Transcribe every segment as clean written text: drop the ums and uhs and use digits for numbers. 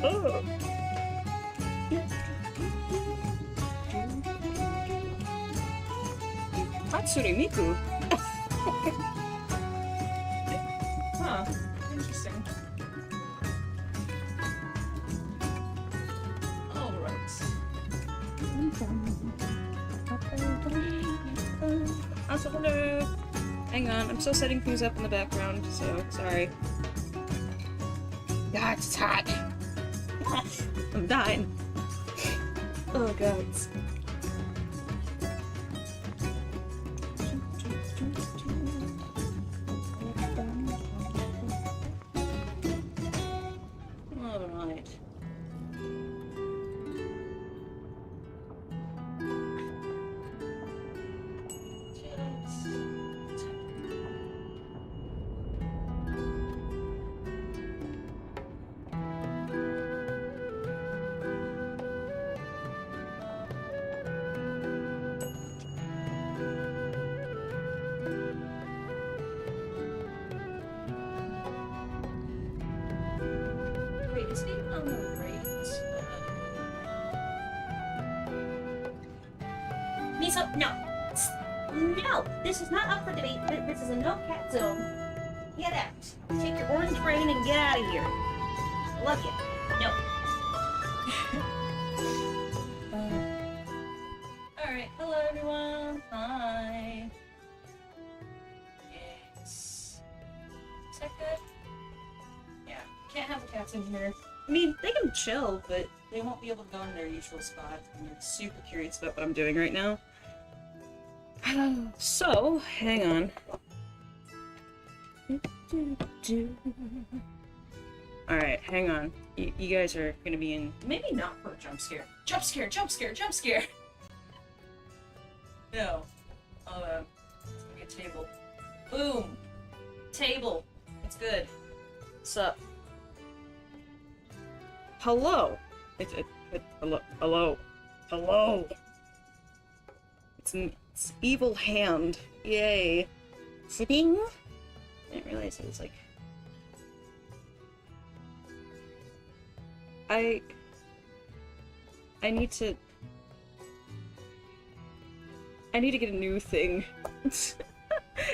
Oh. Hatsune Miku. Huh. Interesting. Alright. Hang on, I'm still setting things up in the background, so sorry. God, it's hot. I'm dying. Oh god. Alright. Wait, is he on the right? Miso, no. No, this is not up for debate. This is a no cat zone. Get out. Take your orange brain and get out of here. Love you. No. Alright, hello everyone. Hi. Yes. Is that good? Yeah, can't have the cats in here. I mean, they can chill, but they won't be able to go in their usual spot. And they're super curious about what I'm doing right now. So, hang on. Alright, hang on. You guys are gonna be in... Maybe not for a jump scare. Jump scare, jump scare, jump scare! No. Let's get a table. Boom! Table! It's good. What's up? Hello! Hello. Hello. Hello! It's evil hand. Yay. Sitting? I didn't realize it was like... I need to get a new thing.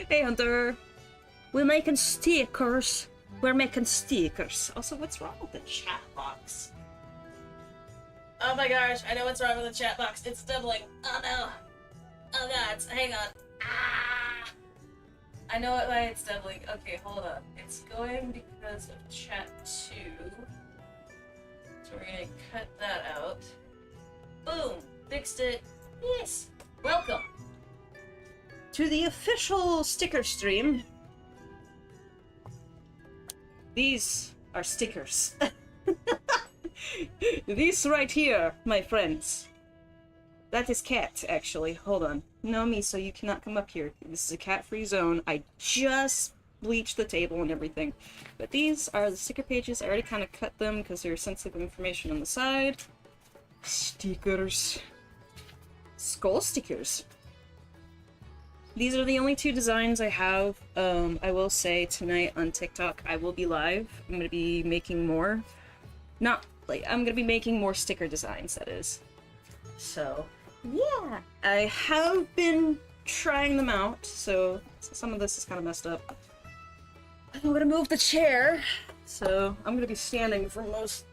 Hey Hunter! We're making stickers. We're making stickers. Also, what's wrong with the chat box? Oh my gosh, I know what's wrong with the chat box. It's doubling. Oh no. Oh god, hang on. Ah! I know why it's doubling. Okay, hold up. It's going because of chat 2. So we're gonna cut that out. Boom! Fixed it. Yes! Welcome to the official sticker stream. These are stickers. These right here, my friends. That is cat, actually. Hold on. No, Miso, you cannot come up here. This is a cat-free zone. I just bleached the table and everything. But these are the sticker pages. I already kind of cut them because there's sensitive information on the side. Stickers. Skull stickers. These are the only 2 designs I have. I will say tonight on TikTok I will be live. I'm going to be making more. Not like I'm going to be making more sticker designs, that is. So, yeah. I have been trying them out, so some of this is kind of messed up. I'm going to move the chair, so I'm going to be standing for most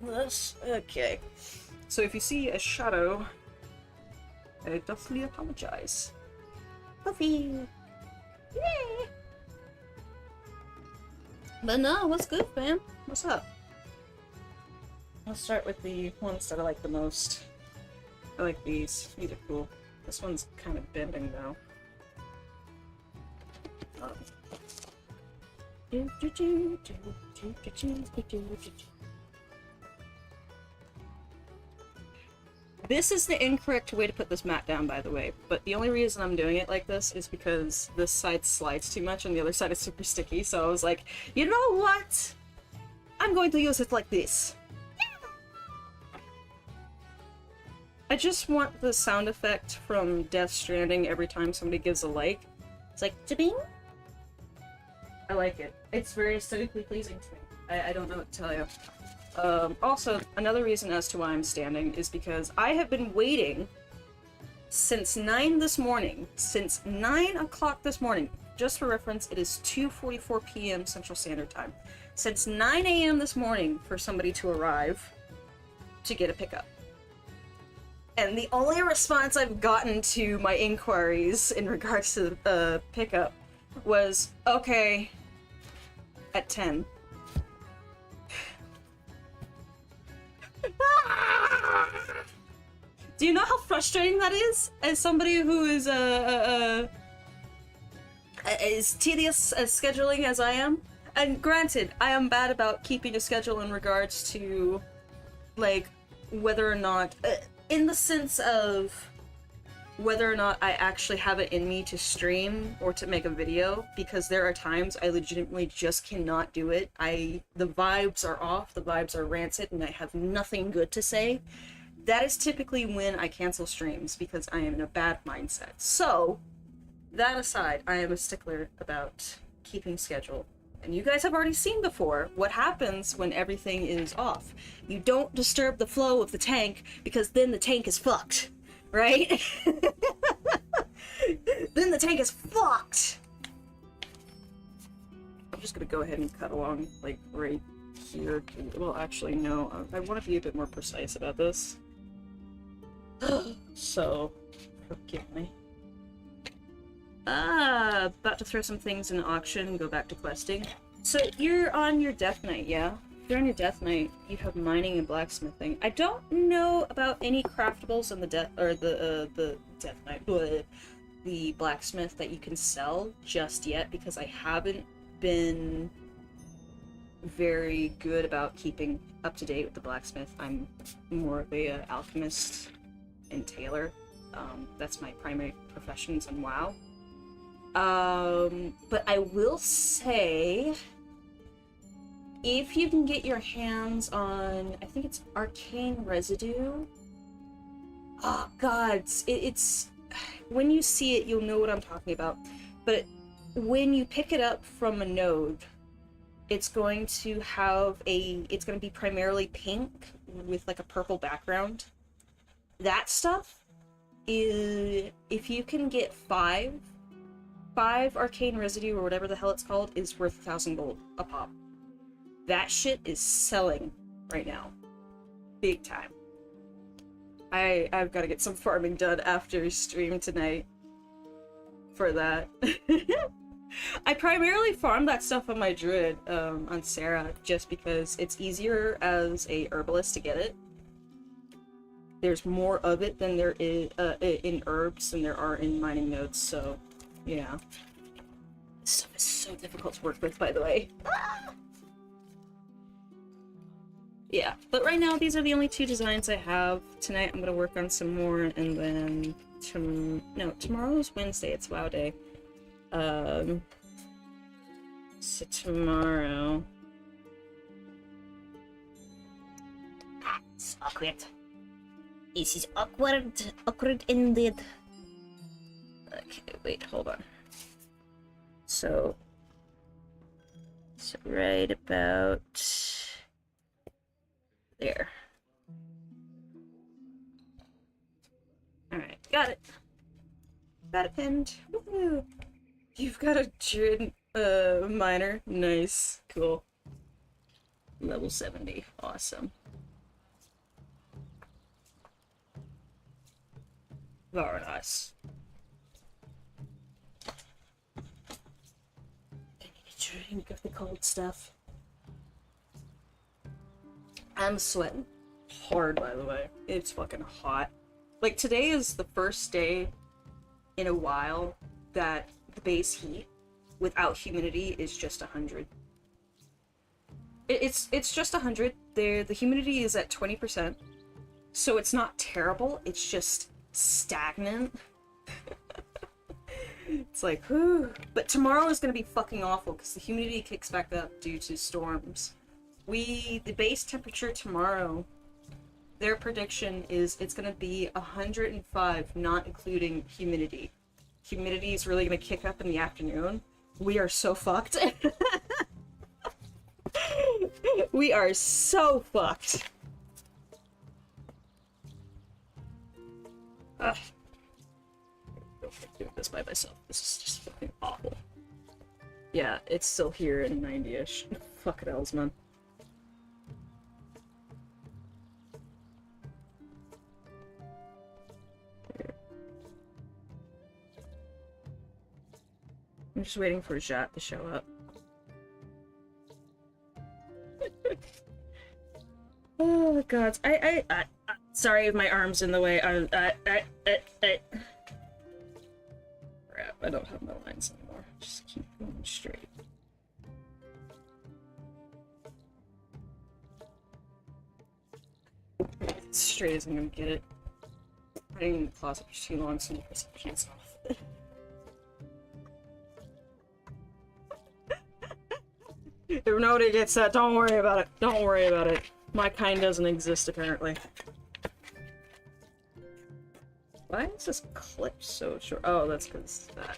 of this. Okay. So if you see a shadow, I definitely apologize. Puffy. Yay! But no, what's good, fam? What's up? I'll start with the ones that I like the most. I like these. These are cool. This one's kind of bending though. This is the incorrect way to put this mat down, by the way, but the only reason I'm doing it like this is because this side slides too much and the other side is super sticky, so I was like, you know what? I'm going to use it like this. I just want the sound effect from Death Stranding every time somebody gives a like. It's like, ta-bing! I like it. It's very aesthetically pleasing to me. I don't know what to tell you. Also, another reason as to why I'm standing is because I have been waiting since 9 this morning. Since 9 o'clock this morning. Just for reference, it is 2:44 p.m. Central Standard Time. Since 9 a.m. this morning for somebody to arrive to get a pickup. And the only response I've gotten to my inquiries in regards to the pickup was, okay, at 10. Do you know how frustrating that is? As somebody who is as tedious as scheduling as I am? And granted, I am bad about keeping a schedule in regards to, like, whether or not... in the sense of whether or not I actually have it in me to stream or to make a video, because there are times I legitimately just cannot do it. The vibes are off, the vibes are rancid, and I have nothing good to say. That is typically when I cancel streams, because I am in a bad mindset. So, that aside, I am a stickler about keeping schedule. And you guys have already seen before what happens when everything is off. You don't disturb the flow of the tank, because then the tank is fucked, right? Then the tank is fucked! I'm just gonna go ahead and cut along, like, right here. Well, actually, no. I want to be a bit more precise about this. So, forgive me. About to throw some things in auction and go back to questing. So you're on your Death Knight, yeah? If you're on your Death Knight, you have mining and blacksmithing. I don't know about any craftables on the Death Knight, the blacksmith that you can sell just yet, because I haven't been very good about keeping up to date with the blacksmith. I'm more of a alchemist and tailor. That's my primary professions on WoW. But I will say, if you can get your hands on, I think it's Arcane Residue. Oh god, it's when you see it, you'll know what I'm talking about. But when you pick it up from a node, it's going to it's going to be primarily pink with like a purple background. That stuff is, if you can get five Arcane Residue or whatever the hell it's called, is worth 1,000 gold a pop. That shit is selling right now. Big time. I've got to get some farming done after stream tonight for that. I primarily farm that stuff on my druid, on Sarah, just because it's easier as a herbalist to get it. There's more of it than there is in herbs than there are in mining nodes, so yeah. This stuff is so difficult to work with, by the way. Ah! Yeah, but right now these are the only two designs I have. Tonight I'm gonna work on some more, and then tomorrow's Wednesday, it's WoW Day. So tomorrow... It's awkward. This is awkward. Awkward indeed. Okay, wait, hold on. So right about there. Alright, got it. Got it pinned. Woohoo! You've got a druid miner. Nice. Cool. Level 70. Awesome. Very nice. I need a drink of the cold stuff. I'm sweating hard, by the way. It's fucking hot. Like, today is the first day in a while that the base heat without humidity is just 100. It's just 100. The humidity is at 20%, so it's not terrible. It's just stagnant. It's like, whew. But tomorrow is gonna be fucking awful because the humidity kicks back up due to storms. The base temperature tomorrow, their prediction is it's gonna be 105, not including humidity. Humidity is really gonna kick up in the afternoon. We are so fucked. We are so fucked. Ugh. I'm doing this by myself. This is just fucking awful. Yeah, it's still here in 90-ish. Fuck it, elves, man. I'm just waiting for Jat to show up. Oh god, I sorry if my arm's in the way. Crap, I don't have no lines anymore. Just keep going straight. As straight as I'm gonna get it. Hiding in the closet for too long, so I'm gonna put some pants off. If nobody gets that, don't worry about it. Don't worry about it. My kind doesn't exist, apparently. Why is this clip so short? Oh, that's because that.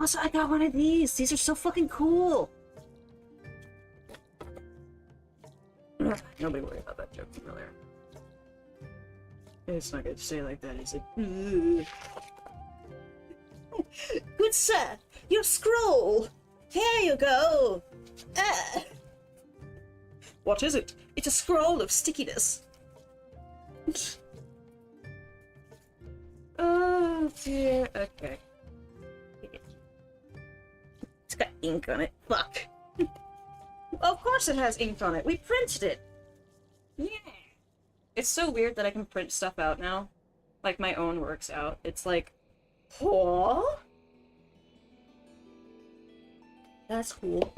Also, I got one of these. These are so fucking cool. Nobody worry about that joke from earlier. It's not good to say like that, is it? Good sir, your scroll. Here you go. What is it? It's a scroll of stickiness. Oh dear. Okay. It's got ink on it. Fuck. Of course it has ink on it. We printed it. Yeah. It's so weird that I can print stuff out now. Like my own works out. It's like, huh? That's cool.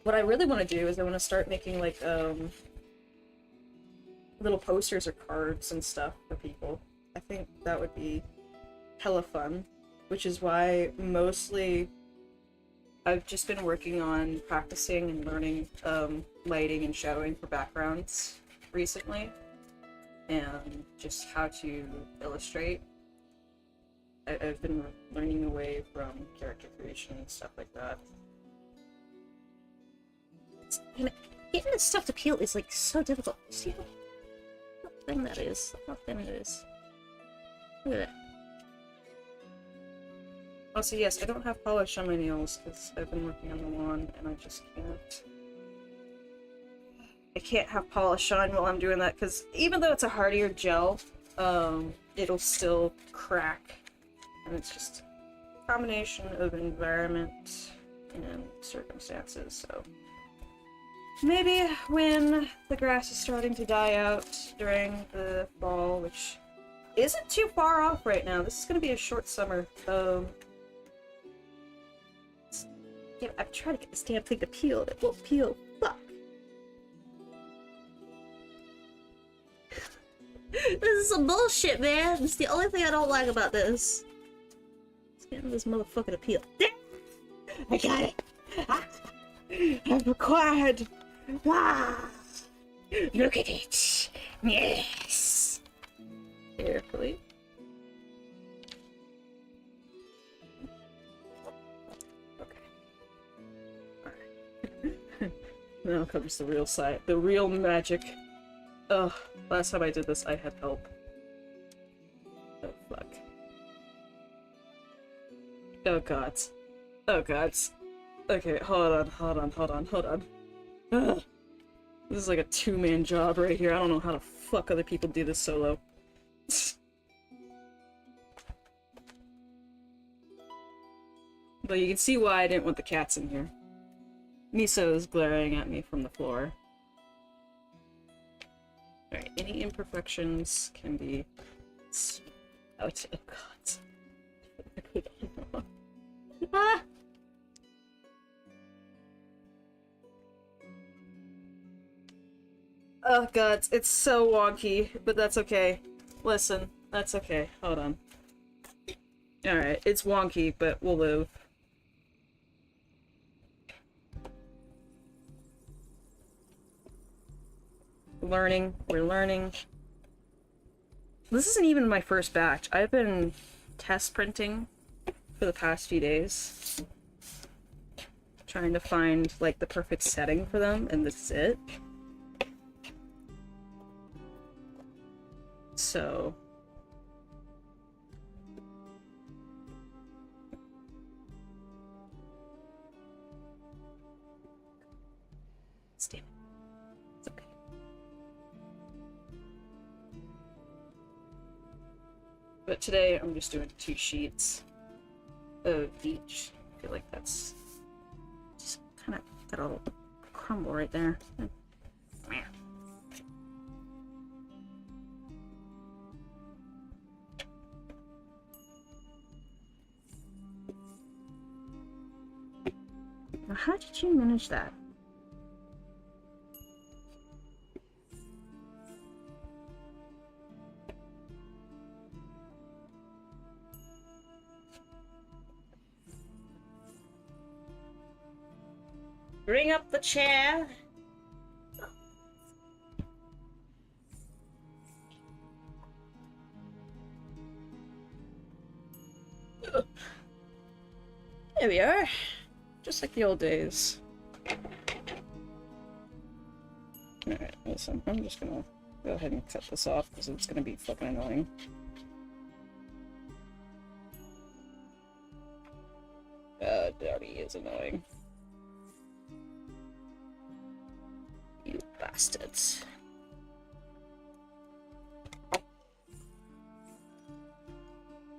What I really want to do is I want to start making like little posters or cards and stuff for people. I think that would be hella fun, which is why mostly I've just been working on practicing and learning lighting and shadowing for backgrounds recently, and just how to illustrate. I've been learning away from character creation and stuff like that. Getting this stuff to peel is like so difficult. See how thin that is? Look how thin it is. Look at that. Also, yes, I don't have polish on my nails because I've been working on the lawn and I just can't. I can't have polish on while I'm doing that because even though it's a hardier gel, it'll still crack. And it's just a combination of environment and circumstances, so. Maybe when the grass is starting to die out during the fall, which isn't too far off right now. This is gonna be a short summer. Yeah, I'm trying to get this damn thing to peel. It won't peel. Fuck. This is some bullshit, man. It's the only thing I don't like about this. Let's get this motherfucker to peel. I got it. I've acquired. Wow. Look at it. Yes. Carefully. Now comes the real side, the real magic. Ugh, last time I did this, I had help. Oh, fuck. Oh, god. Oh, god. Okay, hold on. Ugh. This is like a two-man job right here. I don't know how the fuck other people do this solo. But you can see why I didn't want the cats in here. Miso is glaring at me from the floor. Alright, any imperfections can be out. Oh god. Ah! Oh god, it's so wonky, but that's okay. Listen, that's okay. Hold on. Alright, it's wonky, but we'll live. We're learning. This isn't even my first batch. I've been test printing for the past few days. trying to find like the perfect setting for them, and this is it. So damn it. It's okay. But today I'm just doing 2 sheets of each. I feel like that's just kind of got a little crumble right there. Now, how did you manage that? Bring up the chair. There we are. Just like the old days. Alright, listen, I'm just gonna go ahead and cut this off because it's gonna be fucking annoying. It already is annoying. You bastards.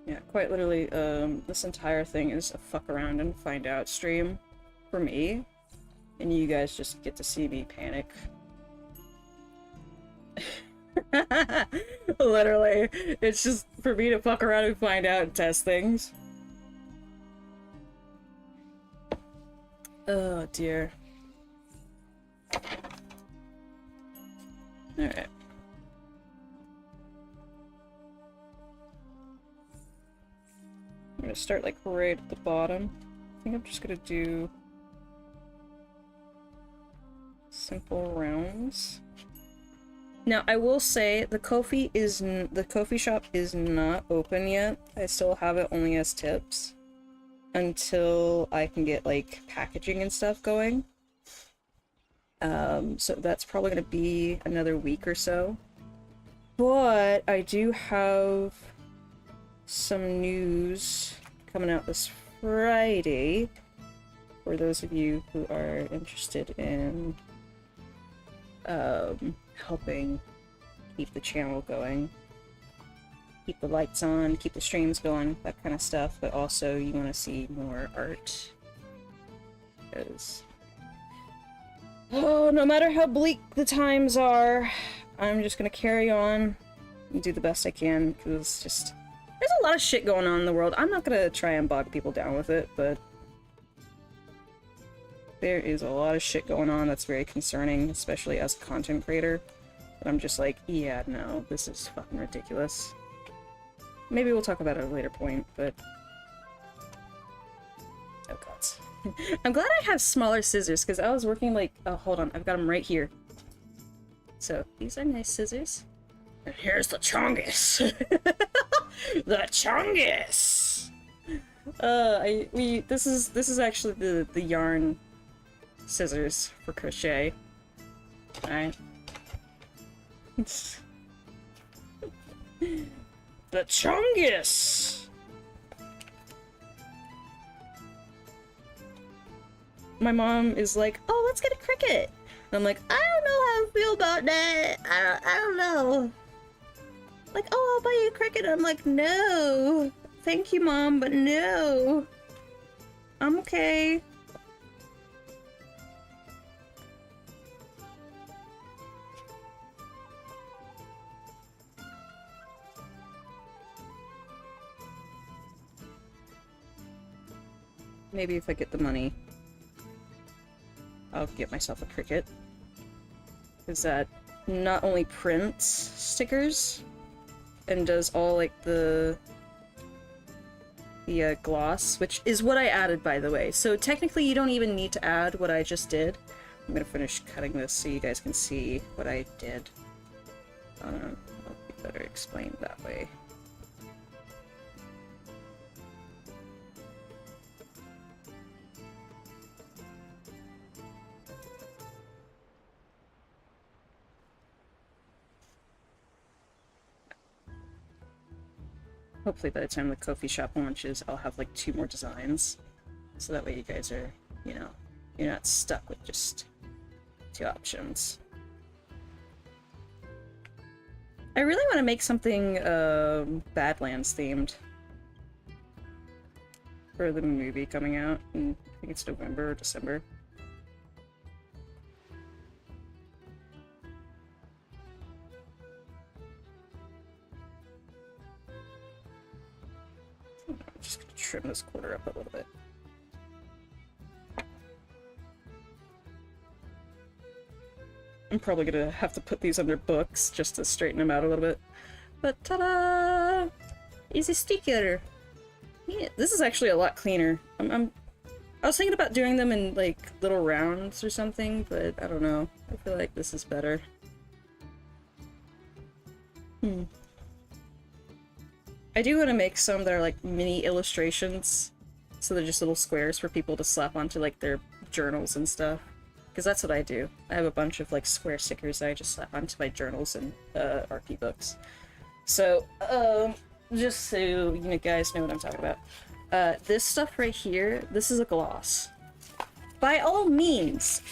Yeah, quite literally, this entire thing is a fuck around and find out stream for me, and you guys just get to see me panic. Literally, it's just for me to fuck around and find out and test things. Oh dear. Alright. I'm gonna start like right at the bottom. I think I'm just gonna do simple rounds. Now I will say the coffee shop is not open yet. I still have it only as tips until I can get like packaging and stuff going. So that's probably gonna be another week or so. But I do have some news coming out this Friday for those of you who are interested in helping keep the channel going, keep the lights on, keep the streams going, that kind of stuff, but also you want to see more art because no matter how bleak the times are, I'm just gonna carry on and do the best I can because just there's a lot of shit going on in the world. I'm not gonna try and bog people down with it, but there is a lot of shit going on that's very concerning, especially as a content creator. But I'm just like, yeah, no, this is fucking ridiculous. Maybe we'll talk about it at a later point, but oh god. I'm glad I have smaller scissors, because I was working like, oh, hold on, I've got them right here. So, these are nice scissors. And here's the Chongus! The Chongus! This is actually the yarn scissors for crochet. Alright. The Chongus! My mom is like, oh, let's get a Cricut! And I'm like, I don't know how I feel about that. I don't know. Like, oh, I'll buy you a Cricut. And I'm like, no. Thank you, Mom, but no. I'm okay. Maybe if I get the money, I'll get myself a Cricut. Because that not only prints stickers and does all like the gloss, which is what I added, by the way. So technically you don't even need to add what I just did. I'm gonna finish cutting this so you guys can see what I did. I'll be better explained that way. hopefully by the time the Ko-fi shop launches, I'll have like 2 more designs. So that way you guys are, you know, you're not stuck with just 2 options. I really want to make something Badlands themed for the movie coming out in, I think it's November or December. I'm just gonna trim this quarter up a little bit. I'm probably gonna have to put these under books just to straighten them out a little bit. But ta-da! Easy sticker! Yeah, this is actually a lot cleaner. I was thinking about doing them in like little rounds or something, but I don't know. I feel like this is better. I do want to make some that are like mini illustrations, so they're just little squares for people to slap onto like their journals and stuff. Because that's what I do. I have a bunch of like square stickers that I just slap onto my journals and RP books. So, just so you guys know what I'm talking about. This stuff right here, this is a gloss. By all means,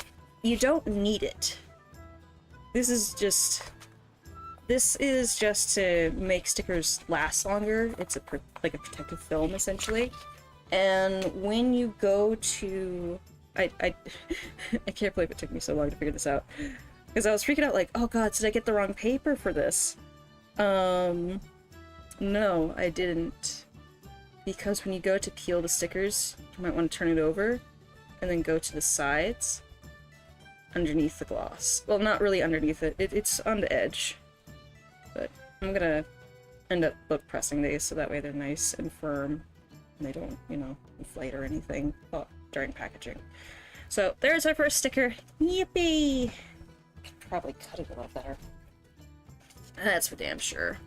you don't need it. This is just to make stickers last longer. It's like a protective film, essentially. And when you go to... I can't believe it took me so long to figure this out. Because I was freaking out like, oh god, did I get the wrong paper for this? No, I didn't. Because when you go to peel the stickers, you might want to turn it over, and then go to the sides, underneath the gloss. Well, not really underneath it, it's on the edge. But I'm gonna end up book pressing these so that way they're nice and firm, and they don't, you know, inflate or anything during packaging. So there's our first sticker. Yippee! Could probably cut it a lot better. That's for damn sure.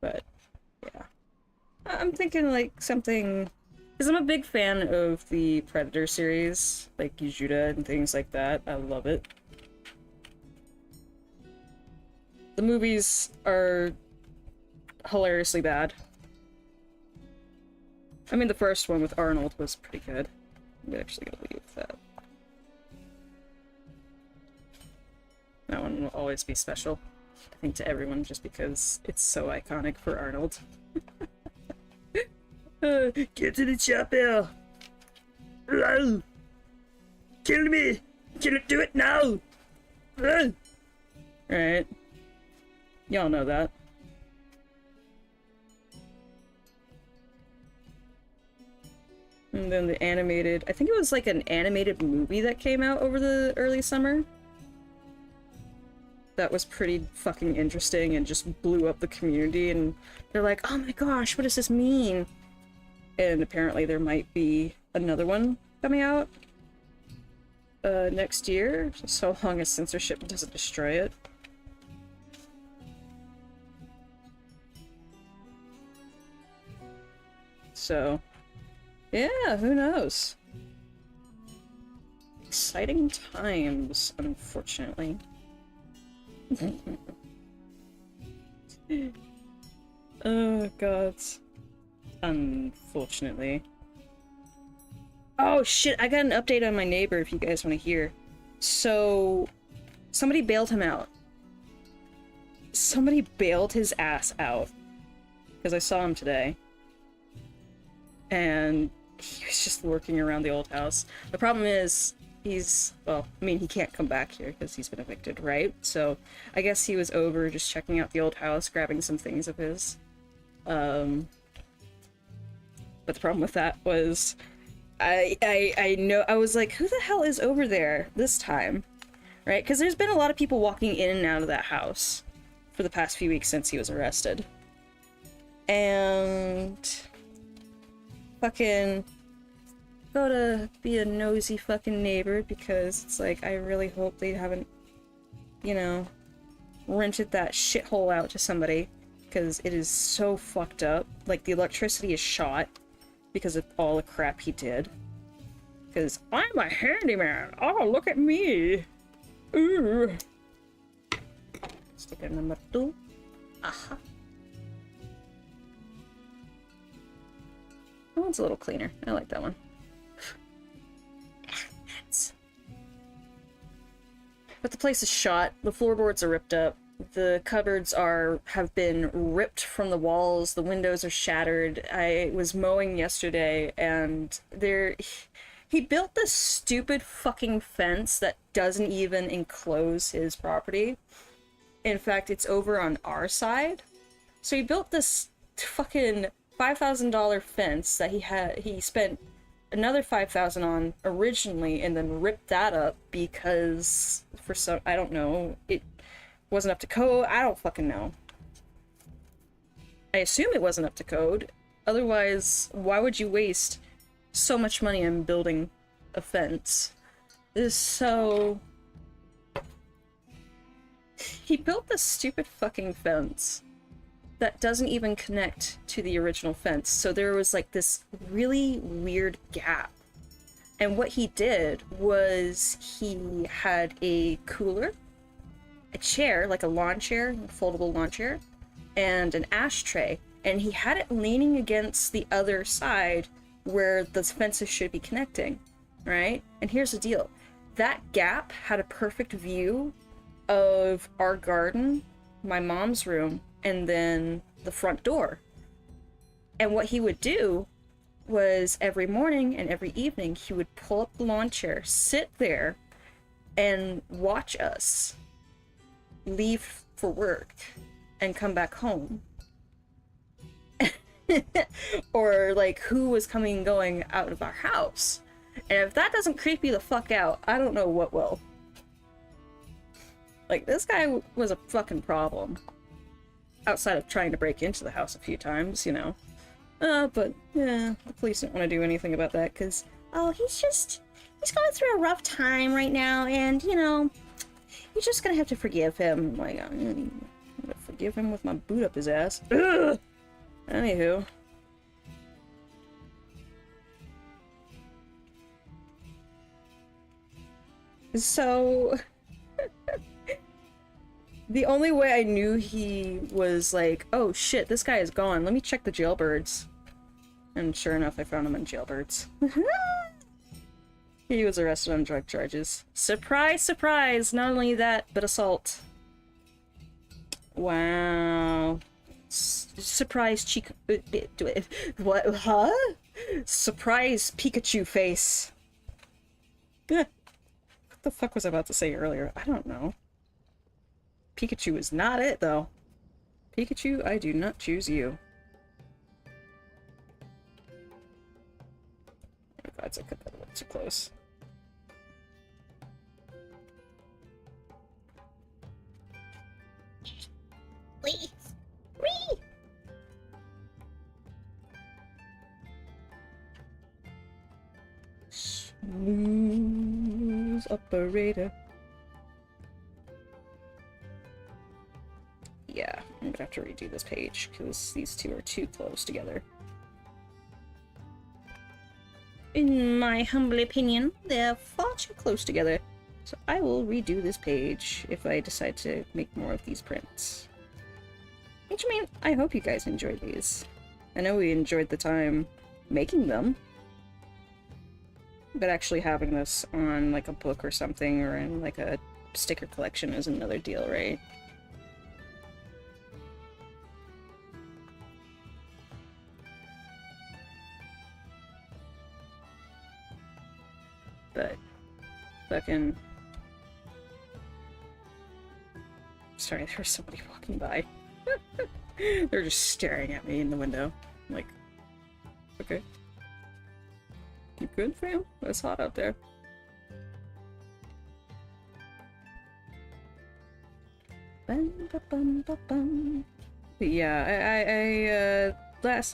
But yeah, I'm thinking like something, because I'm a big fan of the Predator series, like Yujuda and things like that. I love it. The movies are hilariously bad. I mean, the first one with Arnold was pretty good. I'm actually gonna leave that. That one will always be special, I think, to everyone, just because it's so iconic for Arnold. Get to the chopper! Hello! Kill me! Can you do it now? Alright. Y'all know that. And then the animated... I think it was like an animated movie that came out over the early summer. That was pretty fucking interesting and just blew up the community, and they're like, oh my gosh, what does this mean? And apparently there might be another one coming out next year, so long as censorship doesn't destroy it. So, yeah, who knows? Exciting times, unfortunately. Oh god. Unfortunately. Oh shit, I got an update on my neighbor if you guys want to hear. So, somebody bailed him out. Somebody bailed his ass out. Because I saw him today. And he was just lurking around the old house. The problem is, well, I mean, he can't come back here because he's been evicted, right? So, I guess he was over just checking out the old house, grabbing some things of his. But the problem with that was, I know, I was like, who the hell is over there this time? Right? Because there's been a lot of people walking in and out of that house for the past few weeks since he was arrested. And... fucking gotta be a nosy fucking neighbor, because it's like, I really hope they haven't, you know, rented that shithole out to somebody, because it is so fucked up. Like, the electricity is shot because of all the crap he did. Because I'm a handyman. Oh, look at me. Ooh. Sticker number 2. Aha. That one's a little cleaner. I like that one. But the place is shot. The floorboards are ripped up. The cupboards have been ripped from the walls. The windows are shattered. I was mowing yesterday, and he built this stupid fucking fence that doesn't even enclose his property. In fact, it's over on our side. So he built this fucking $5,000 fence that he spent another $5,000 on originally, and then ripped that up because for some, I don't know, it wasn't up to code. I don't fucking know. I assume it wasn't up to code. Otherwise, why would you waste so much money on building a fence? He built this stupid fucking fence that doesn't even connect to the original fence. So there was like this really weird gap. And what he did was he had a cooler, a chair, like a lawn chair, a foldable lawn chair, and an ashtray. And he had it leaning against the other side where the fences should be connecting, right? And here's the deal. That gap had a perfect view of our garden, my mom's room, and then the front door. And what he would do was every morning and every evening, he would pull up the lawn chair, sit there, and watch us leave for work and come back home. Or like who was coming and going out of our house. And if that doesn't creep you the fuck out, I don't know what will. Like, this guy was a fucking problem. Outside of trying to break into the house a few times, you know. But, yeah, the police don't want to do anything about that, because, oh, he's going through a rough time right now, and, you know, you're just gonna have to forgive him. Like, I'm gonna forgive him with my boot up his ass. Ugh! Anywho. So... The only way I knew he was like, oh shit, this guy is gone. Let me check the jailbirds. And sure enough, I found him in jailbirds. He was arrested on drug charges. Surprise, surprise! Not only that, but assault. Wow. Surprise Chica... What? Huh? Surprise Pikachu face. What the fuck was I about to say earlier? I don't know. Pikachu is not it, though. Pikachu, I do not choose you. Oh god, I cut that a little too close. Please. Whee! Smooth operator. Yeah, I'm gonna have to redo this page because these two are too close together. In my humble opinion, they're far too close together. So I will redo this page if I decide to make more of these prints. Which I mean, I hope you guys enjoyed these. I know we enjoyed the time making them. But actually having this on like a book or something, or in like a sticker collection is another deal, right? But fucking... Sorry, there was somebody walking by. They're just staring at me in the window. I'm like, okay. You good, fam? It's hot out there. But yeah,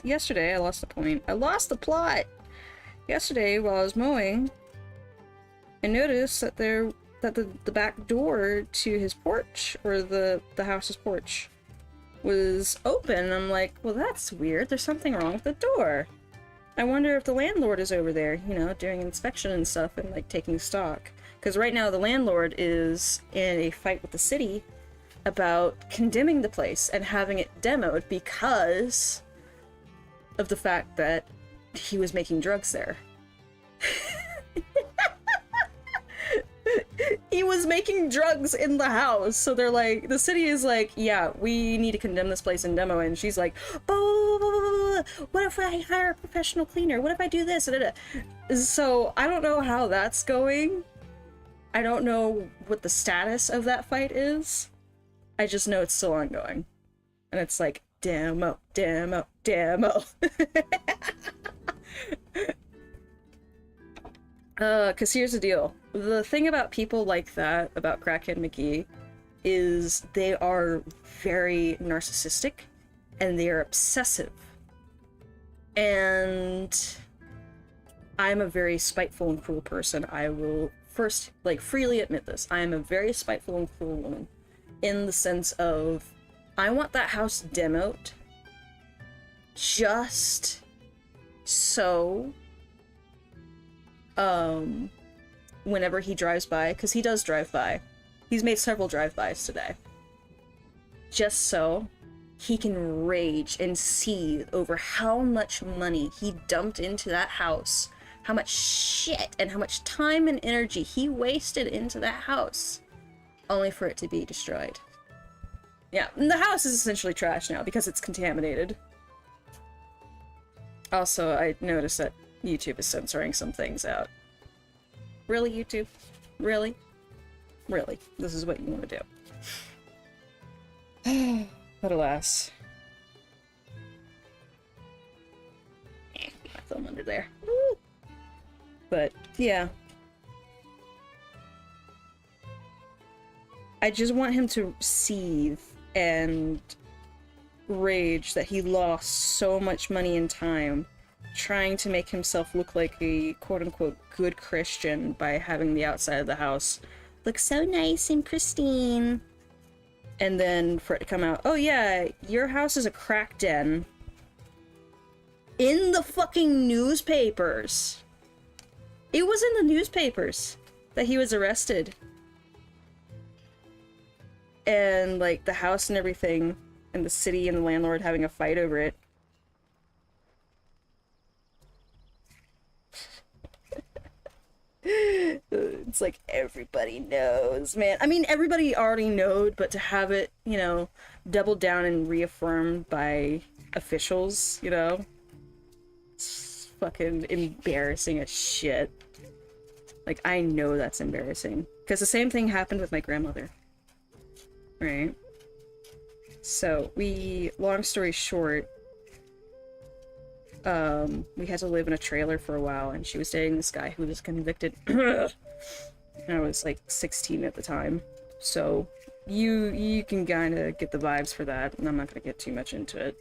yesterday I lost the point. I lost the plot! Yesterday, while I was mowing, I noticed that the back door to his porch, or the house's porch, was open. I'm like, well, that's weird. There's something wrong with the door. I wonder if the landlord is over there, you know, doing inspection and stuff and like taking stock. Because right now the landlord is in a fight with the city about condemning the place and having it demoed because of the fact that he was making drugs there. He was making drugs in the house, so they're like, the city is like, yeah, we need to condemn this place and demo it. And she's like, what if I hire a professional cleaner? What if I do this? So I don't know how that's going. I don't know what the status of that fight is. I just know it's still ongoing. And it's like, demo. Cause here's the deal. The thing about people like that, about Crackhead McGee, is they are very narcissistic and they are obsessive. And I'm a very spiteful and cruel person. I will first, like, freely admit this. I am a very spiteful and cruel woman in the sense of I want that house demoed just so whenever he drives by, because he does drive by, he's made several drive-bys today, just so he can rage and seethe over how much money he dumped into that house, how much shit and how much time and energy he wasted into that house, only for it to be destroyed. Yeah, and the house is essentially trash now because it's contaminated. Also, I noticed that YouTube is censoring some things out. Really, YouTube? Really? Really? This is what you want to do. But alas. Put my thumb under there. Woo! But, yeah. I just want him to seethe and rage that he lost so much money and time trying to make himself look like a quote-unquote good Christian by having the outside of the house look so nice and pristine. And then for it to come out, oh yeah, your house is a crack den. In the fucking newspapers. It was in the newspapers that he was arrested. And, like, the house and everything, and the city and the landlord having a fight over it. It's like everybody knows, man. I mean, everybody already knowed, but to have it, you know, doubled down and reaffirmed by officials, you know, it's fucking embarrassing as shit. Like, I know that's embarrassing. Because the same thing happened with my grandmother. Right? So, long story short, we had to live in a trailer for a while, and she was dating this guy who was convicted. And I was like 16 at the time, so you can kind of get the vibes for that, and I'm not gonna get too much into it.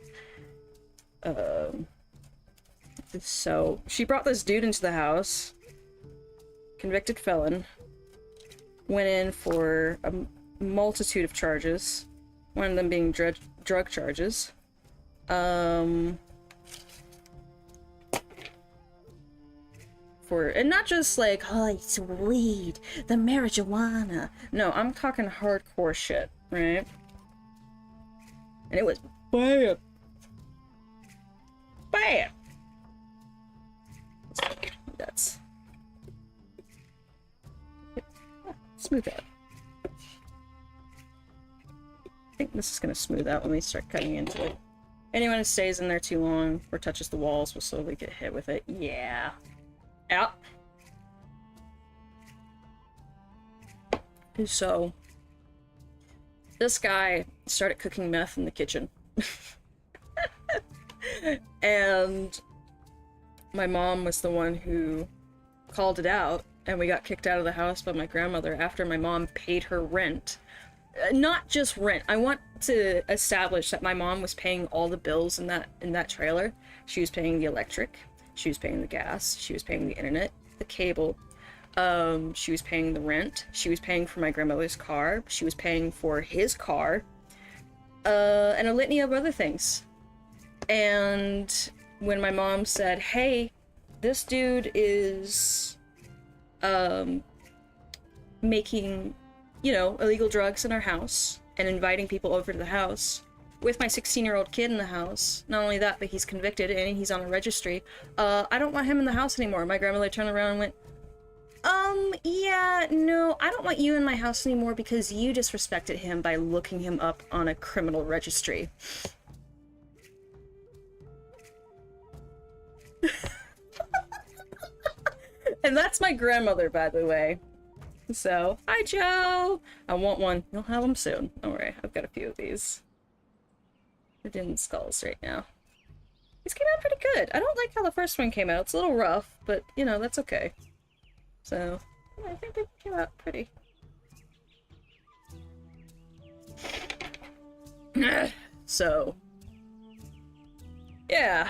So she brought this dude into the house, convicted felon, went in for a multitude of charges, one of them being drug charges. And not just like, oh, it's weed, the marijuana. No, I'm talking hardcore shit, right? And it was bad. Bad. That's smooth out. I think this is gonna smooth out when we start cutting into it. Anyone who stays in there too long or touches the walls will slowly get hit with it. Yeah. Out. So, this guy started cooking meth in the kitchen. And my mom was the one who called it out, and we got kicked out of the house by my grandmother after my mom paid her rent. Not just rent. I want to establish that my mom was paying all the bills in that trailer. She was paying the electric. She was paying the gas, she was paying the internet, the cable, she was paying the rent, she was paying for my grandmother's car, she was paying for his car, and a litany of other things. And when my mom said, hey, this dude is making, you know, illegal drugs in our house and inviting people over to the house with my 16-year-old kid in the house. Not only that, but he's convicted and he's on a registry. I don't want him in the house anymore. My grandmother turned around and went, yeah, no, I don't want you in my house anymore because you disrespected him by looking him up on a criminal registry. And that's my grandmother, by the way. So, hi, Joe! I want one. You'll have them soon. Don't worry, I've got a few of these. We're doing skulls right now. These came out pretty good. I don't like how the first one came out. It's a little rough, but, you know, that's okay. So, yeah, I think they came out pretty. So, yeah.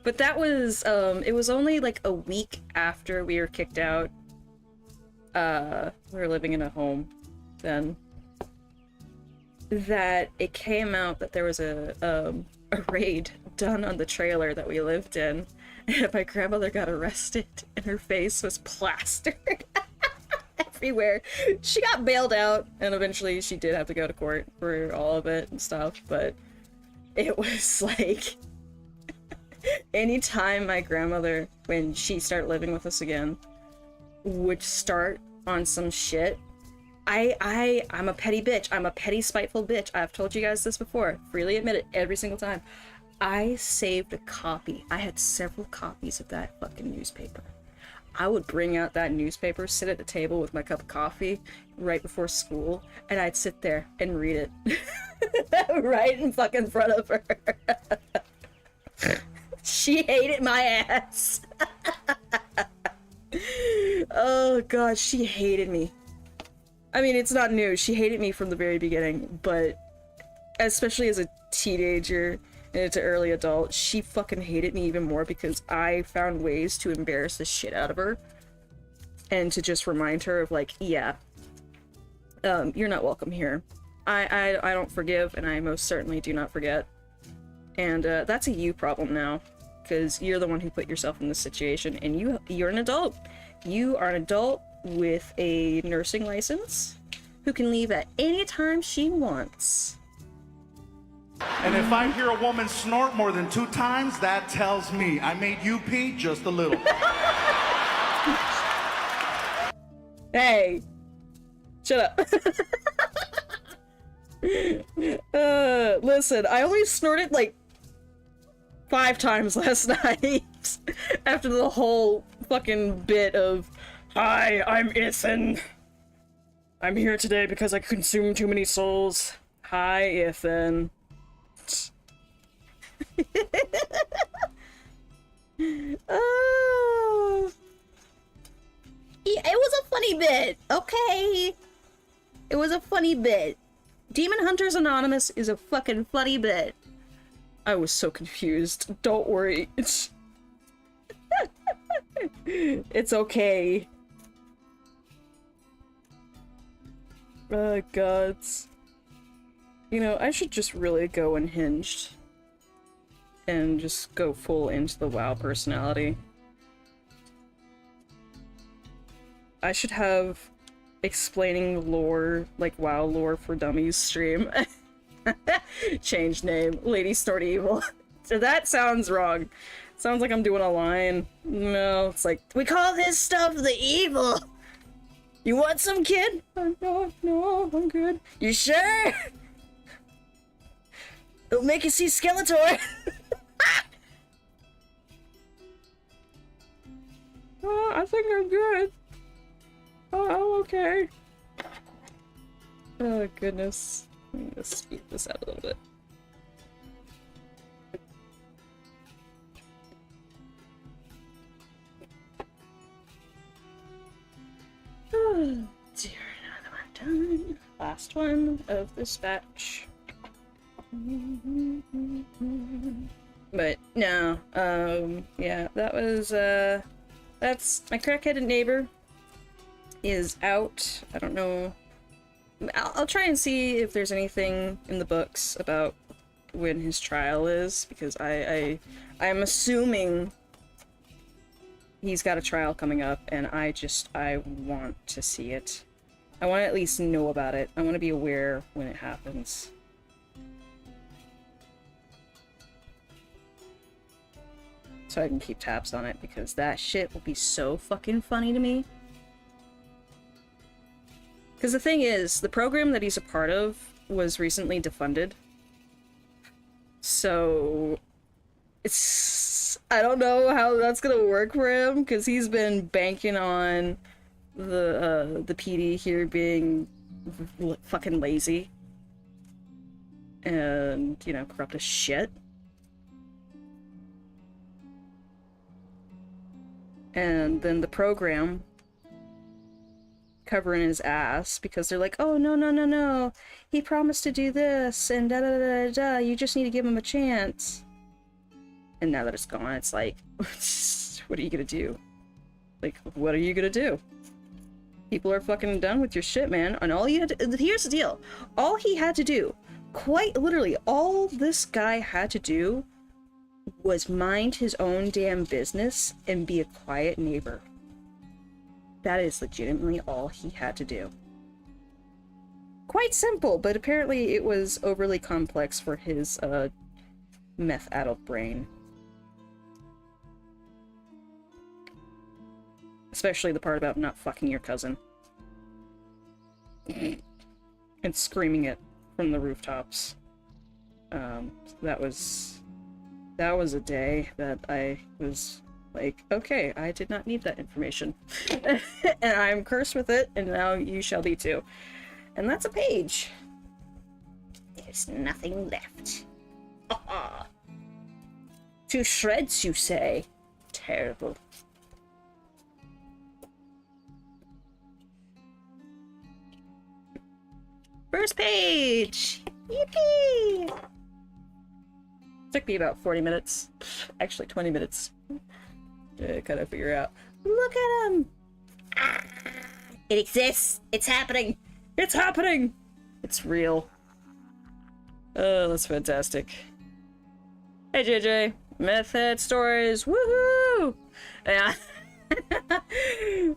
But that was, it was only like a week after we were kicked out. We were living in a home then. That it came out that there was a raid done on the trailer that we lived in. And my grandmother got arrested and her face was plastered everywhere. She got bailed out and eventually she did have to go to court for all of it and stuff, but it was like anytime my grandmother, when she started living with us again, would start on some shit, I'm a petty bitch. I'm a petty, spiteful bitch. I've told you guys this before. Freely admit it every single time. I saved a copy. I had several copies of that fucking newspaper. I would bring out that newspaper, sit at the table with my cup of coffee right before school, and I'd sit there and read it. Right in fucking front of her. She hated my ass. Oh god, she hated me. I mean, it's not new. She hated me from the very beginning, but especially as a teenager and into early adult, she fucking hated me even more because I found ways to embarrass the shit out of her and to just remind her of like, yeah, you're not welcome here. I don't forgive, and I most certainly do not forget. And that's a you problem now, because you're the one who put yourself in this situation, and you're an adult. You are an adult with a nursing license who can leave at any time she wants. And if I hear a woman snort more than 2 times, that tells me I made you pee just a little. Hey, shut up. Listen, I only snorted like 5 times last night after the whole fucking bit of, hi, I'm Ethan. I'm here today because I consumed too many souls. Hi, Ethan. Oh. Yeah, it was a funny bit, okay? It was a funny bit. Demon Hunters Anonymous is a fucking funny bit. I was so confused. Don't worry. It's okay. Oh, gods. You know, I should just really go unhinged. And just go full into the WoW personality. I should have explaining lore, like WoW lore for dummies stream. Change name, Lady Snort Evil. That sounds wrong. Sounds like I'm doing a line. No, it's like, we call this stuff the evil. You want some, kid? Oh, no, I'm good. You sure? It'll make you see Skeletor. Oh, I think I'm good. Oh, I'm okay. Oh, goodness. Let me just speed this out a little bit. Oh, dear, another one done. Last one of this batch. But no, yeah, that was, that's my crackheaded neighbor is out. I don't know. I'll try and see if there's anything in the books about when his trial is, because I I'm assuming he's got a trial coming up, and I want to see it. I want to at least know about it. I want to be aware when it happens. So I can keep tabs on it, because that shit will be so fucking funny to me. Because the thing is, the program that he's a part of was recently defunded. So I don't know how that's gonna work for him, because he's been banking on the PD here being fucking lazy and, you know, corrupt as shit. And then the program covering his ass because they're like, oh, no, he promised to do this and da-da-da-da-da, you just need to give him a chance. And now that it's gone, it's like, what are you gonna do? Like, what are you gonna do? People are fucking done with your shit, man. And all you had to, here's the deal. All he had to do, quite literally, all this guy had to do was mind his own damn business and be a quiet neighbor. That is legitimately all he had to do. Quite simple, but apparently it was overly complex for his, meth-addled brain. Especially the part about not fucking your cousin. And screaming it from the rooftops. That was a day that I was like, okay, I did not need that information. And I'm cursed with it, and now you shall be too. And that's a page. There's nothing left. To shreds, you say? Terrible. First page! Yippee! Took me about 40 minutes. Actually, 20 minutes. To kind of figure out. Look at him! Ah, it exists! It's happening! It's happening! It's real. Oh, that's fantastic. Hey, JJ. Meth Head Stories. Woohoo! Yeah.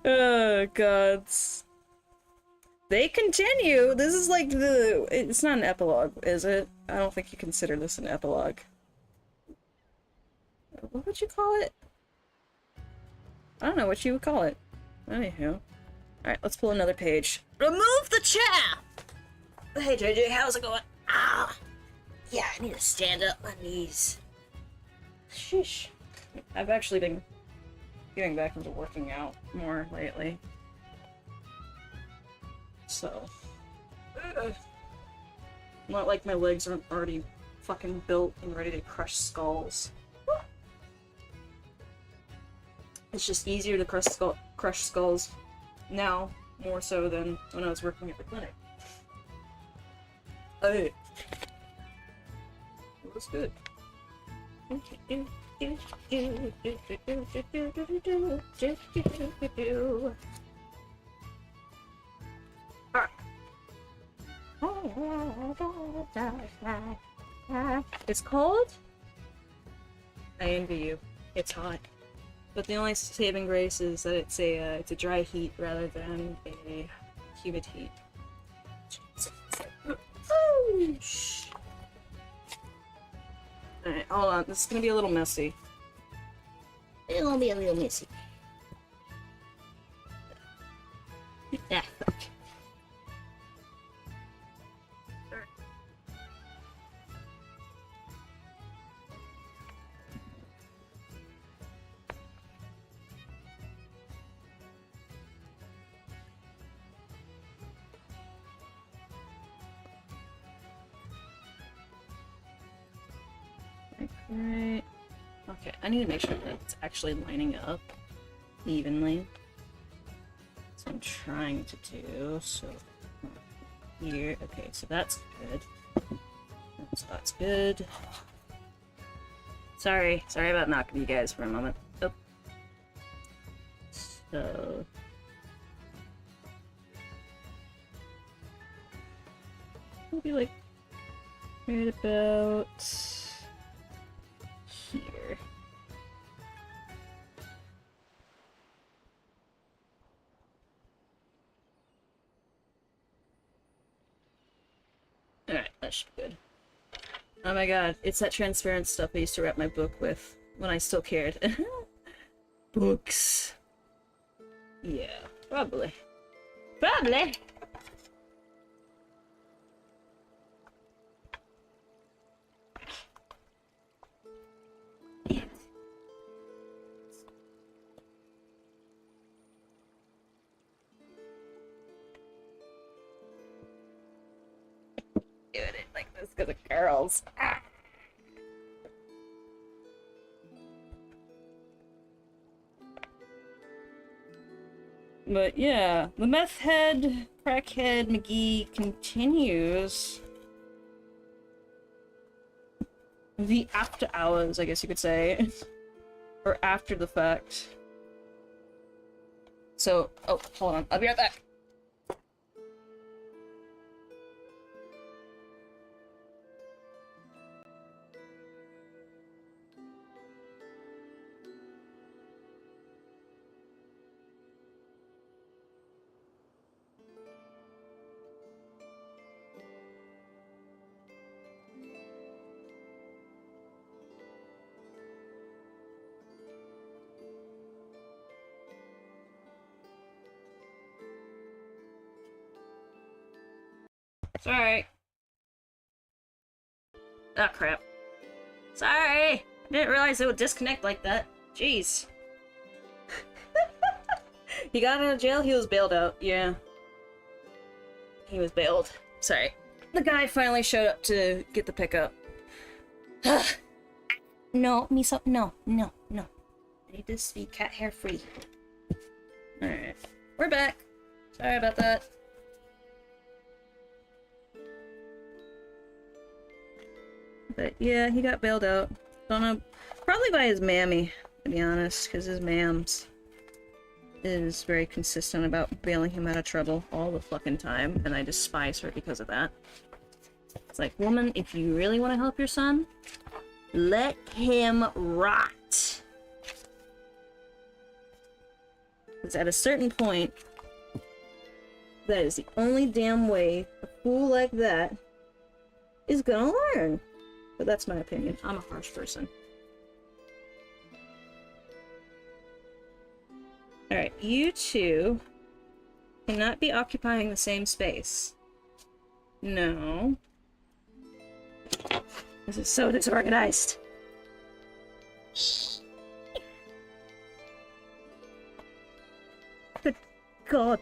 Oh, gods. They continue. This is like the... It's not an epilogue, is it? I don't think you consider this an epilogue. What would you call it? I don't know what you would call it. Anywho. Alright, let's pull another page. Remove the chair! Hey, JJ, how's it going? Ah! Yeah, I need to stand up my knees. Sheesh. I've actually been getting back into working out more lately. So, not like my legs aren't already fucking built and ready to crush skulls. It's just easier to crush skulls now, more so than when I was working at the clinic. Hey. It was good. It's cold? I envy you. It's hot. But the only saving grace is that it's a dry heat rather than a humid heat. Alright, hold on. This is gonna be a little messy. It's gonna be a little messy. Yeah. Right. Okay, I need to make sure that it's actually lining up evenly. That's what I'm trying to do. So here, okay, so that's good. So that's good. Sorry about knocking you guys for a moment. Oh. So we'll be like right about here. Alright, that should be good. Oh my god, it's that transparent stuff I used to wrap my book with when I still cared. Books. Yeah, probably. Probably! Doing it like this because of girls. Ah. But yeah, the meth head, crackhead McGee continues the after hours, I guess you could say. Or after the fact. So, oh, hold on, I'll be right back. Sorry. Ah, crap. Sorry! I didn't realize it would disconnect like that. Jeez. He got out of jail, he was bailed out. Yeah. He was bailed. Sorry. The guy finally showed up to get the pickup. No, Miso, no. I need this to be cat hair free. Alright. We're back. Sorry about that. But yeah, he got bailed out. Don't know. Probably by his mammy, to be honest, because his mams is very consistent about bailing him out of trouble all the fucking time, and I despise her because of that. It's like, woman, if you really want to help your son, let him rot. Because at a certain point, that is the only damn way a fool like that is gonna learn. But that's my opinion. I'm a harsh person. Alright, you two cannot be occupying the same space. No. This is so disorganized. Good God.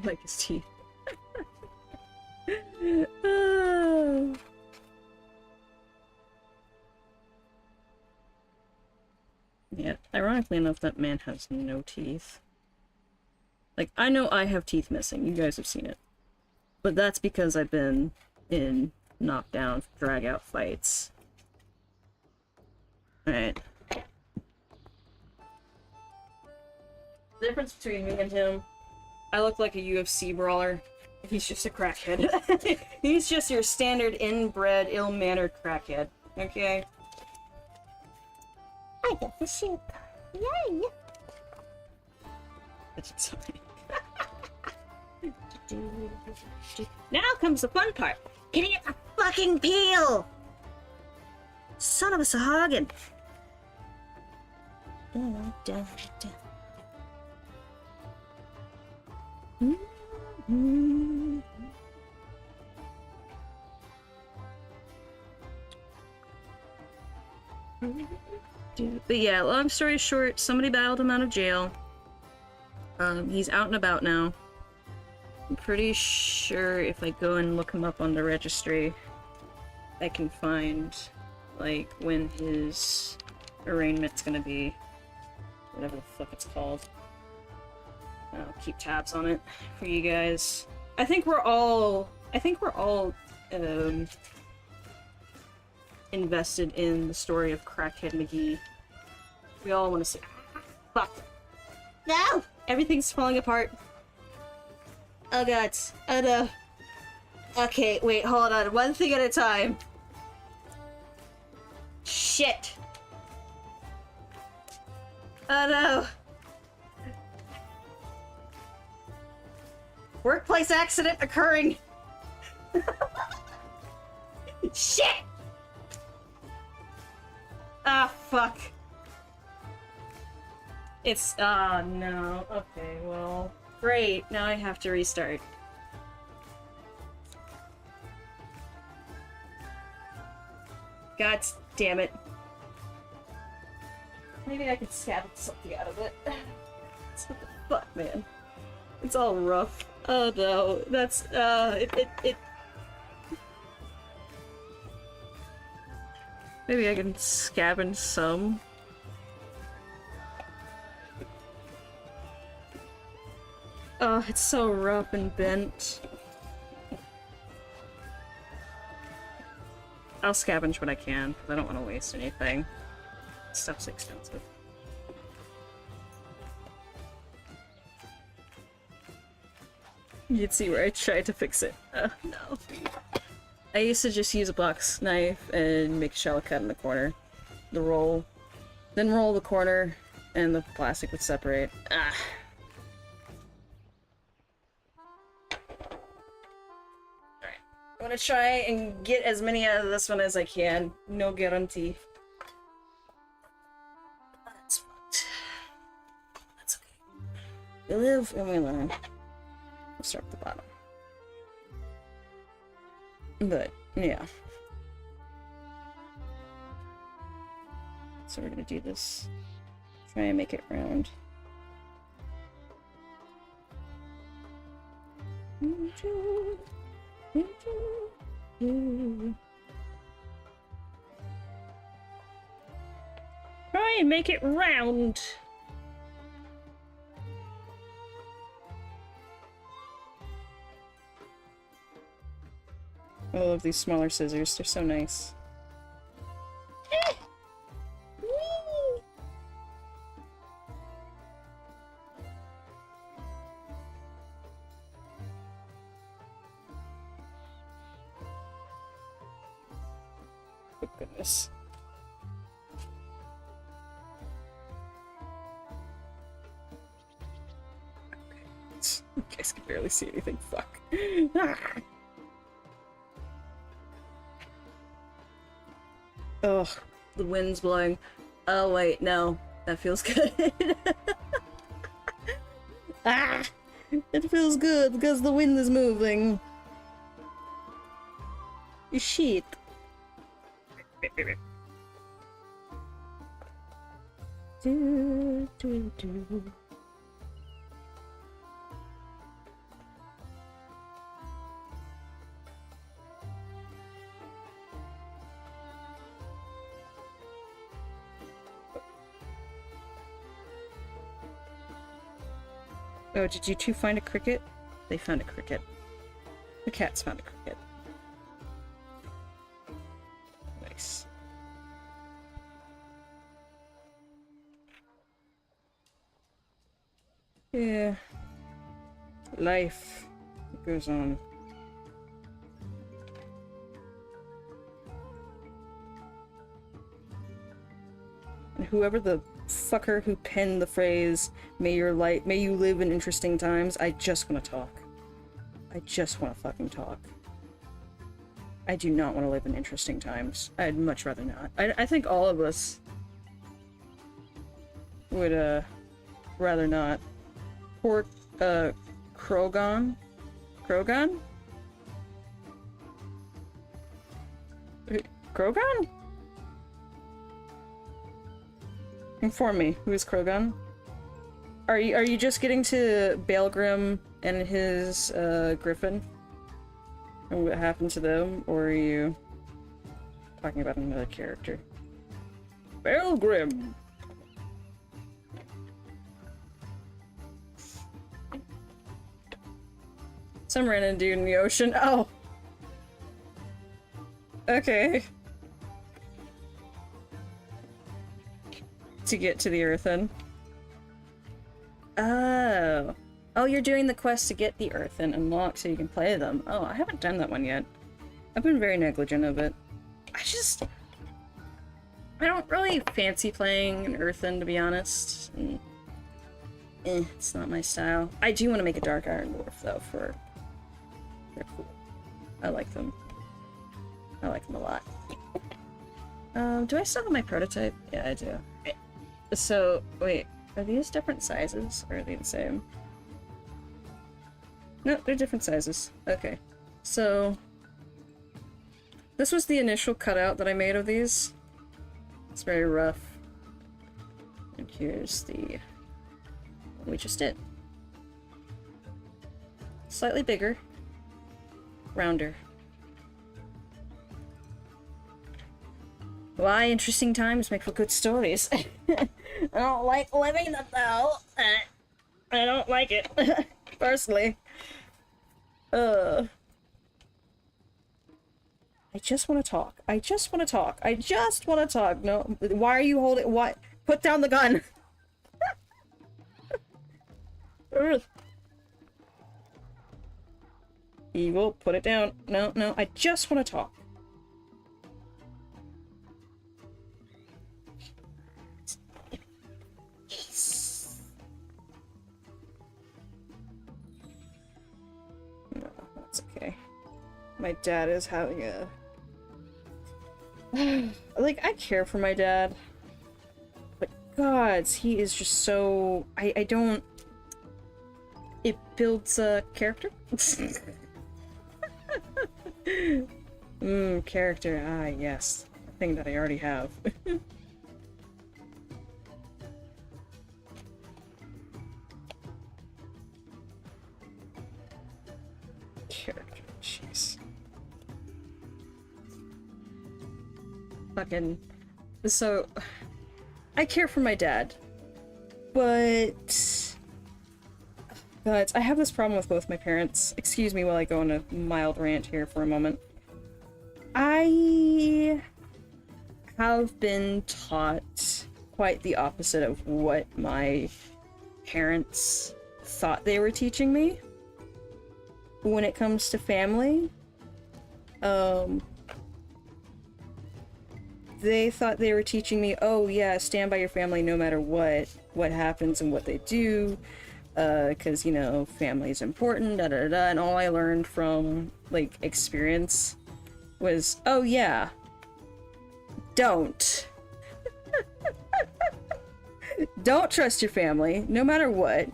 Like his teeth. Oh. Yeah, ironically enough, that man has no teeth. Like, I know I have teeth missing, you guys have seen it. But that's because I've been in knockdown, drag-out fights. Alright. The difference between me and him, I look like a UFC brawler. He's just a crackhead. He's just your standard inbred, ill-mannered crackhead. Okay? I got the ship. Yay! That's exciting. Now comes the fun part. Getting it the fucking peel! Son of a Sahagin. Dun, dun, dun. But yeah, long story short, somebody bailed him out of jail. He's out and about now. I'm pretty sure if I go and look him up on the registry, I can find, like, when his arraignment's gonna be. Whatever the fuck it's called. I'll keep tabs on it for you guys. I think we're all invested in the story of Crackhead McGee. We all want to see. Fuck. No! Everything's falling apart. Oh god. Oh no. Okay, wait, hold on. One thing at a time. Shit. Oh no. Workplace accident occurring. Shit! Ah, fuck. It's, oh no. Okay, well, great. Now I have to restart. God damn it. Maybe I could scavenge something out of it. What the fuck, man? It's all rough. Oh no, that's, Maybe I can scavenge some. Oh, it's so rough and bent. I'll scavenge what I can, because I don't want to waste anything. Stuff's expensive. You'd see where I tried to fix it. No. I used to just use a box knife and make a shallow cut in the corner. The roll. Then roll the corner, and the plastic would separate. Ah. Alright. I'm gonna try and get as many out of this one as I can. No guarantee. That's fucked. That's okay. We live and we learn. We'll start at the bottom. But, yeah. So we're gonna do this. Try and make it round. Try and make it round! I love these smaller scissors, they're so nice. Oh goodness. Okay. You guys can barely see anything, fuck. Ugh, the wind's blowing. Oh wait, no. That feels good. Ah! It feels good because the wind is moving. Shit. Do, do, do. Oh, did you two find a cricket? They found a cricket. The cats found a cricket. Nice. Yeah. Life goes on. And whoever the fucker who penned the phrase, may you live in interesting times, I just want to talk. I just want to fucking talk. I do not want to live in interesting times. I'd much rather not. I think all of us would, rather not. Poor, Krogan? Krogan? Krogan? Inform me, who is Krogan? Are you just getting to Baelgrim and his griffin? And what happened to them? Or are you talking about another character? Baelgrim! Some random dude in the ocean. Oh! Okay. to get to the earthen. Oh. Oh, you're doing the quest to get the earthen unlocked so you can play them. Oh, I haven't done that one yet. I've been very negligent of it. I don't really fancy playing an earthen, to be honest. It's not my style. I do want to make a Dark Iron Dwarf, though, they're cool. I like them. I like them a lot. Do I still have my prototype? Yeah, I do. So, wait, are these different sizes, or are they the same? No, they're different sizes. Okay. So, this was the initial cutout that I made of these. It's very rough. And here's the one we just did. Slightly bigger. Rounder. Why interesting times make for good stories. I don't like living them though. I don't like it. Personally. I just want to talk. I just want to talk. I just want to talk. No, why are you holding? What? Put down the gun. Evil, put it down. No, no, I just want to talk. No, that's okay. My dad is having a... like, I care for my dad. But gods, he is just so... I don't... It builds a character? Character. Ah, yes. A thing that I already have. Character. Jeez. Fucking... So... I care for my dad. But... God, I have this problem with both my parents. Excuse me while I go on a mild rant here for a moment. I have been taught quite the opposite of what my parents thought they were teaching me when it comes to family. They thought they were teaching me, oh yeah, stand by your family no matter what happens and what they do. Because, you know, family is important, da da da, and all I learned from, like, experience was, oh yeah, don't. Don't trust your family, no matter what.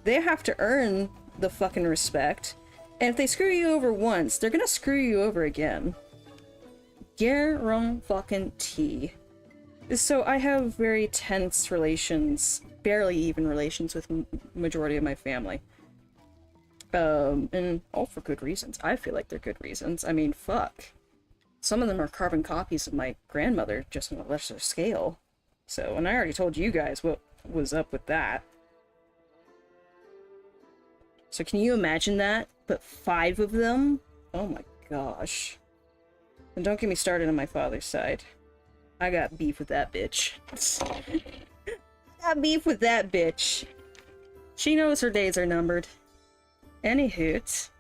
They have to earn the fucking respect, and if they screw you over once, they're gonna screw you over again. Guarantee. So I have very tense relations, barely even relations with majority of my family. And all for good reasons. I feel like they're good reasons. I mean, fuck. Some of them are carbon copies of my grandmother, just on a lesser scale. So, and I already told you guys what was up with that. So can you imagine that? But 5 of them? Oh my gosh. And don't get me started on my father's side. I got beef with that bitch. Got beef with that bitch. She knows her days are numbered. Any hoots.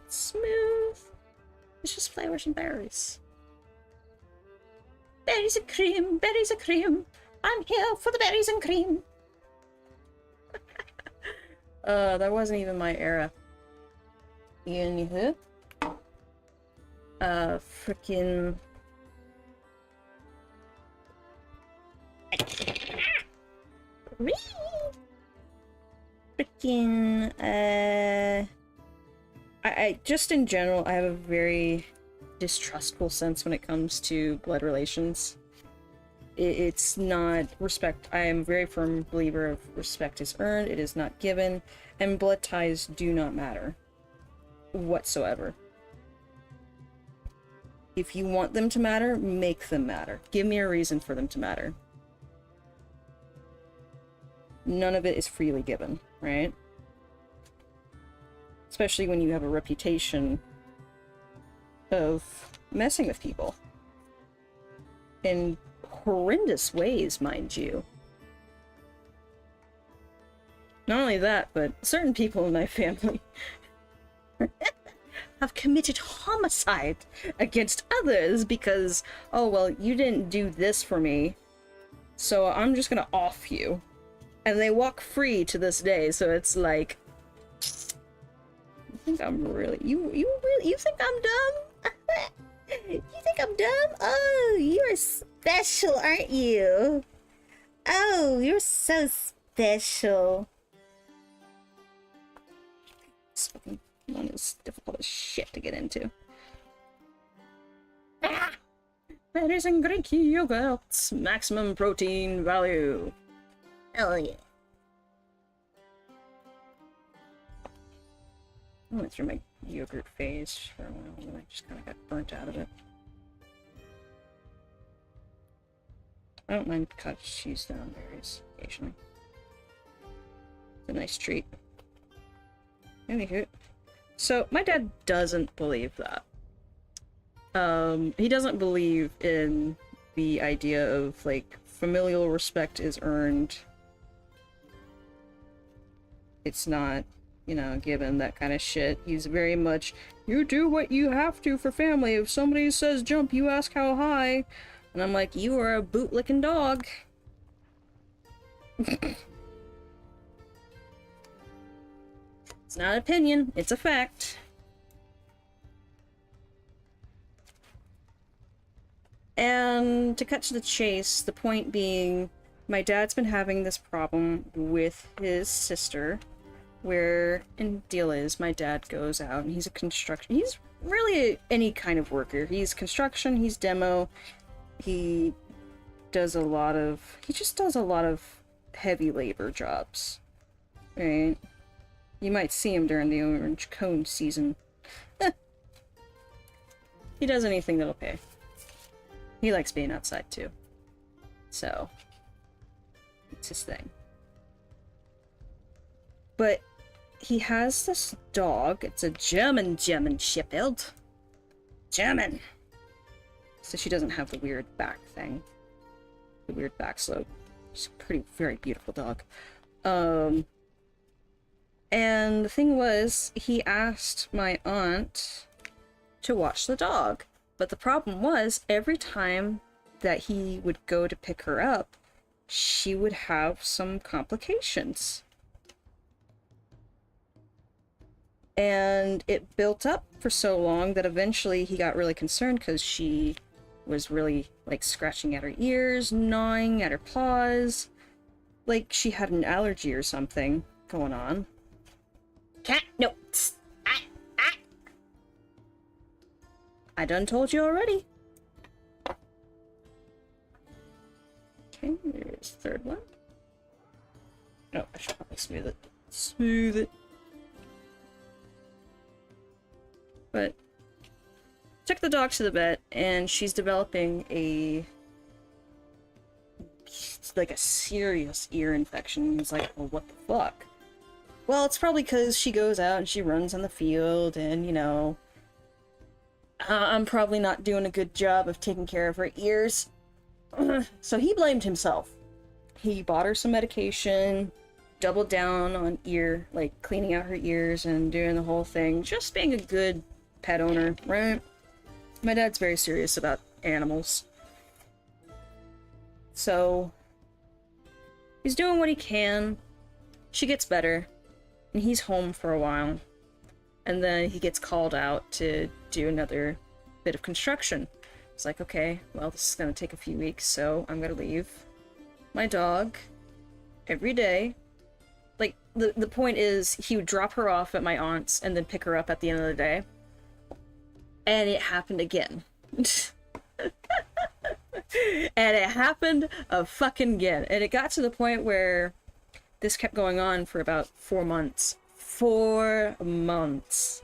Smooth. It's just flowers and berries. Berries and cream, berries and cream. I'm here for the berries and cream. That wasn't even my era. Anywho. Frickin'... Frickin', I just in general, I have a very distrustful sense when it comes to blood relations. It's not respect. I am a very firm believer of respect is earned, it is not given, and blood ties do not matter whatsoever. If you want them to matter, make them matter. Give me a reason for them to matter. None of it is freely given, right? Especially when you have a reputation of messing with people. In horrendous ways, mind you. Not only that, but certain people in my family have committed homicide against others because, oh, well, you didn't do this for me, so I'm just gonna off you. And they walk free to this day, so it's like, you think I'm really, you think I'm dumb? You think I'm dumb? Oh, you're special, aren't you? Oh, you're so special. This fucking one is difficult as shit to get into. Ah! Berries and Greek yogurts, maximum protein value. Hell yeah. I went through my yogurt phase for a while and I just kind of got burnt out of it. I don't mind cottage cheese though on berries occasionally. It's a nice treat. Anywho, so my dad doesn't believe that. He doesn't believe in the idea of, like, familial respect is earned. It's not, you know, given, that kind of shit. He's very much, you do what you have to for family. If somebody says jump, you ask how high. And I'm like, you are a bootlicking dog. It's not an opinion, it's a fact. And to cut to the chase, the point being, my dad's been having this problem with his sister, where, and the deal is, my dad goes out and he's really any kind of worker. He's construction, he's demo, he just does a lot of heavy labor jobs, right? You might see him during the orange cone season. He does anything that'll pay. He likes being outside too. So, it's his thing. But he has this dog. It's a German Shepherd. German! So she doesn't have the weird back thing. The weird back slope. She's a very beautiful dog. And the thing was, he asked my aunt to watch the dog. But the problem was, every time that he would go to pick her up, she would have some complications. And it built up for so long that eventually he got really concerned because she was really, like, scratching at her ears, gnawing at her paws. Like she had an allergy or something going on. Cat, no. I done told you already. Okay, there's the third one. Oh, I should probably smooth it. Smooth it. But took the dog to the vet, and she's developing like a serious ear infection. It's like, well, what the fuck? Well, it's probably because she goes out and she runs on the field, and, you know, I'm probably not doing a good job of taking care of her ears. So he blamed himself. He bought her some medication, doubled down on like cleaning out her ears and doing the whole thing. Just being a good pet owner, right? My dad's very serious about animals. So he's doing what he can. She gets better, and he's home for a while. And then he gets called out to do another bit of construction. It's like, okay, well, this is gonna take a few weeks, so I'm gonna leave my dog every day. Like, the point is, he would drop her off at my aunt's and then pick her up at the end of the day. And it happened again. And it happened again. And it got to the point where this kept going on for about 4 months. 4 months.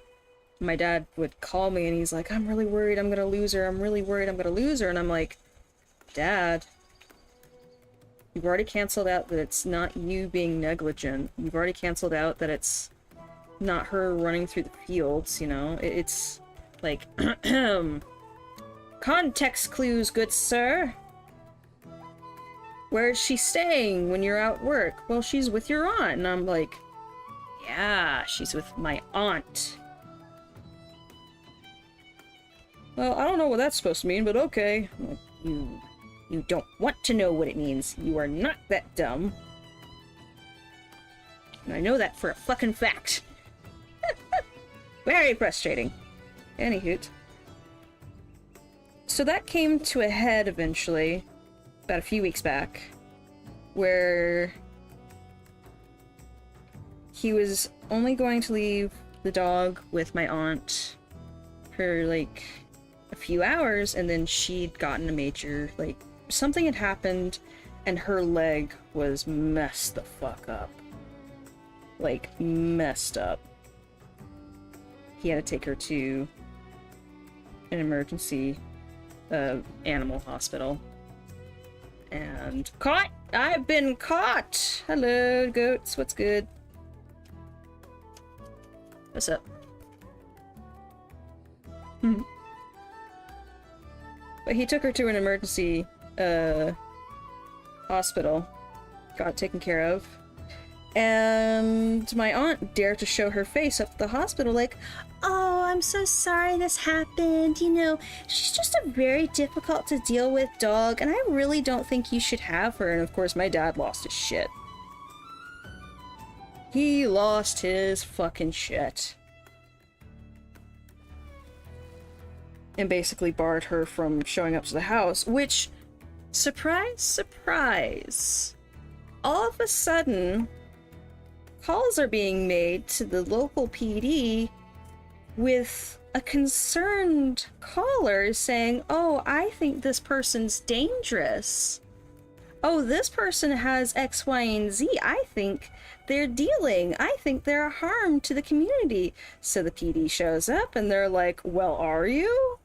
My dad would call me and he's like, I'm really worried I'm gonna lose her. I'm really worried I'm gonna lose her. And I'm like, Dad, you've already canceled out that it's not you being negligent. You've already canceled out that it's not her running through the fields, you know? It's like, Context clues, good sir. Where is she staying when you're out work? Well, she's with your aunt. And I'm like, yeah, she's with my aunt. Well, I don't know what that's supposed to mean, but okay. Like, you don't want to know what it means. You are not that dumb. And I know that for a fucking fact. Very frustrating. Anyhoot. So that came to a head eventually, about a few weeks back, where he was only going to leave the dog with my aunt for, like, a few hours, and then she'd gotten a major, like, something had happened, and her leg was messed the fuck up. Like, messed up. He had to take her to an emergency animal hospital. And caught! I've been caught! Hello, goats. What's good? What's up? But he took her to an emergency hospital. Got it taken care of. And my aunt dared to show her face up at the hospital like, oh, I'm so sorry this happened. You know, she's just a very difficult to deal with dog, and I really don't think you should have her. And of course, my dad lost his shit. He lost his fucking shit. And basically barred her from showing up to the house, which, surprise, surprise, all of a sudden, calls are being made to the local PD with a concerned caller saying, oh, I think this person's dangerous. Oh, this person has X, Y, and Z. I think they're dealing. I think they're a harm to the community. So the PD shows up and they're like, well, are you?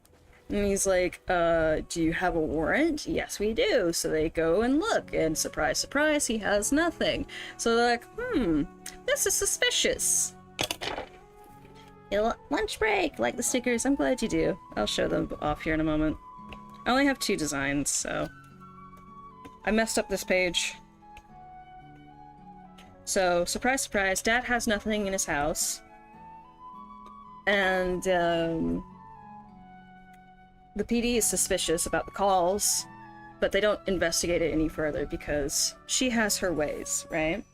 And he's like, do you have a warrant? Yes, we do. So they go and look, and surprise, surprise, he has nothing. So they're like, this is suspicious. Lunch break, like the stickers. I'm glad you do. I'll show them off here in a moment. I only have 2 designs, so I messed up this page. So, surprise, surprise, Dad has nothing in his house. And, the PD is suspicious about the calls, but they don't investigate it any further because she has her ways, right?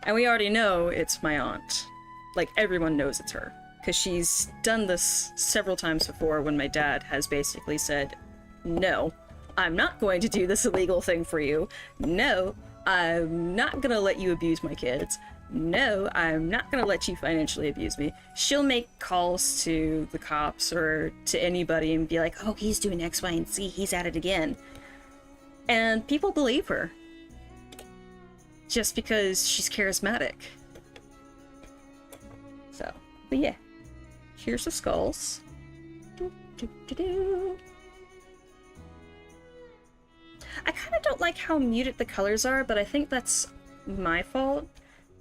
And we already know it's my aunt. Like, everyone knows it's her. Because she's done this several times before when my dad has basically said, no, I'm not going to do this illegal thing for you. No, I'm not gonna let you abuse my kids. No, I'm not gonna let you financially abuse me. She'll make calls to the cops or to anybody and be like, oh, he's doing X, Y, and Z, he's at it again. And people believe her. Just because she's charismatic. So, but yeah. Here's the skulls. I kind of don't like how muted the colors are, but I think that's my fault.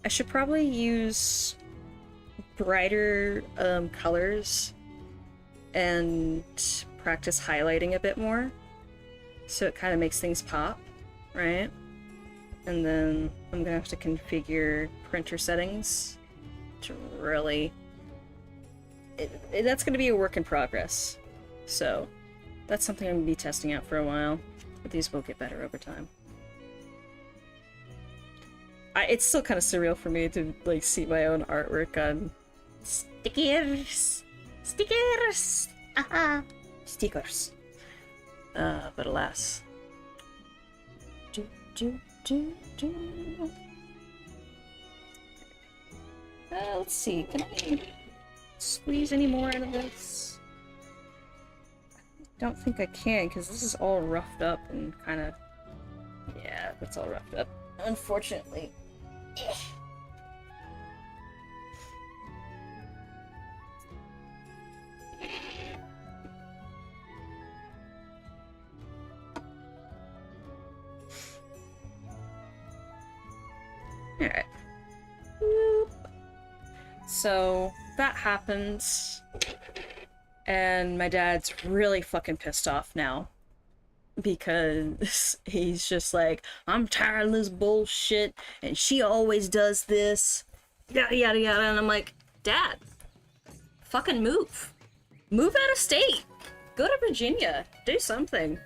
I should probably use brighter colors and practice highlighting a bit more so it kind of makes things pop, right? And then I'm gonna have to configure printer settings to really... that's gonna be a work in progress. So that's something I'm gonna be testing out for a while, but these will get better over time. It's still kind of surreal for me to like see my own artwork on stickers. Stickers! Aha! Stickers. But alas. Let's see, can I squeeze any more out of this? I don't think I can, because this is all roughed up and kind of... yeah, that's all roughed up. Unfortunately. Alright. So, that happens. And my dad's really fucking pissed off now because he's just like, I'm tired of this bullshit and she always does this, yada yada yada. And I'm like, Dad, fucking move. Move out of state. Go to Virginia. Do something.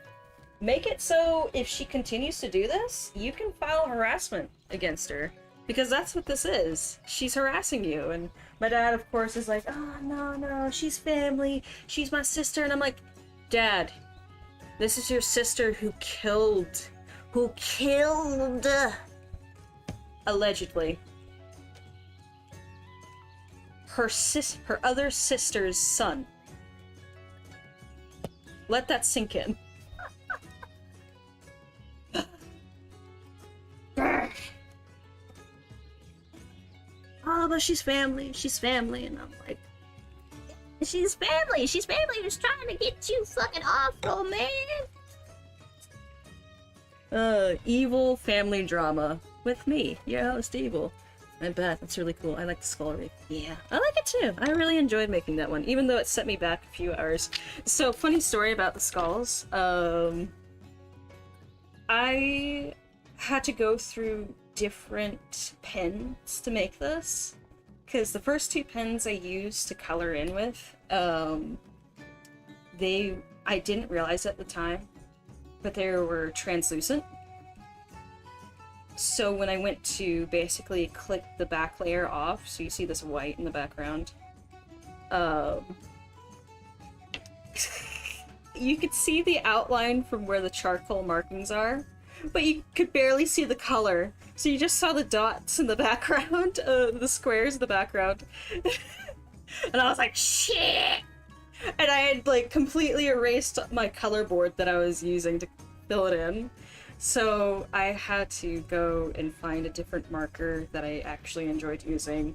Make it so if she continues to do this, you can file harassment against her. Because that's what this is. She's harassing you. And my dad, of course, is like, oh, no, she's family. She's my sister. And I'm like, Dad, this is your sister who killed, allegedly, her other sister's son. Let that sink in. Oh, but she's family, and I'm like, She's family who's trying to get you fucking off, old man. Evil family drama with me, your host Evil. And Beth, that's really cool. I like the skull wreath. Yeah, I like it too. I really enjoyed making that one, even though it set me back a few hours. So, funny story about the skulls. I had to go through different pens to make this, because the first two pens I used to color in with, I didn't realize at the time, but they were translucent. So when I went to basically click the back layer off, so you see this white in the background, you could see the outline from where the charcoal markings are, but you could barely see the color. So you just saw the dots in the background, the squares in the background. And I was like, shit! And I had like completely erased my color board that I was using to fill it in. So I had to go and find a different marker that I actually enjoyed using,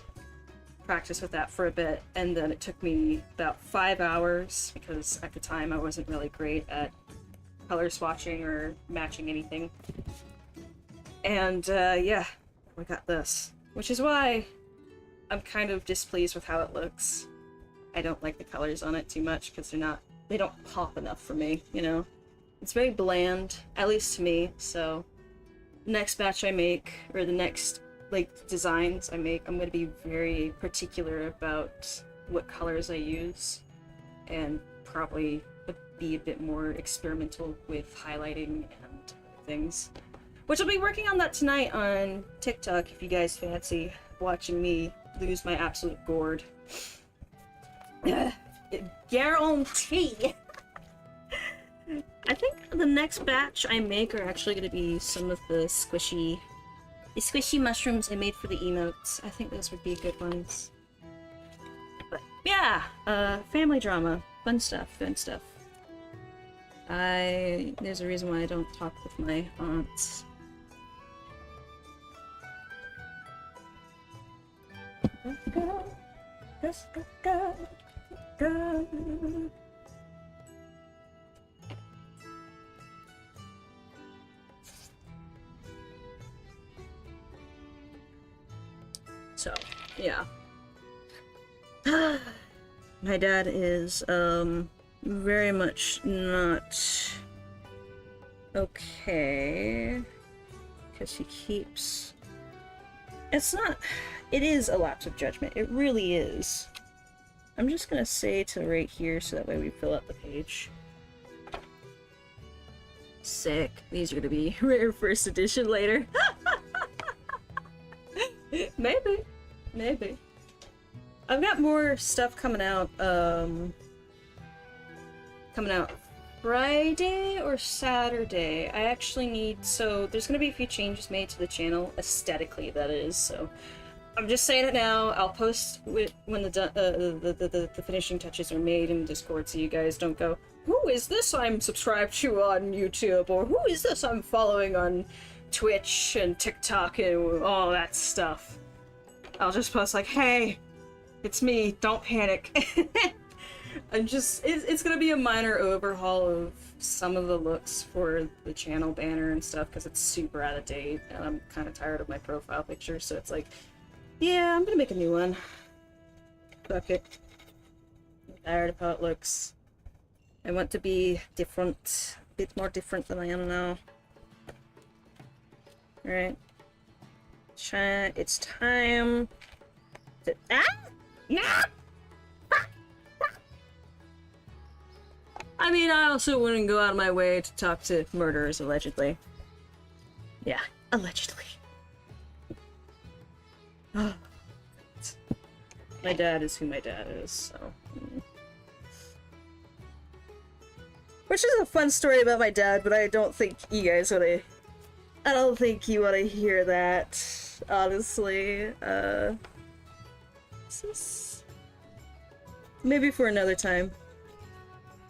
practice with that for a bit, and then it took me about 5 hours because at the time I wasn't really great at color swatching or matching anything. And yeah, we got this, which is why I'm kind of displeased with how it looks. I don't like the colors on it too much because they don't pop enough for me, you know? It's very bland, at least to me, so next batch I make, or the next, like, designs I make, I'm gonna be very particular about what colors I use, and probably be a bit more experimental with highlighting and other things. Which I'll be working on that tonight on TikTok if you guys fancy watching me lose my absolute gourd. Guarantee! I think the next batch I make are actually going to be some of the squishy mushrooms I made for the emotes. I think those would be good ones. But yeah, family drama, fun stuff. There's a reason why I don't talk with my aunts. Go. So, yeah. My dad is, very much not okay. Because he keeps... It is a lapse of judgment. It really is. I'm just gonna say to right here so that way we fill out the page. Sick. These are gonna be rare first edition later. Maybe. I've got more stuff coming out Friday or Saturday. I actually need, so there's gonna be a few changes made to the channel, aesthetically that is, so I'm just saying it now. I'll post when the finishing touches are made in Discord so you guys don't go, who is this I'm subscribed to on YouTube, or who is this I'm following on Twitch and TikTok and all that stuff. I'll just post like, hey, it's me, don't panic. It's gonna be a minor overhaul of some of the looks for the channel banner and stuff because it's super out of date and I'm kind of tired of my profile picture, so it's like, yeah, I'm gonna make a new one. Fuck it. Tired of how it looks. I want to be different. A bit more different than I am now. Alright. It's time to... Ah! No! I mean, I also wouldn't go out of my way to talk to murderers, allegedly. Yeah, allegedly. My dad is who my dad is, so... Which is a fun story about my dad, but I don't think you guys wanna... I don't think you wanna hear that, honestly. Maybe for another time.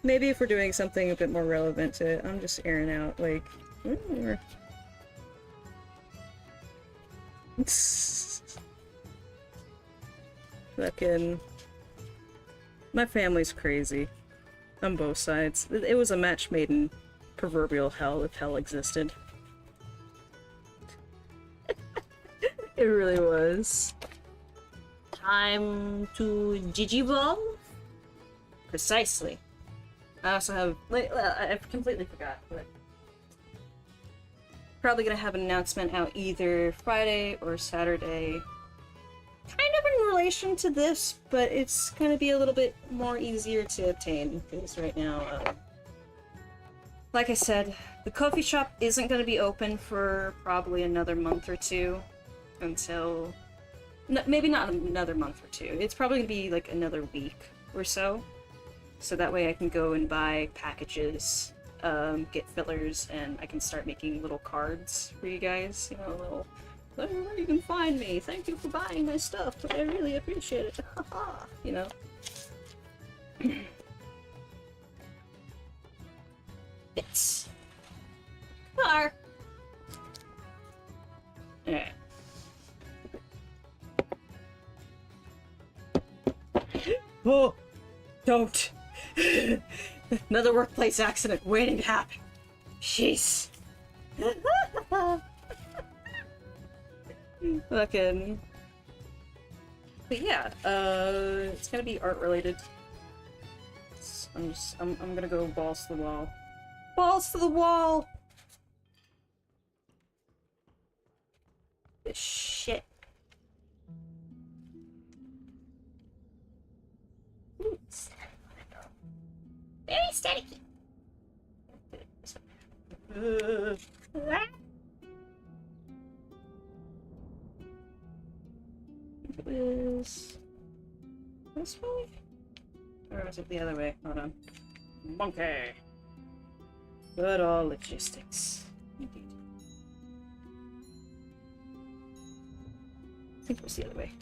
Maybe if we're doing something a bit more relevant to it. I'm just airing out, like... Fucking... My family's crazy. On both sides. It was a match made in proverbial hell, if hell existed. It really was. Time to Gigivolve? Precisely. I also have... I completely forgot, but... Probably gonna have an announcement out either Friday or Saturday. Kind of in relation to this, but it's gonna be a little bit more easier to obtain, because right now, like I said, the coffee shop isn't gonna be open for probably another month or two, until... No, maybe not another month or two. It's probably gonna be like another week or so. So that way I can go and buy packages, get fillers, and I can start making little cards for you guys. You know, little, where you can find me. Thank you for buying my stuff, but I really appreciate it. Haha, you know. Bits. Car. Alright. Oh! Don't! Another workplace accident waiting to happen. Jeez. Fucking. But yeah, it's gonna be art related. I'm gonna go balls to the wall. Balls to the wall! This shit. Ooh, very steady. Is this way? Or is it the other way? Hold on. Monkey! Good old logistics. Indeed. I think it was the other way.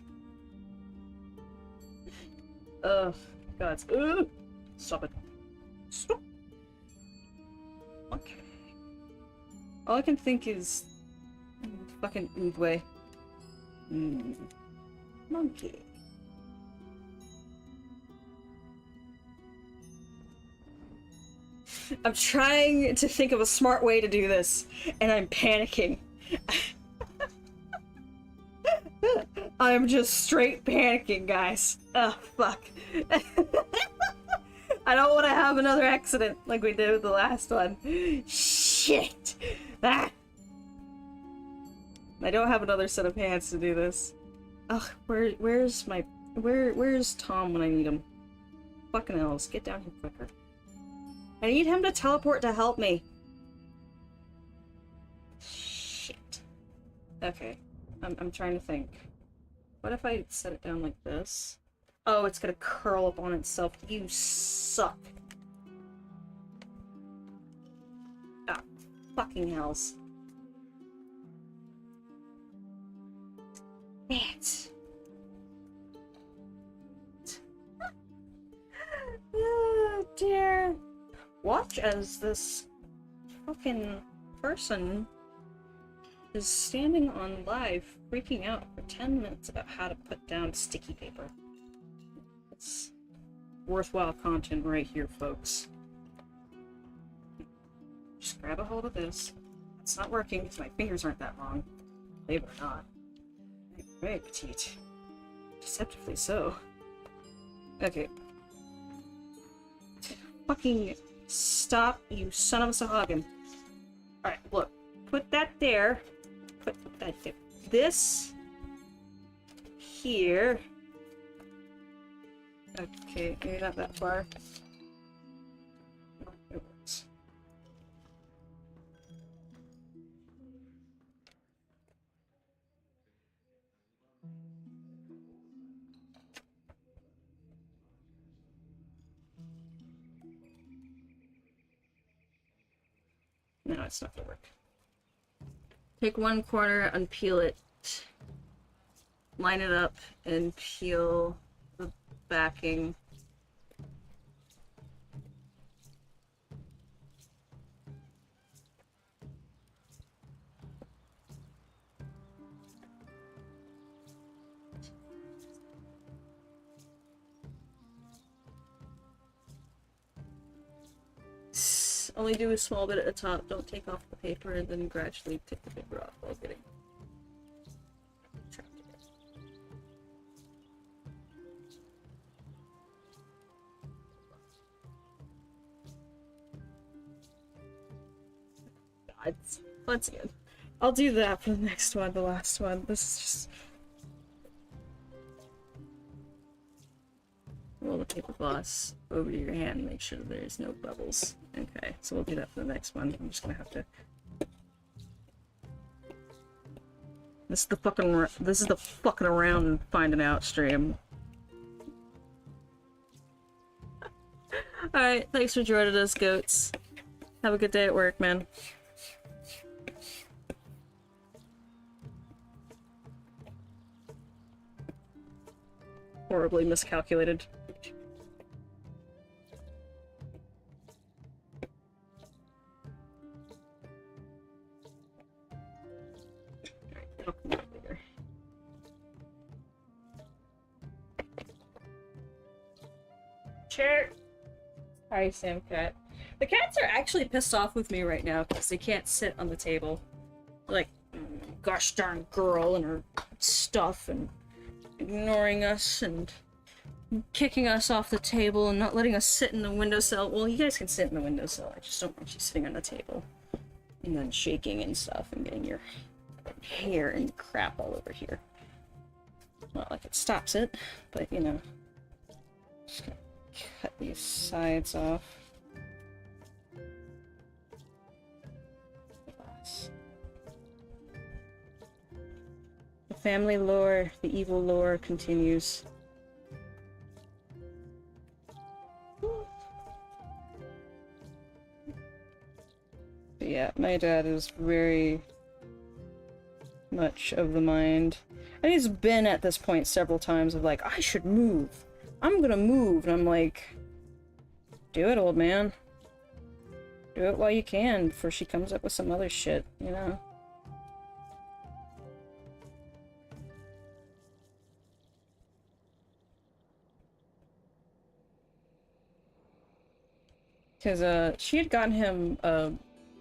Oh, God. Stop it. Stop! Okay. All I can think is... fucking Oogway. Monkey. I'm trying to think of a smart way to do this, and I'm panicking. I'm just straight panicking, guys. Oh, fuck. I don't want to have another accident like we did with the last one. Shit! Ah! I don't have another set of hands to do this. Ugh, where's Tom when I need him? Fucking elves, get down here quicker. I need him to teleport to help me. Shit. Okay, I'm trying to think. What if I set it down like this? Oh, it's gonna curl up on itself. You suck. Ah, fucking hells. It. Oh dear. Watch as this fucking person is standing on live freaking out for 10 minutes about how to put down sticky paper. It's worthwhile content right here, folks. Just grab a hold of this. It's not working because my fingers aren't that long. They were not. Very petite. Deceptively so. Okay. fucking stop, you son of a Sahagin. Alright, look. Put that there. Put that there. This here. Okay, maybe not that far. It works. No, it's not gonna work. Take one corner, unpeel it, line it up, and peel the backing. Only do a small bit at the top. Don't take off the paper and then gradually take the paper off while getting trapped again. God, once again, I'll do that for the next one, the last one. This is just... Roll the paper floss over your hand, make sure there's no bubbles. Okay, so we'll do that for the next one. I'm just gonna have to... This is the fucking around and finding out stream. Alright, thanks for joining us, goats. Have a good day at work, man. Horribly miscalculated. Chair. Sorry, Sam Cat. The cats are actually pissed off with me right now because they can't sit on the table. They're like, gosh darn girl and her stuff, and ignoring us and kicking us off the table and not letting us sit in the windowsill. Well, you guys can sit in the windowsill. I just don't want you sitting on the table and then shaking and stuff and getting your hair and crap all over here. Not like it stops it, but you know. Just gonna cut these sides off. The family lore, the evil lore continues. But yeah, my dad is very much of the mind. And he's been at this point several times of like, I should move. I'm gonna move. And I'm like, do it, old man. Do it while you can before she comes up with some other shit, you know? Because she had gotten him a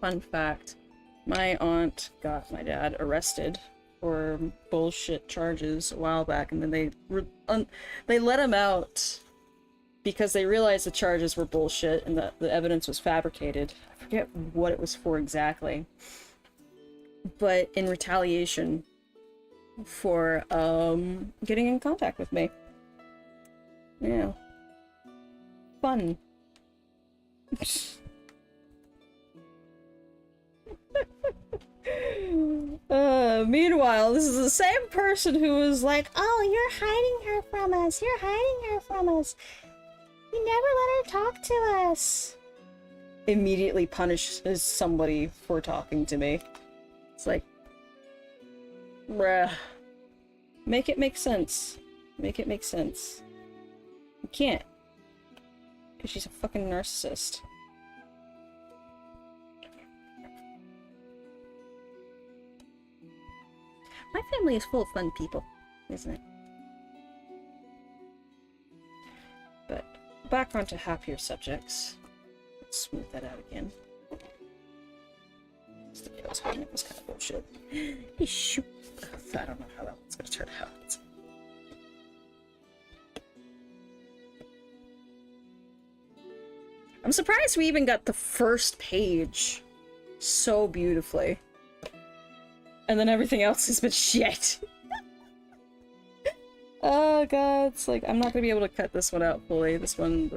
fun fact. My aunt got my dad arrested for bullshit charges a while back, and then they let him out because they realized the charges were bullshit and that the evidence was fabricated. I forget what it was for exactly. But in retaliation for getting in contact with me. Yeah. Fun. Meanwhile, this is the same person who was like, oh, you're hiding her from us. You're hiding her from us. You never let her talk to us. Immediately punishes somebody for talking to me. It's like, bruh. Make it make sense. Make it make sense. You can't. Because she's a fucking narcissist. My family is full of fun people, isn't it? But back onto happier subjects. Let's smooth that out again. The way I was holding it was kind of bullshit. Shoot. I don't know how that one's gonna turn out. I'm surprised we even got the first page so beautifully. And then everything else has been shit. Oh god, it's like, I'm not gonna be able to cut this one out fully. This one,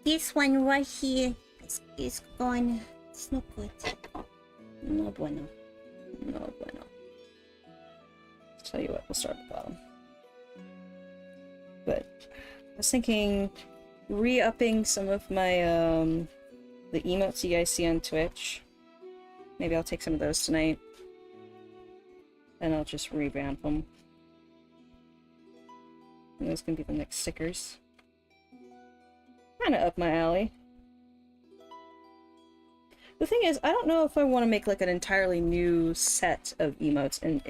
This one right here is gone. It's not good. no bueno. No bueno. Tell you what, we'll start at the bottom. But I was thinking re-upping some of my the emotes you guys see on Twitch. Maybe I'll take some of those tonight. And I'll just revamp them. And those can be the next stickers. Kinda up my alley. The thing is, I don't know if I want to make like an entirely new set of emotes, and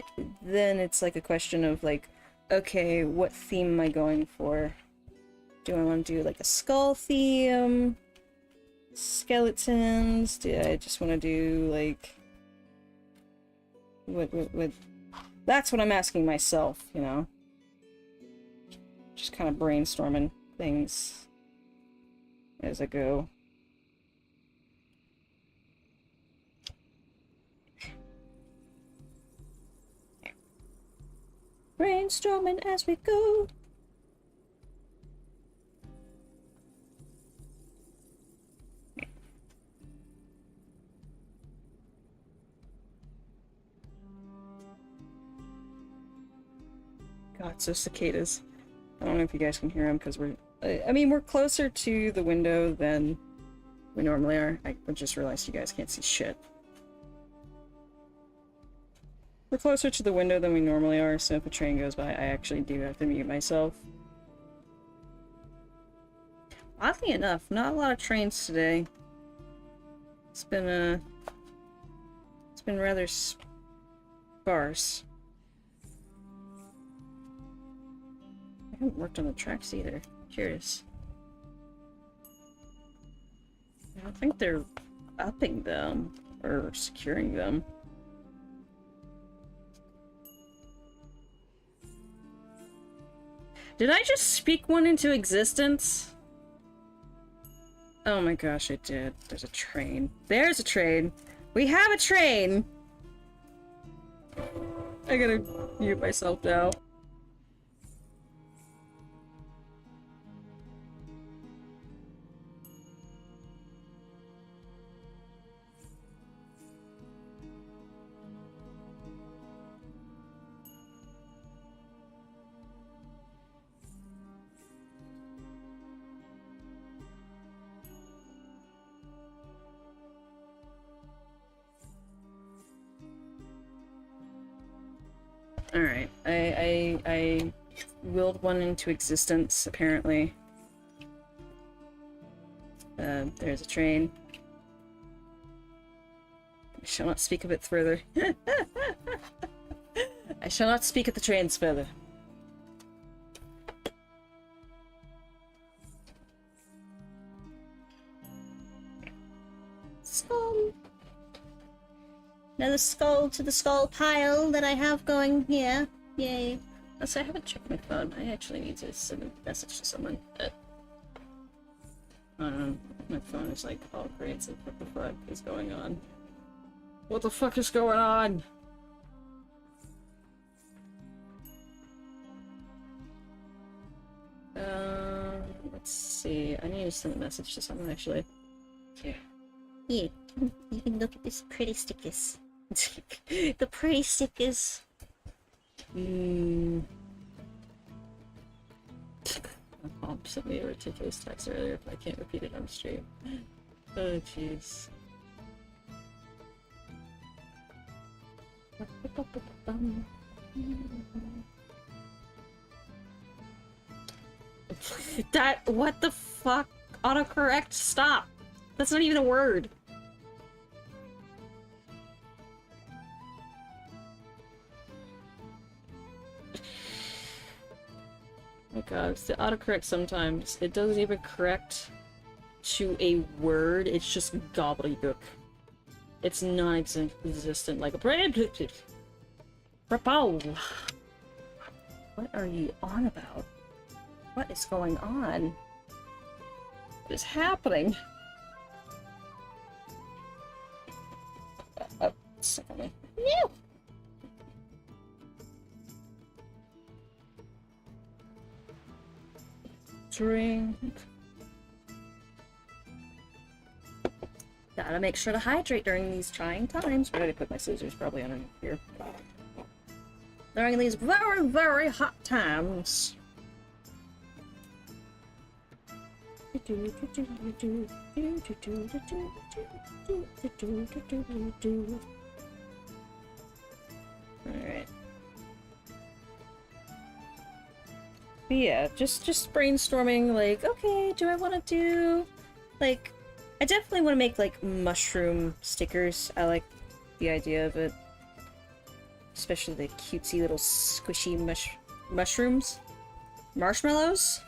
then it's like a question of like, okay, what theme am I going for? Do I want to do like a skull theme? Skeletons? Do I just want to do like... What... That's what I'm asking myself, you know? Just kind of brainstorming things as I go. Brainstorming as we go. God, so cicadas. I don't know if you guys can hear them because I mean, we're closer to the window than we normally are. I just realized you guys can't see shit. We're closer to the window than we normally are, so if a train goes by, I actually do have to mute myself. Oddly enough, not a lot of trains today. It's been rather sparse. I haven't worked on the tracks either. Curious. I don't think they're upping them or securing them. Did I just speak one into existence? Oh my gosh, I did. There's a train. There's a train. We have a train! I gotta mute myself now. Alright, I willed one into existence, apparently. There's a train. I shall not speak of it further. I shall not speak of the trains further. Skull. Another skull to the skull pile that I have going here. Yay. So I haven't checked my phone. I actually need to send a message to someone. My phone is like all crazy. What the fuck is going on? What the fuck is going on? Let's see. I need to send a message to someone actually. Here. Here. You can look at this pretty stickers. The pretty stickers. My mom sent me a ridiculous text earlier, but I can't repeat it on stream. Oh, jeez. That, what the fuck? Autocorrect, stop! That's not even a word! Oh god, it's the autocorrect sometimes. It doesn't even correct to a word, it's just gobbledygook. It's non-existent like a Rapow! What are you on about? What is going on? What is happening? Secondly. No! Drink. Gotta make sure to hydrate during these trying times. Where did I put my scissors? Probably underneath here. During these very, very hot times. Alright. But yeah, just brainstorming, like, okay, do I want to do, like, I definitely want to make, like, mushroom stickers. I like the idea of it. Especially the cutesy little squishy mushrooms? Marshmallows?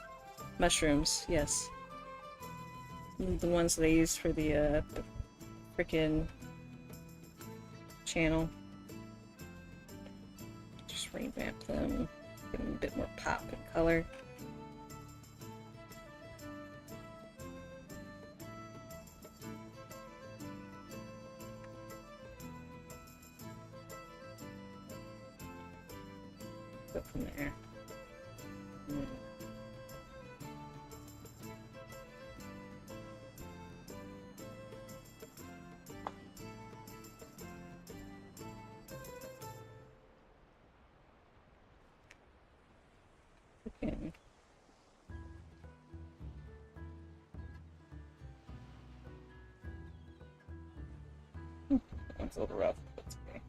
Mushrooms, yes. The ones that I used for the frickin' channel. Just revamp them, give them a bit more pop and color. Go from there. Okay. That's a little rough, but that's okay.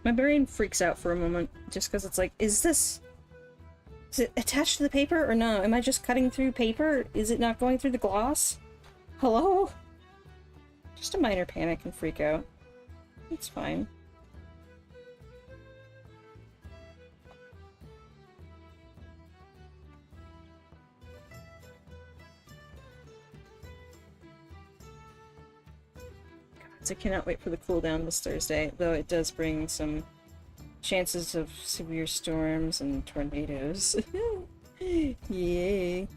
My brain freaks out for a moment, just because it's like, is it attached to the paper or no? Am I just cutting through paper? Is it not going through the gloss? Hello? Just a minor panic and freak out. It's fine. I cannot wait for the cooldown this Thursday, though it does bring some chances of severe storms and tornadoes. Yay.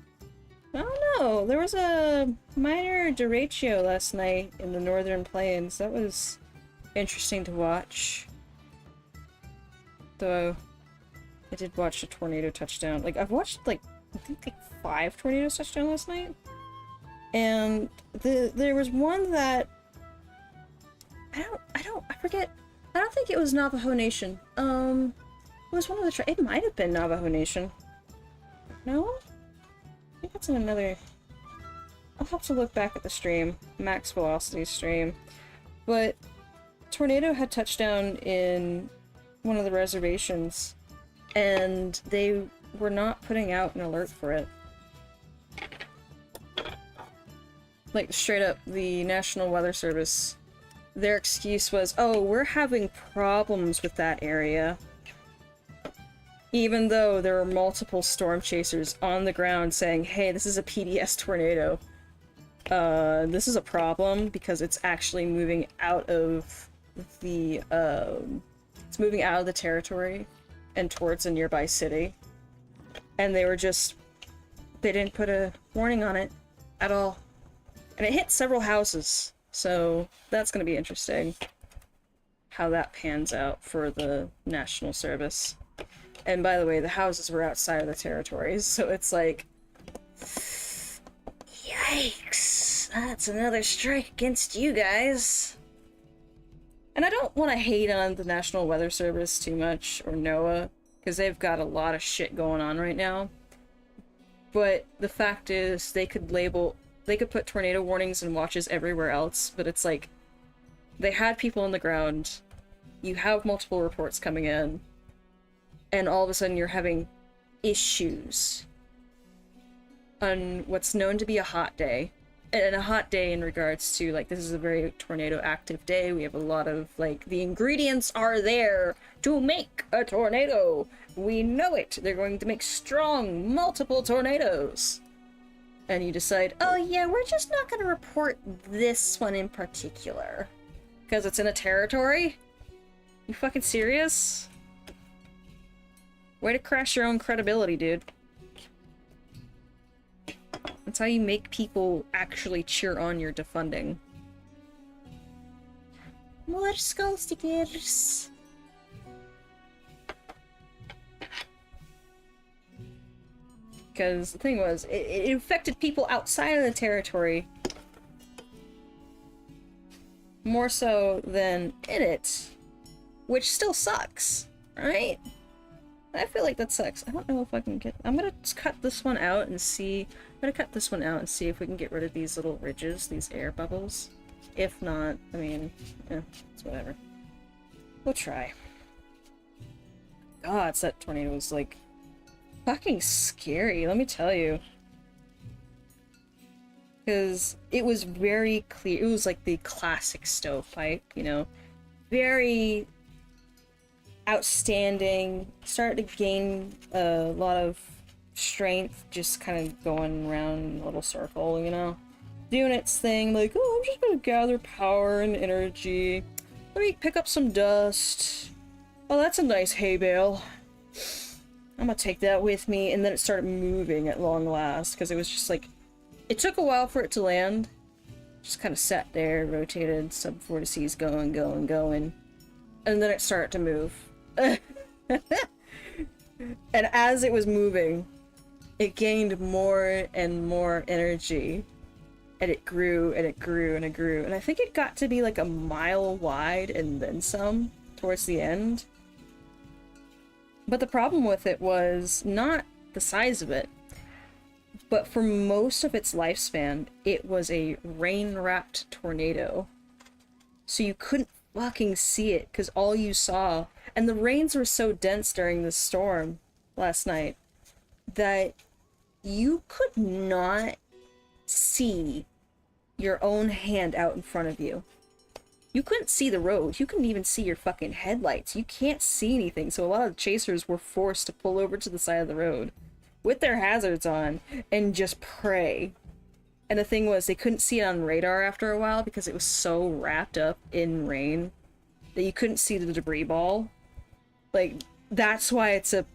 I don't know, there was a minor derecho last night in the Northern Plains. That was interesting to watch. Though, I did watch a tornado touchdown. Like, I've watched, like, I think like 5 tornadoes touchdown last night. And there was one that I forget. I don't think it was Navajo Nation. It was one of the it might have been Navajo Nation. No? I think that's in another... I'll have to look back at the stream. Max Velocity stream. But tornado had touchdown in one of the reservations, and they were not putting out an alert for it. Like, straight up, the National Weather Service, their excuse was, oh, we're having problems with that area. Even though there are multiple storm chasers on the ground saying, hey, this is a PDS tornado. This is a problem because it's actually moving out of the, it's moving out of the territory and towards a nearby city. And they were just, they didn't put a warning on it at all. And it hit several houses. So that's going to be interesting, how that pans out for the National Service. And by the way, the houses were outside of the territories, so it's like, yikes, that's another strike against you guys. And I don't want to hate on the National Weather Service too much, or NOAA, because they've got a lot of shit going on right now. But the fact is, they could put tornado warnings and watches everywhere else, but it's like, they had people on the ground, you have multiple reports coming in, and all of a sudden you're having issues on what's known to be a hot day. And a hot day in regards to, like, this is a very tornado active day, we have a lot of, like, the ingredients are there to make a tornado! We know it! They're going to make strong, multiple tornadoes! and you decide, oh yeah, we're just not gonna report this one in particular. Because it's in a territory? You fucking serious? Way to crash your own credibility, dude. That's how you make people actually cheer on your defunding. More skull stickers. Because the thing was, it affected people outside of the territory more so than in it, which still sucks, right? I feel like that sucks. I don't know if I can get... I'm gonna just cut this one out and see... I'm gonna cut this one out and see if we can get rid of these little ridges, these air bubbles. If not, I mean, it's whatever. We'll try. God, that tornado was, like, fucking scary, let me tell you. Because it was very clear. It was like the classic stovepipe, you know? Very outstanding. Started to gain a lot of strength, just kind of going around in a little circle, you know? Doing its thing, like, oh, I'm just gonna gather power and energy. Let me pick up some dust. Oh, that's a nice hay bale. I'm gonna take that with me. And then it started moving at long last, because it was just like, it took a while for it to land. Just kind of sat there, rotated, sub-vortices going, going, going. And then it started to move. And as it was moving, it gained more and more energy. And it grew, and it grew, and it grew. And I think it got to be like a mile wide and then some towards the end. But the problem with it was not the size of it, but for most of its lifespan, it was a rain-wrapped tornado. So you couldn't fucking see it, because all you saw... And the rains were so dense during the storm last night that you could not see your own hand out in front of you. You couldn't see the road. You couldn't even see your fucking headlights. You can't see anything, so a lot of chasers were forced to pull over to the side of the road with their hazards on and just pray. And the thing was, they couldn't see it on radar after a while because it was so wrapped up in rain that you couldn't see the debris ball. Like, that's why it's a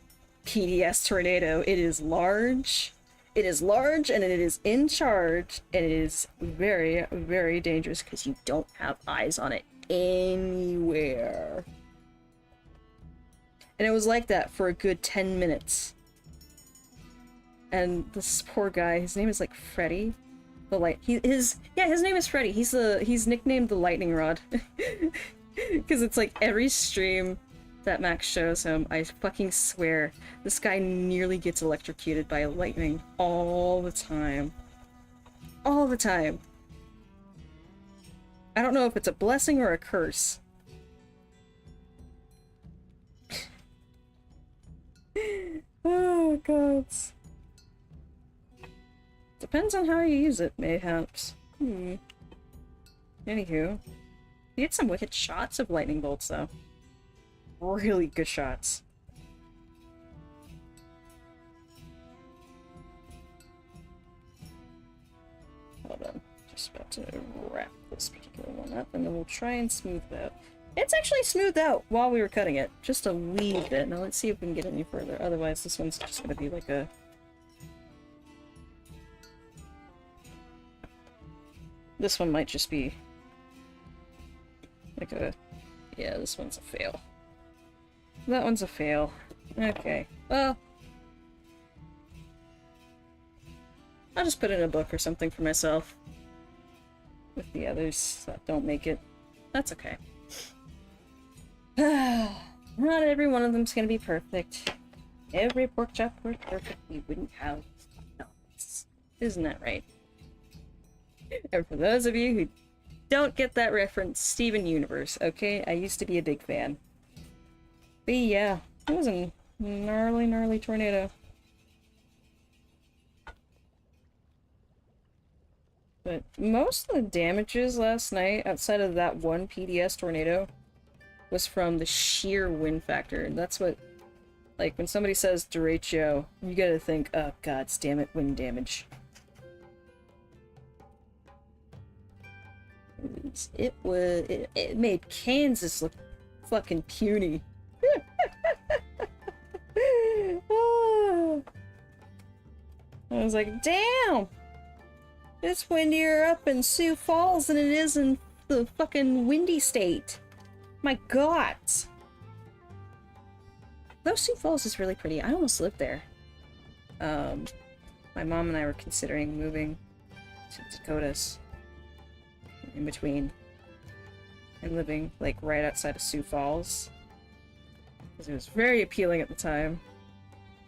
PDS tornado. It is large. It is large, and it is in charge, and it is very, very dangerous because you don't have eyes on it anywhere. And it was like that for a good 10 minutes. And this poor guy, his name is like Freddy. His name is Freddy. He's nicknamed the Lightning Rod. Because it's like every stream that Max shows him, I fucking swear, this guy nearly gets electrocuted by lightning all the time. All the time. I don't know if it's a blessing or a curse. Oh, God. Depends on how you use it, mayhaps. Anywho. You had some wicked shots of lightning bolts, though. Really good shots. Hold on. Just about to wrap this particular one up, and then we'll try and smooth it out. It's actually smoothed out while we were cutting it. Just a wee bit. Now let's see if we can get any further. Otherwise, this one's just gonna be like a... This one might just be... like a... Yeah, this one's a fail. That one's a fail. Okay. Well... I'll just put it in a book or something for myself. With the others that don't make it. That's okay. Not every one of them's gonna be perfect. Every pork chop worked perfect, we wouldn't have nuts. Isn't that right? And for those of you who don't get that reference, Steven Universe, okay? I used to be a big fan. But yeah, it was a gnarly, gnarly tornado. But most of the damages last night, outside of that one PDS tornado, was from the sheer wind factor. And that's what, like, when somebody says derecho, you gotta think, oh god damn it, wind damage. and it made Kansas look fucking puny. Oh. I was like, damn! It's windier up in Sioux Falls than it is in the fucking Windy State. My god! Though Sioux Falls is really pretty. I almost lived there. My mom and I were considering moving to Dakotas in between and living like right outside of Sioux Falls because it was very appealing at the time.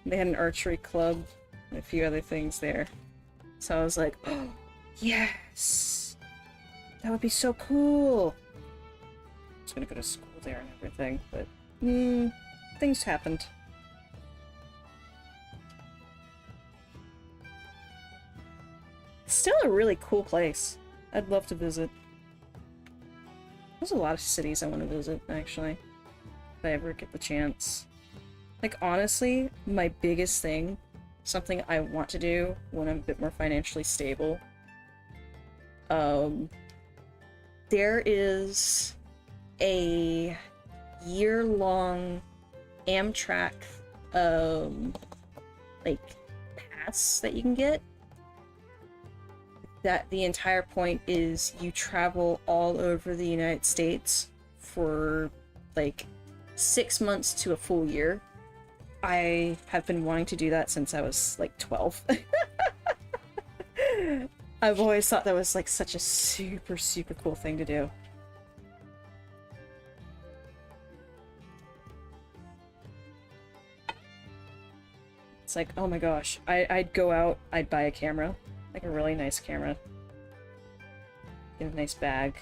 They had an archery club and a few other things there, so I was like, oh yes, that would be so cool. I was gonna go to school there and everything, but things happened. It's still a really cool place. I'd love to visit. There's a lot of cities I want to visit, actually, if I ever get the chance. Like, honestly, my biggest thing, something I want to do when I'm a bit more financially stable, there is a year-long Amtrak, like, pass that you can get. That the entire point is you travel all over the United States for like 6 months to a full year. I have been wanting to do that since I was like 12. I've always thought that was like such a super, super cool thing to do. It's like, oh my gosh, I'd go out, I'd buy a camera. Like a really nice camera. Get a nice bag.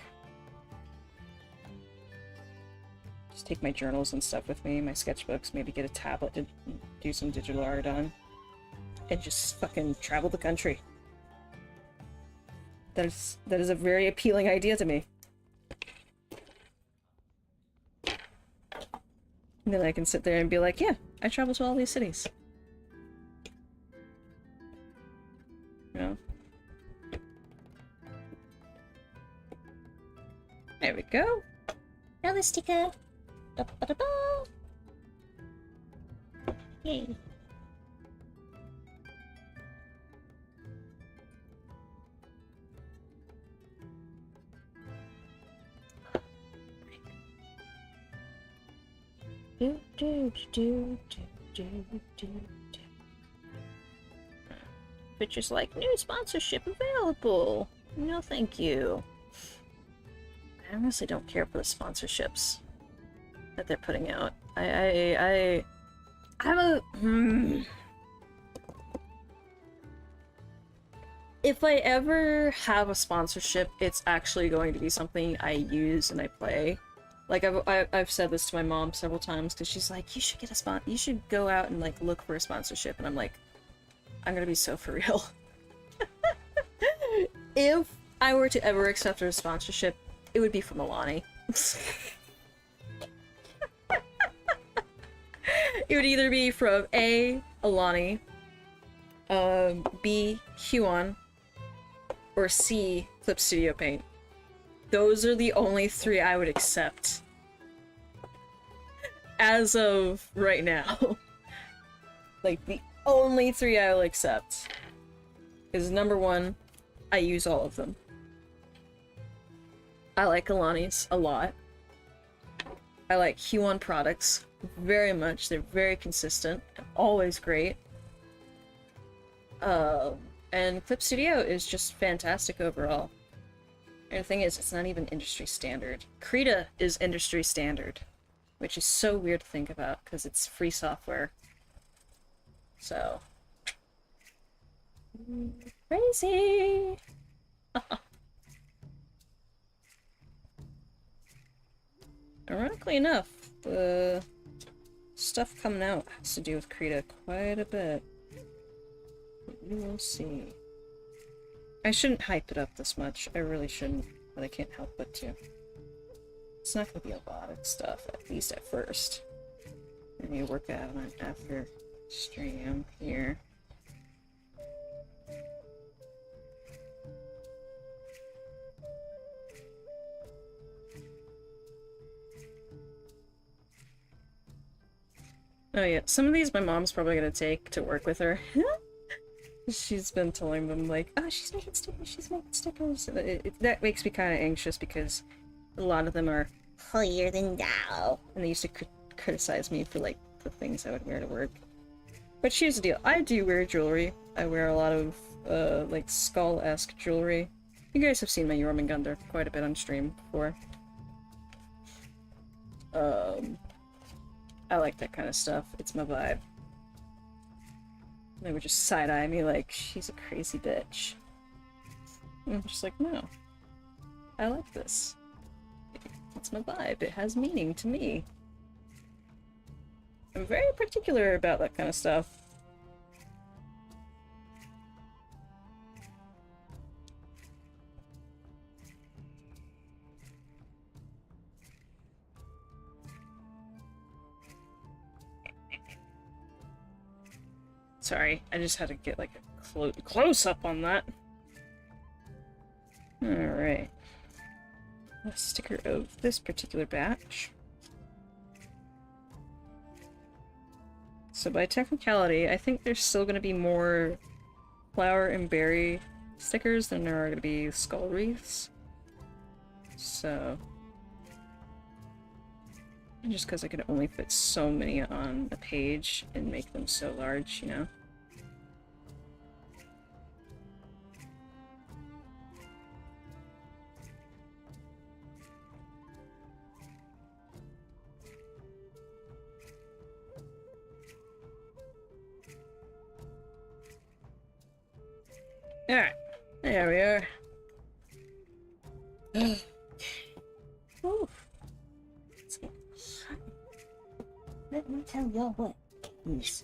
Just take my journals and stuff with me, my sketchbooks, maybe get a tablet to do some digital art on. And just fucking travel the country. That is a very appealing idea to me. And then I can sit there and be like, yeah, I travel to all these cities. You know? There we go. Another sticker. Da, ba, da, ba. Yay. Do, do, do, do, do, do, do. Pictures like, new sponsorship available. No, thank you. I honestly don't care for the sponsorships that they're putting out. I'm a... If I ever have a sponsorship, it's actually going to be something I use and I play. Like, I've said this to my mom several times, because she's like, you should get a you should go out and, like, look for a sponsorship. And I'm like, I'm gonna be so for real. If I were to ever accept a sponsorship, it would be from Alani. It would either be from A, Alani, B, Huon, or C, Clip Studio Paint. Those are the only three I would accept. As of right now. Like, the only three I will accept is number one, I use all of them. I like Alani's a lot. I like Huon products very much. They're very consistent, always great. And Clip Studio is just fantastic overall. And the thing is, it's not even industry standard. Krita is industry standard, which is so weird to think about because it's free software. So, crazy. Ironically enough, the stuff coming out has to do with Krita quite a bit. But we will see. I shouldn't hype it up this much. I really shouldn't, but I can't help but to. It's not going to be a lot of stuff, at least at first. Let me work out on it after stream here. Oh yeah, some of these my mom's probably gonna take to work with her. She's been telling them like, oh, she's making stickers, she's making stickers. And that makes me kind of anxious because a lot of them are holier than thou. And they used to criticize me for like the things I would wear to work. But here's the deal, I do wear jewelry. I wear a lot of like skull-esque jewelry. You guys have seen my Jormungandr quite a bit on stream before. I like that kind of stuff. It's my vibe. They would just side-eye me like, she's a crazy bitch. And I'm just like, no. I like this. It's my vibe. It has meaning to me. I'm very particular about that kind of stuff. Sorry, I just had to get like a close up on that. Alright. A sticker of this particular batch. So by technicality, I think there's still going to be more flower and berry stickers than there are going to be skull wreaths. So... just because I could only fit so many on a page and make them so large, you know? Alright, there we are. Ooh. Let me tell y'all what is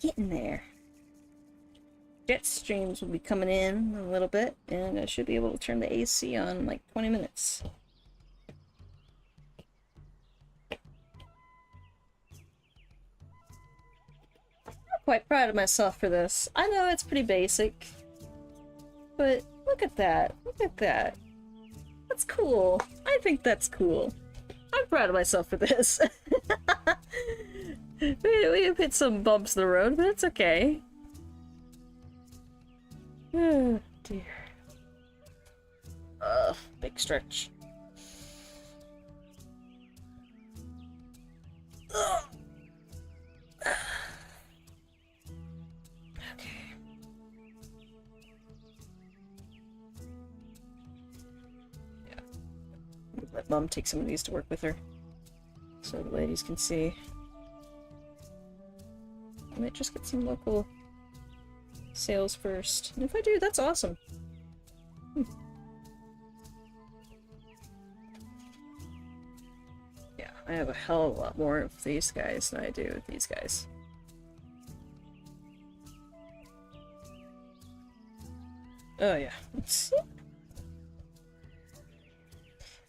getting there. Jet streams will be coming in a little bit, and I should be able to turn the AC on in like 20 minutes. I'm quite proud of myself for this. I know it's pretty basic, but look at that. Look at that. That's cool. I think that's cool. I'm proud of myself for this. We've hit some bumps in the road, but it's okay. Oh, dear. Ugh, big stretch. Ugh. Okay. Let Mom take some of these to work with her, so the ladies can see. I might just get some local sales first. And if I do, that's awesome. Yeah, I have a hell of a lot more of these guys than I do with these guys. Oh yeah.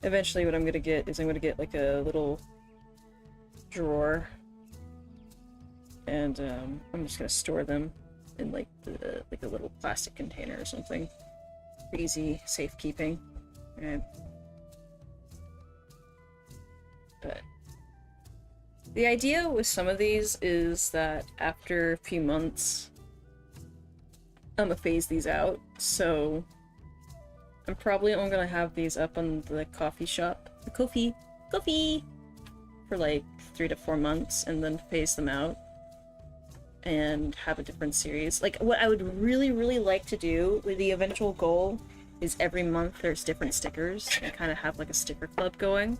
Eventually what I'm gonna get is I'm gonna get like a little drawer, and I'm just gonna store them in like a little plastic container or something for easy safekeeping. Right. But the idea with some of these is that after a few months I'm gonna phase these out, so I'm probably only gonna have these up on the coffee shop, the coffee, for like 3 to 4 months, and then phase them out and have a different series. Like, what I would really, really like to do with the eventual goal is every month there's different stickers and kind of have like a sticker club going.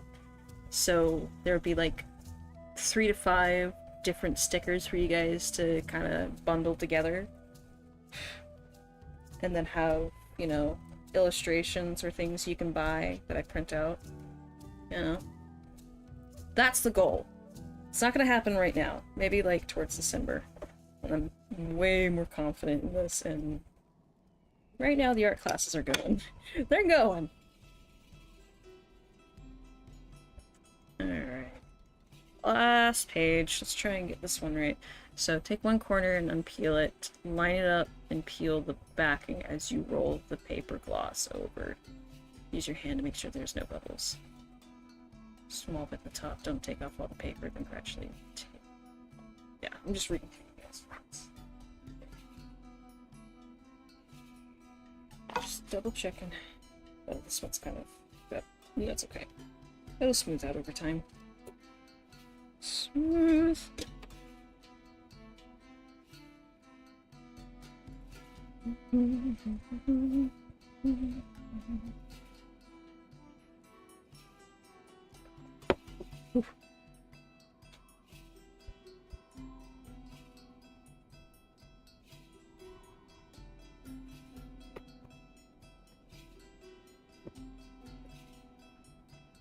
So there would be like 3 to 5 different stickers for you guys to kind of bundle together, and then have, you know, illustrations or things you can buy that I print out. You know, that's the goal. It's not gonna happen right now. Maybe like towards December, when I'm way more confident in this. And right now the art classes are going. They're going. Alright. Last page. Let's try and get this one right. So take one corner and unpeel it, line it up, and peel the backing as you roll the paper gloss over. Use your hand to make sure there's no bubbles. Small bit at the top. Don't take off all the paper. Then gradually take. Yeah, I'm just reading. Just double checking. Oh, this one's kind of. But yeah, it's okay. It'll smooth out over time. Smooth. Oof.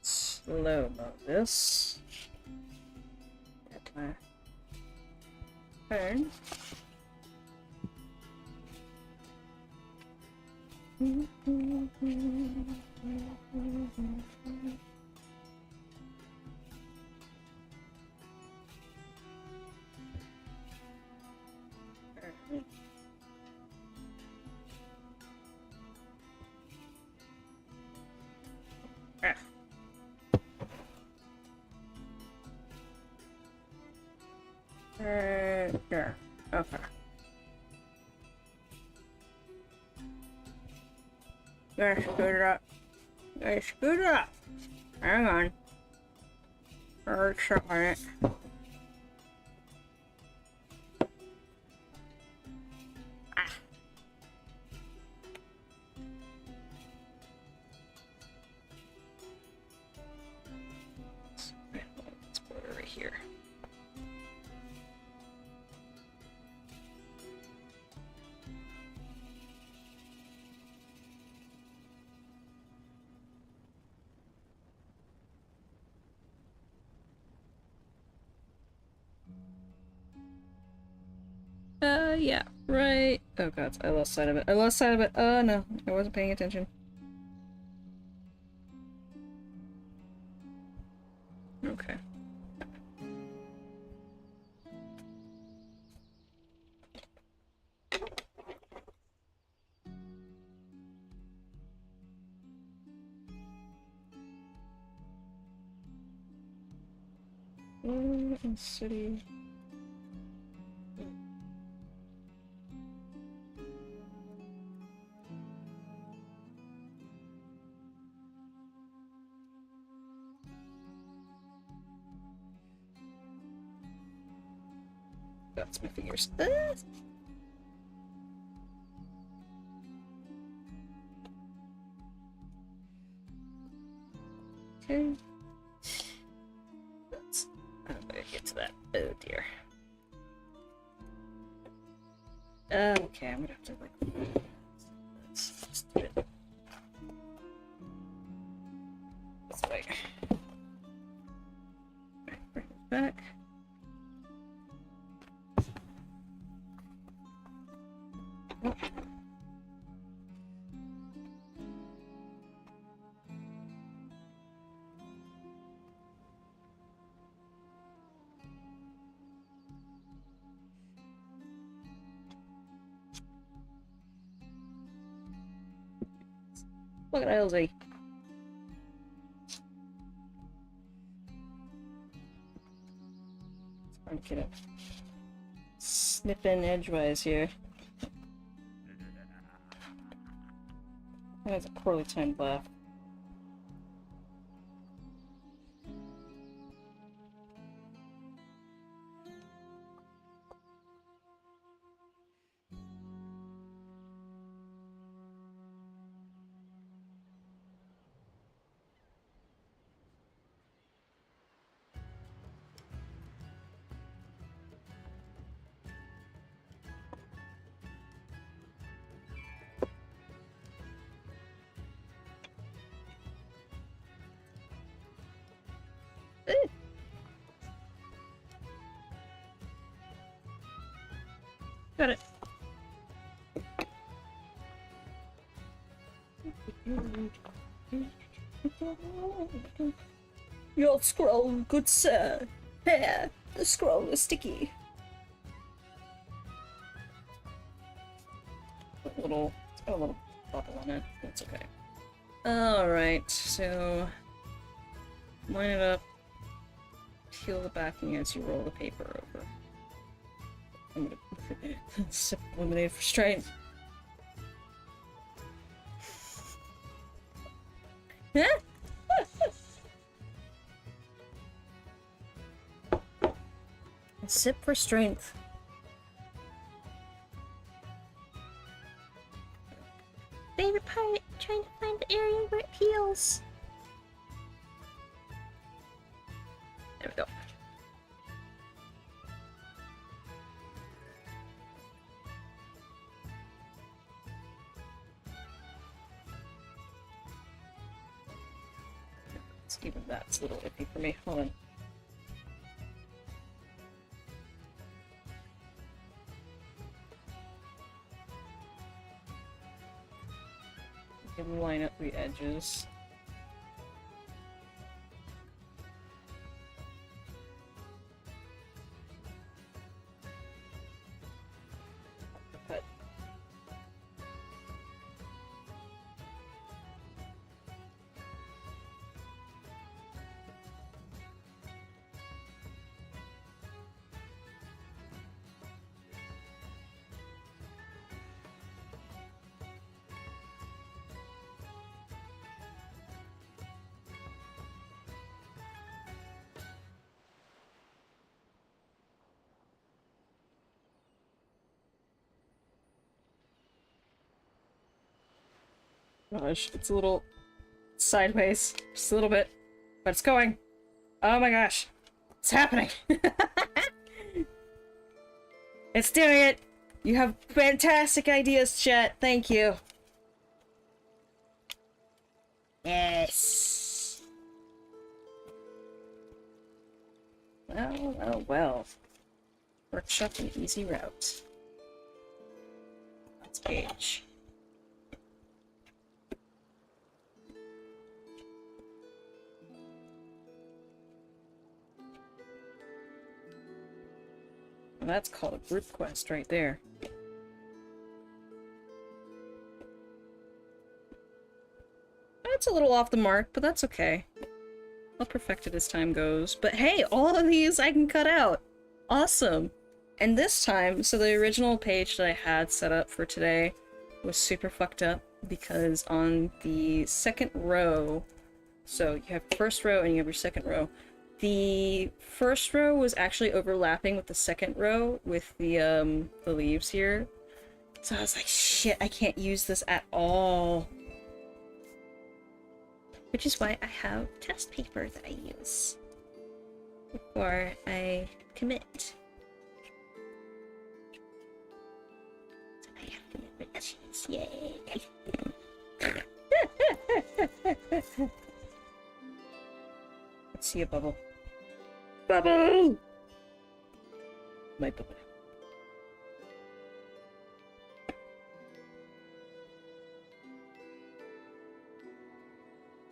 Slow-mo this. Get my turn. There. Okay. Gotta scoot it up. Gotta scoot it up. Hang on. I'll check on it. Let's put it right here. Yeah, right. Oh god, I lost sight of it. I lost sight of it. Oh no, I wasn't paying attention. Okay. City. That's my fingers. Okay. I'm gonna get to that. Oh dear. Okay, I'm gonna have to like. Let's just do it. This way. Bring it back. Oh. Look at Elsie. Trying to get it snipping edgewise here. That was a poorly timed laugh. Got it. Your scroll, good sir. Here, the scroll is sticky. It's got a little bubble on it. That's okay. Alright, so Line it up. Peel the backing as you roll the paper over. I'm gonna sip lemonade for strength. Sip for strength. Favorite part, trying to find the area where it peels. There we go. Even that's a little iffy for me. Hold on. Can line up the edges. Cut. Gosh, it's a little sideways, just a little bit, but it's going. Oh my gosh, it's happening. It's doing it. You have fantastic ideas, chat. Thank you. Yes. Well, well, well. Workshop an easy route. Let's gauge. Well, that's called a group quest right there. That's a little off the mark, but that's okay. I'll perfect it as time goes. But hey, all of these I can cut out! Awesome! And this time, so the original page that I had set up for today was super fucked up because on the second row, so you have first row and you have your second row, the first row was actually overlapping with the second row with the leaves here. So I was like, shit, I can't use this at all. Which is why I have test paper that I use before I commit. So I have commitment issues, yay! Let's see a bubble. Bubble! My bubble.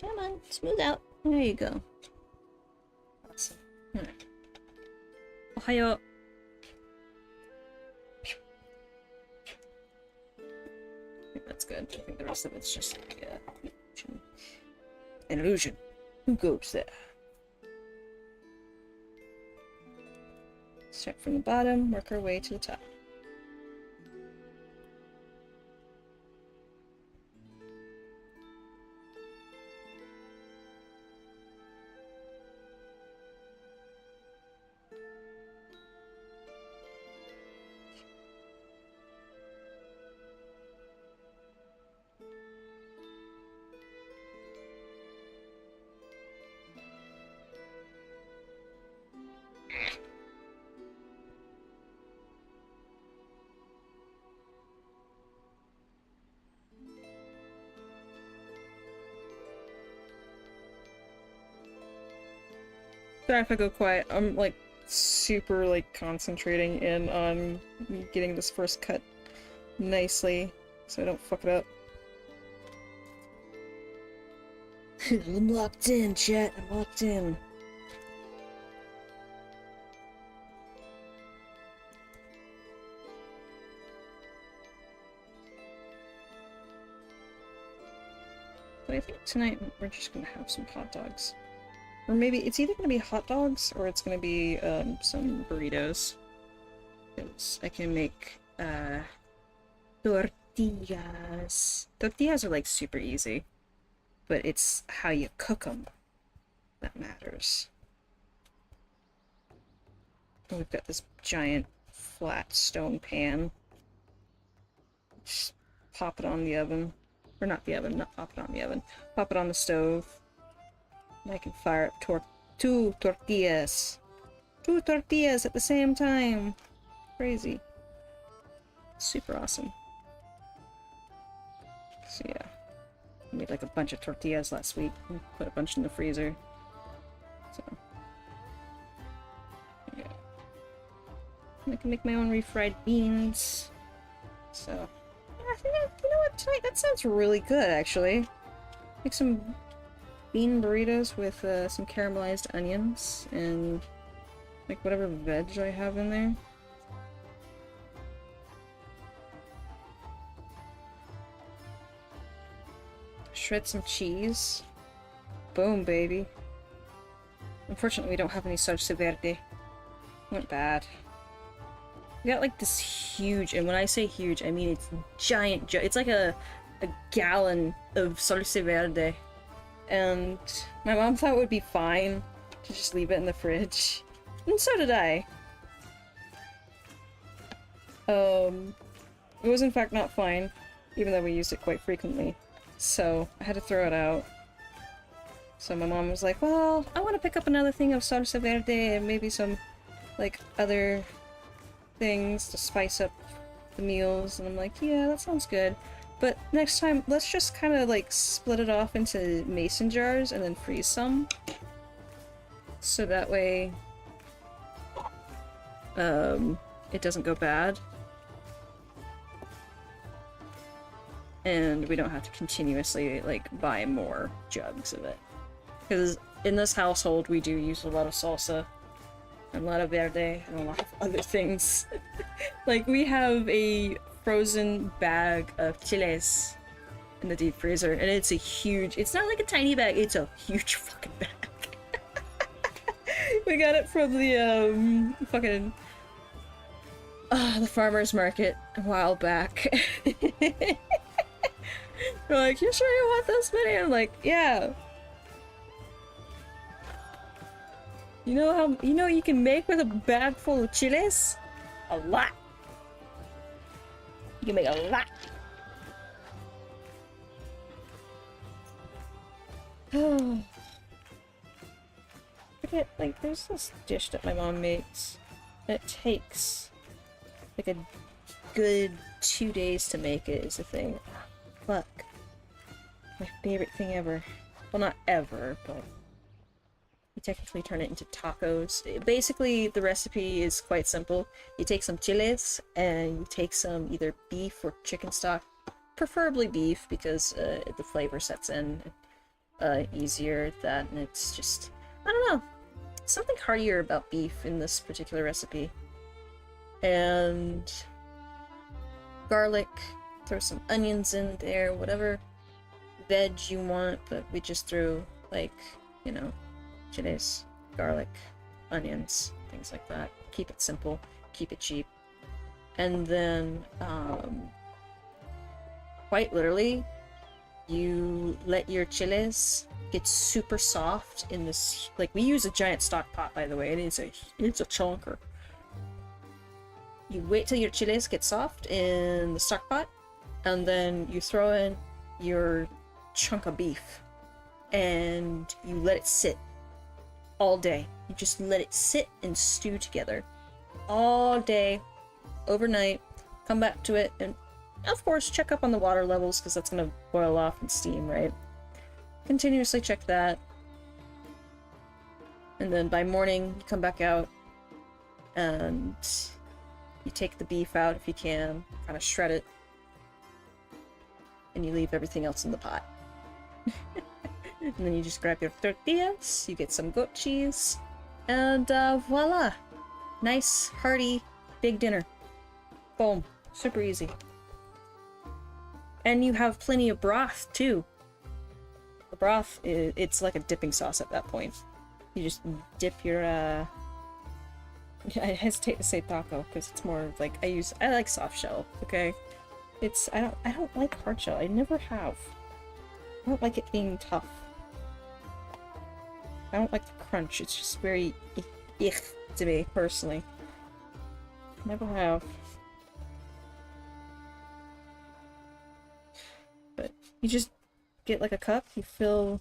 Come on, smooth out. There you go. Awesome. Alright. Ohayo. I think that's good. I think the rest of it's just like illusion. An illusion. Who goes there? Start from the bottom, work our way to the top. Sorry if I go quiet. I'm like super like concentrating in on getting this first cut nicely so I don't fuck it up. I'm locked in, chat. I'm locked in. But I think tonight we're just gonna have some hot dogs. Or maybe it's either gonna be hot dogs or it's gonna be some burritos. Because I can make tortillas. Tortillas are like super easy, but it's how you cook them that matters. And we've got this giant flat stone pan. Just pop it on the oven. Or not the oven, not pop it on the oven. Pop it on the stove. And I can fire up two tortillas. 2 tortillas at the same time. Crazy. Super awesome. So yeah. I made like a bunch of tortillas last week and put a bunch in the freezer. So yeah. I can make my own refried beans. So yeah, I think you know what, tonight that sounds really good actually. Make some bean burritos with some caramelized onions and like whatever veg I have in there. Shred some cheese. Boom, baby. Unfortunately, we don't have any salsa verde. Went bad. We got like this huge, and when I say huge, I mean it's giant. It's like a gallon of salsa verde. And my mom thought it would be fine to just leave it in the fridge. And so did I. It was in fact not fine, even though we used it quite frequently. So I had to throw it out. So my mom was like, well, I want to pick up another thing of salsa verde and maybe some, like, other things to spice up the meals. And I'm like, yeah, that sounds good. But next time, let's just kind of, like, split it off into mason jars and then freeze some. So that way, it doesn't go bad. And we don't have to continuously, like, buy more jugs of it. Because in this household, we do use a lot of salsa, and a lot of verde, and a lot of other things. Like, we have a frozen bag of chiles in the deep freezer, and it's a huge, it's not like a tiny bag, it's a huge fucking bag. We got it from the, the farmer's market a while back. They're like, you sure you want this many? I'm like, yeah. You know you can make with a bag full of chiles? A lot. You can make a lot. Oh. Forget, like, there's this dish that my mom makes. And it takes like a good 2 days to make it is the thing. Fuck. My favorite thing ever. Well, not ever, but you technically turn it into tacos. Basically, the recipe is quite simple. You take some chiles, and you take some either beef or chicken stock. Preferably beef, because the flavor sets in easier. That, and it's just, I don't know, something heartier about beef in this particular recipe. And garlic, throw some onions in there, whatever veg you want, but we just threw, like, you know, chiles, garlic, onions, things like that. Keep it simple, keep it cheap. And then, quite literally, you let your chiles get super soft in this, like, we use a giant stock pot, by the way, it's a chunker. You wait till your chiles get soft in the stock pot, and then you throw in your chunk of beef, and you let it sit all day. You just let it sit and stew together all day, overnight. Come back to it, and of course check up on the water levels, because that's going to boil off and steam, right? Continuously check that, and then by morning you come back out and you take the beef out if you can, kind of shred it, and you leave everything else in the pot. And then you just grab your tortillas, you get some goat cheese, and voila! Nice, hearty, big dinner. Boom. Super easy. And you have plenty of broth, too. The broth, it's like a dipping sauce at that point. You just dip your, I hesitate to say taco, because it's more like, I like soft shell, okay? I don't like hard shell. I never have. I don't like it being tough. I don't like the crunch. It's just very ich to me, personally. Never have. But you just get like a cup, you fill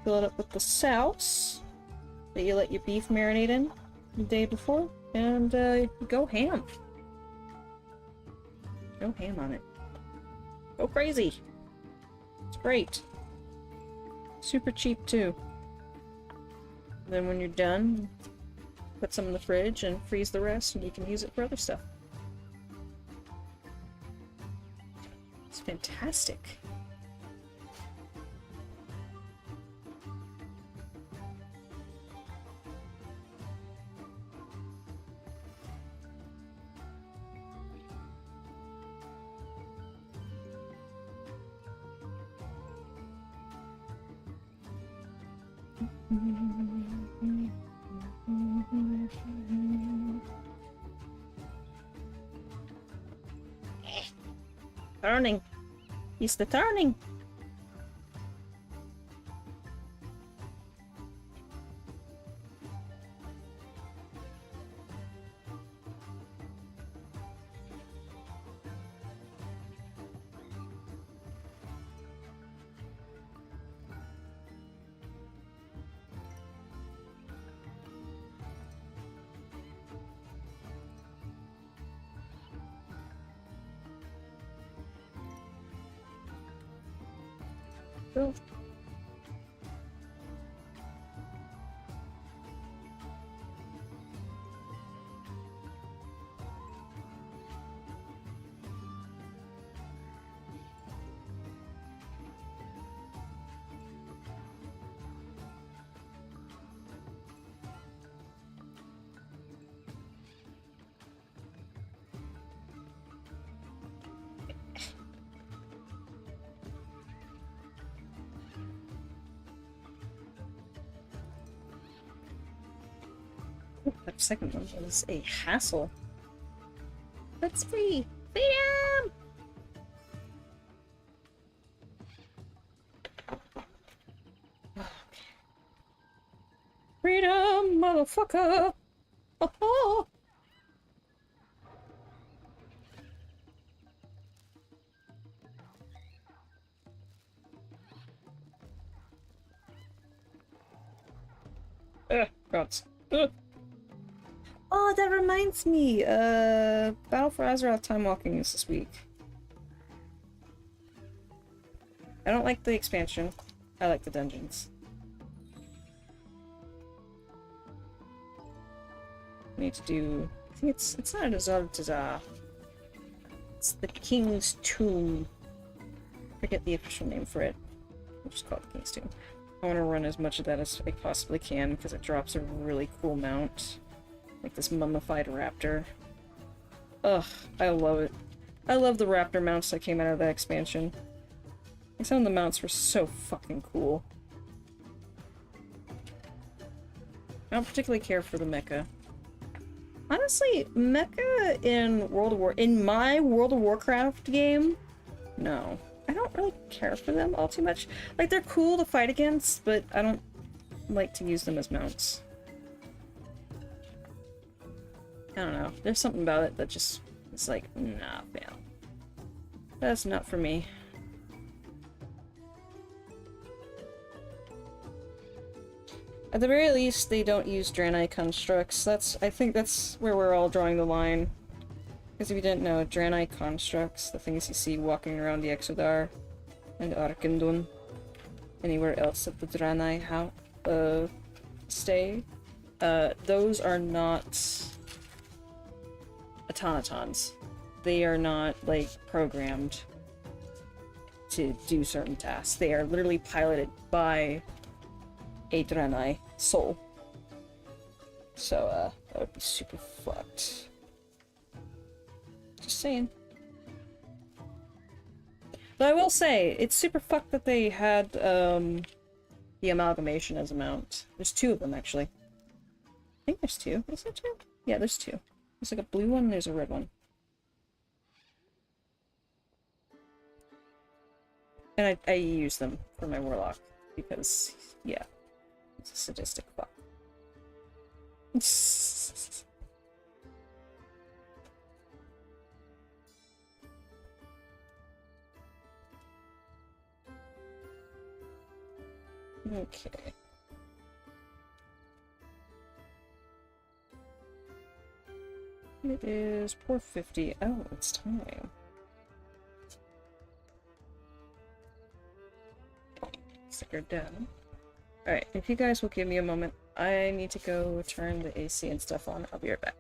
it up with the sauce that you let your beef marinate in the day before, and go ham. Go ham on it. Go crazy. It's great. Super cheap too. Then when you're done, put some in the fridge and freeze the rest, and you can use it for other stuff. It's fantastic. Turning. It's the turning. Cool. That second one was a hassle. Let's free! Freedom! Freedom, motherfucker! Oh-ho! Gods. Oh, that reminds me, Battle for Azeroth Time Walking is this week. I don't like the expansion. I like the dungeons. I need to do... I think it's not a Zaltazar. It's the King's Tomb. I forget the official name for it. I'll just call it the King's Tomb. I want to run as much of that as I possibly can, because it drops a really cool mount. Like this mummified raptor. Ugh, I love it. I love the raptor mounts that came out of that expansion. Like, some of the mounts were so fucking cool. I don't particularly care for the mecha. Honestly, mecha in my World of Warcraft game, no. I don't really care for them all too much. Like, they're cool to fight against, but I don't like to use them as mounts. I don't know. There's something about it that just is like, nah, fail. That's not for me. At the very least, they don't use Draenei constructs. I think that's where we're all drawing the line. Because if you didn't know, Draenei constructs, the things you see walking around the Exodar and Arkandun, anywhere else that the Draenei stay, those are not automatons. They are not, like, programmed to do certain tasks. They are literally piloted by a Draenei soul. So, that would be super fucked. Just saying. But I will say, it's super fucked that they had, the amalgamation as a mount. There's two of them, actually. I think there's two. Is there two? Yeah, there's two. There's like a blue one, there's a red one. And I use them for my warlock, because, yeah, it's a sadistic fuck. Okay. It is 4:50. Oh, it's time. Stick her down. Alright, if you guys will give me a moment, I need to go turn the AC and stuff on. I'll be right back.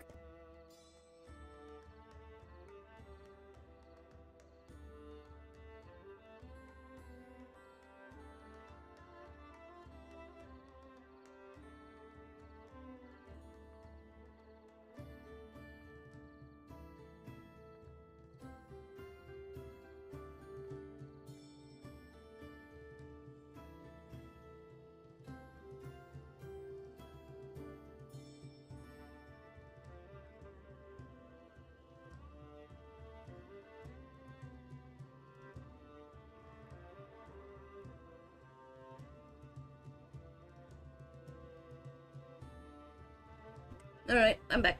Alright, I'm back.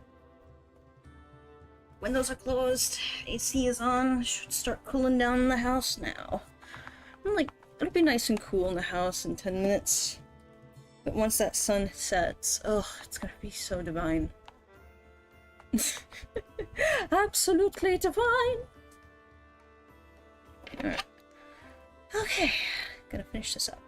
Windows are closed, AC is on, should start cooling down the house now. I'm like, it'll be nice and cool in the house in 10 minutes. But once that sun sets, oh, it's gonna be so divine. Absolutely divine! Alright. Okay, gonna finish this up.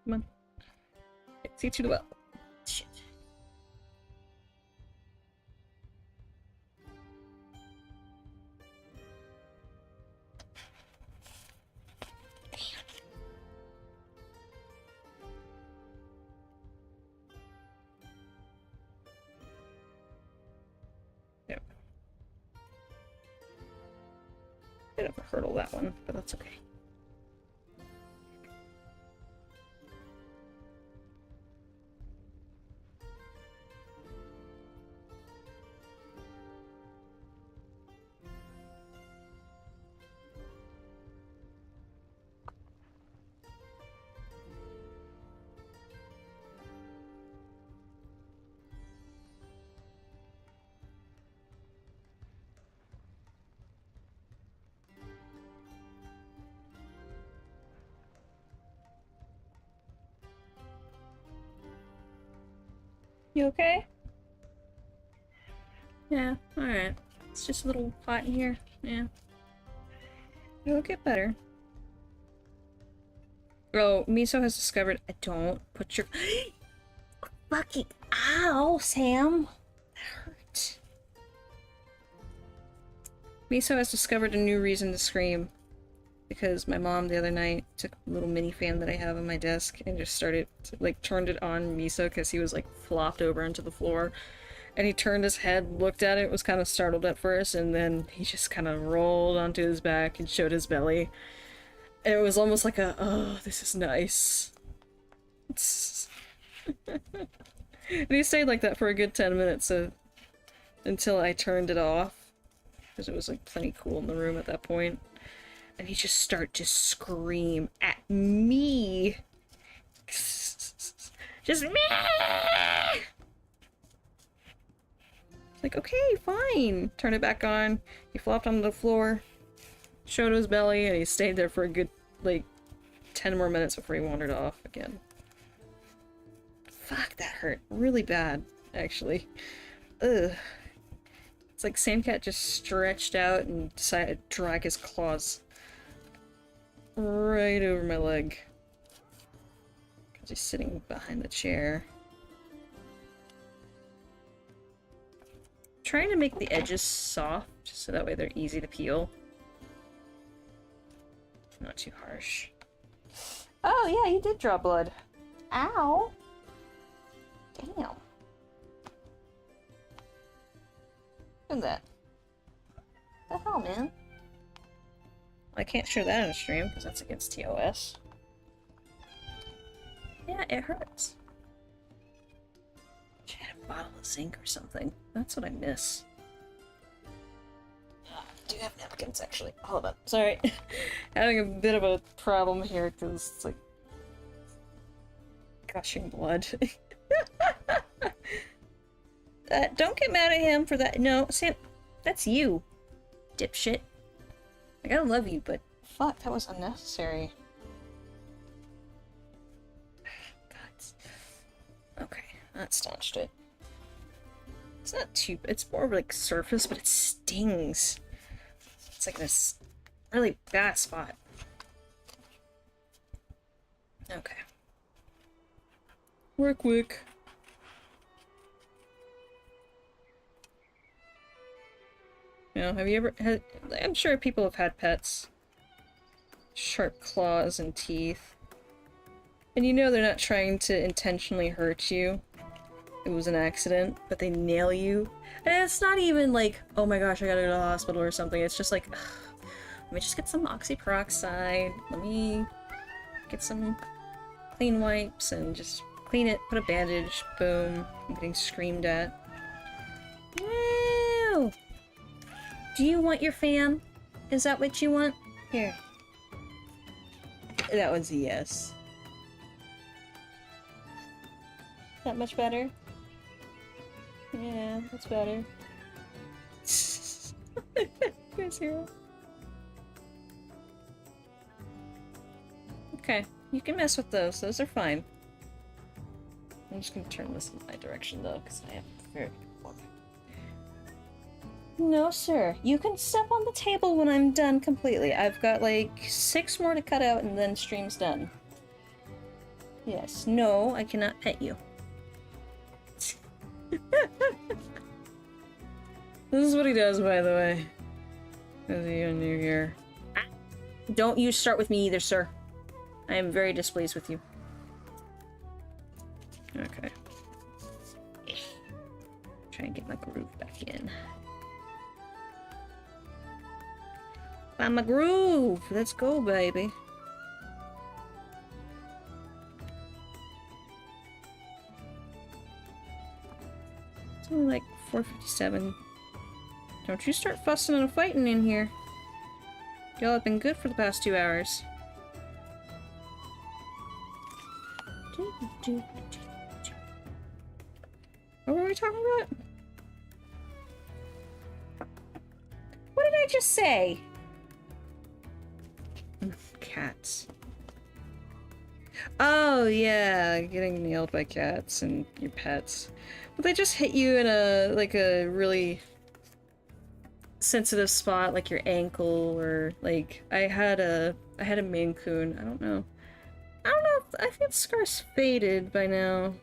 Come on. Can't see too well. Shit. Yep. Bit of a hurdle, that one, but that's okay. You okay? Yeah, alright. It's just a little hot in here. Yeah. It'll get better. Oh, Miso has discovered— don't put your— fucking— ow, Sam! That hurt. Miso has discovered a new reason to scream. Because my mom the other night took a little mini fan that I have on my desk and just started, like, turned it on Miso because he was, like, flopped over into the floor. And he turned his head, looked at it, was kind of startled at first, and then he just kind of rolled onto his back and showed his belly. And it was almost like a, oh, this is nice. And he stayed like that for a good 10 minutes, until I turned it off. Because it was, like, plenty cool in the room at that point. And he just started to scream at me. Just me! Like, okay, fine. Turn it back on. He flopped onto the floor, showed his belly, and he stayed there for a good, like, 10 more minutes before he wandered off again. Fuck, that hurt really bad, actually. Ugh. It's like Samcat just stretched out and decided to drag his claws. right over my leg. Because he's sitting behind the chair. Trying to make the edges soft, so that way they're easy to peel. Not too harsh. Oh yeah, you did draw blood. Ow! Damn. Look at that. What the hell, man? I can't show that on a stream because that's against TOS. Yeah, it hurts. Should have a bottle of zinc or something. That's what I miss. I do have napkins, actually. Hold on. Sorry. Having a bit of a problem here because it's like gushing blood. Don't get mad at him for that. No, Sam, that's you, dipshit. I gotta love you, but fuck, that was unnecessary. God. Okay, that staunched it. It's not too. It's more like surface, but it stings. It's like this really bad spot. Okay. Work quick. You know, have you ever had... I'm sure people have had pets. Sharp claws and teeth. And you know they're not trying to intentionally hurt you. It was an accident, but they nail you. And it's not even like, oh my gosh, I gotta go to the hospital or something. It's just like, ugh, let me just get some oxyperoxide. Let me get some clean wipes and just clean it, put a bandage, boom. I'm getting screamed at. No! Do you want your fan? Is that what you want? Here. That was a yes. That much better? Yeah, that's better. Yes, hero. Okay, you can mess with those. Those are fine. I'm just gonna turn this in my direction though, because I am very warm. No, sir. You can step on the table when I'm done completely. I've got like 6 more to cut out and then stream's done. Yes. No, I cannot pet you. This is what he does, by the way. As you new here. Don't you start with me either, sir. I am very displeased with you. Okay. Try and get my groove back in. Find my groove! Let's go, baby. It's only like 4:57. Don't you start fussing and fighting in here. Y'all have been good for the past 2 hours. What were we talking about? What did I just say? Cats. Oh yeah, getting nailed by cats and your pets. But they just hit you in a like a really sensitive spot, like your ankle, or like I had a Maine Coon. I don't know if I think the scar's faded by now.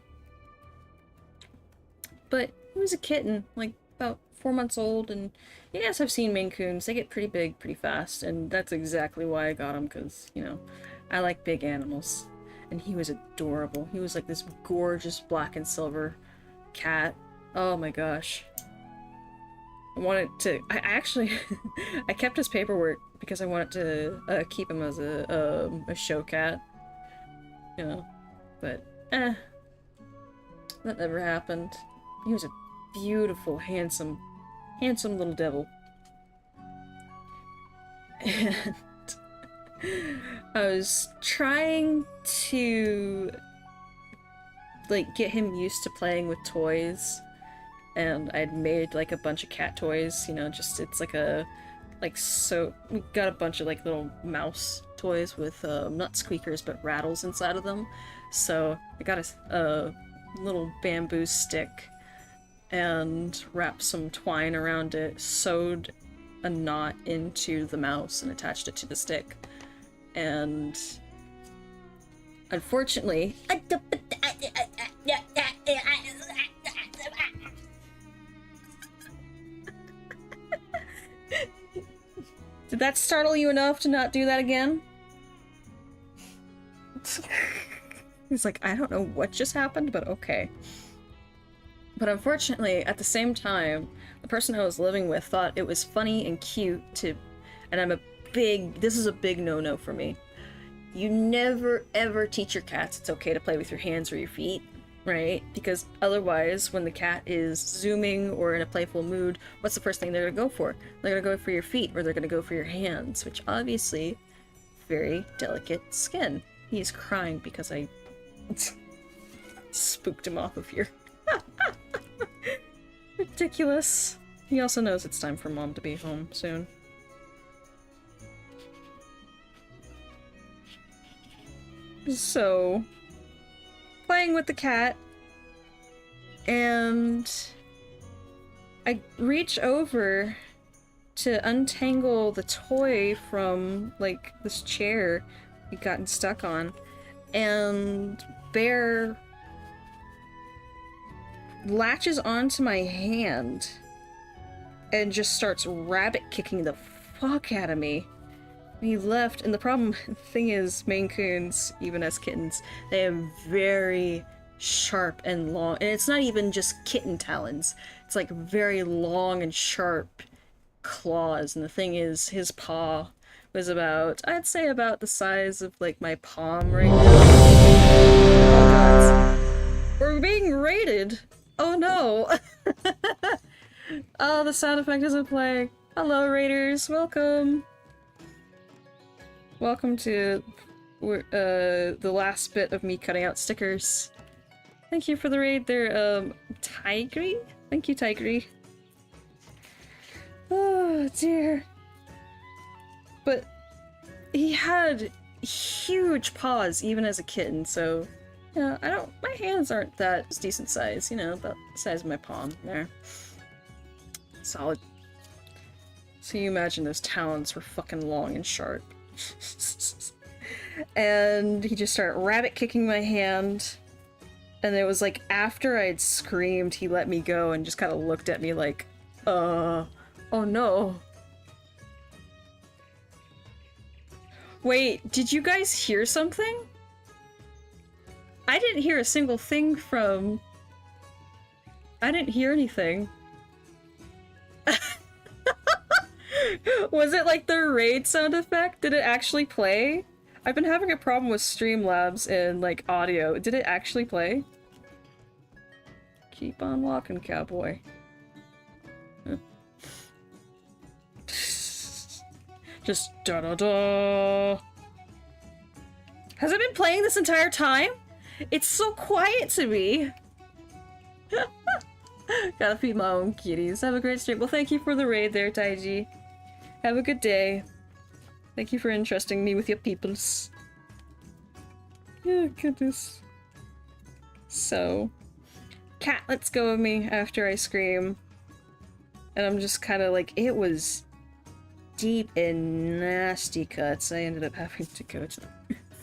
But he was a kitten, like about 4 months old, and you guys have seen Maine Coons. They get pretty big pretty fast, and that's exactly why I got him, because, you know, I like big animals. And he was adorable. He was like this gorgeous black and silver cat. Oh my gosh. I wanted to... I actually... I kept his paperwork because I wanted to keep him as a show cat. You know, but that never happened. He was a beautiful, handsome little devil. And I was trying to like get him used to playing with toys, and I'd made like a bunch of cat toys, you know, just it's like a so we got a bunch of like little mouse toys with not squeakers but rattles inside of them. So I got a little bamboo stick and wrapped some twine around it, sewed a knot into the mouse and attached it to the stick. and unfortunately, did that startle you enough to not do that again? He's like, I don't know what just happened, but okay. But unfortunately, at the same time, the person I was living with thought it was funny and cute to, and this is a big no-no for me. You never ever teach your cats it's okay to play with your hands or your feet, right? Because otherwise, when the cat is zooming or in a playful mood, what's the first thing they're gonna go for? They're gonna go for your feet, or they're gonna go for your hands, which obviously, very delicate skin. He's crying because I spooked him off of here. Ridiculous. He also knows it's time for Mom to be home soon. So, playing with the cat, and I reach over to untangle the toy from, like, this chair he'd gotten stuck on, and Bear latches onto my hand and just starts rabbit kicking the fuck out of me. He left, and the thing is, Maine Coons, even as kittens, they have very sharp and long, and it's not even just kitten talons, it's like very long and sharp claws, and the thing is, his paw was about, I'd say about the size of like my palm right now. Oh, we're being raided! Oh no! Oh, the sound effect isn't playing. Hello raiders, welcome! Welcome to the last bit of me cutting out stickers. Thank you for the raid there, Tigry? Thank you, Tigry. Oh dear. But he had huge paws even as a kitten, so yeah, my hands aren't that decent size, you know, about the size of my palm there. Solid. So you imagine those talons were fucking long and sharp. And he just started rabbit kicking my hand, and it was like after I'd screamed he let me go and just kind of looked at me like, oh no. Wait, did you guys hear something? I didn't hear a single thing from... I didn't hear anything. Was it like the raid sound effect? Did it actually play? I've been having a problem with Streamlabs and like audio. Did it actually play? Keep on walking, cowboy. Huh. Just da-da-da. Has it been playing this entire time? It's so quiet to me. Gotta feed my own kitties. Have a great stream. Well, thank you for the raid there, Taiji. Have a good day. Thank you for entrusting me with your peoples. Oh, goodness. So, cat lets go of me after I scream. And I'm just kind of like, it was deep and nasty cuts. I ended up having to go to the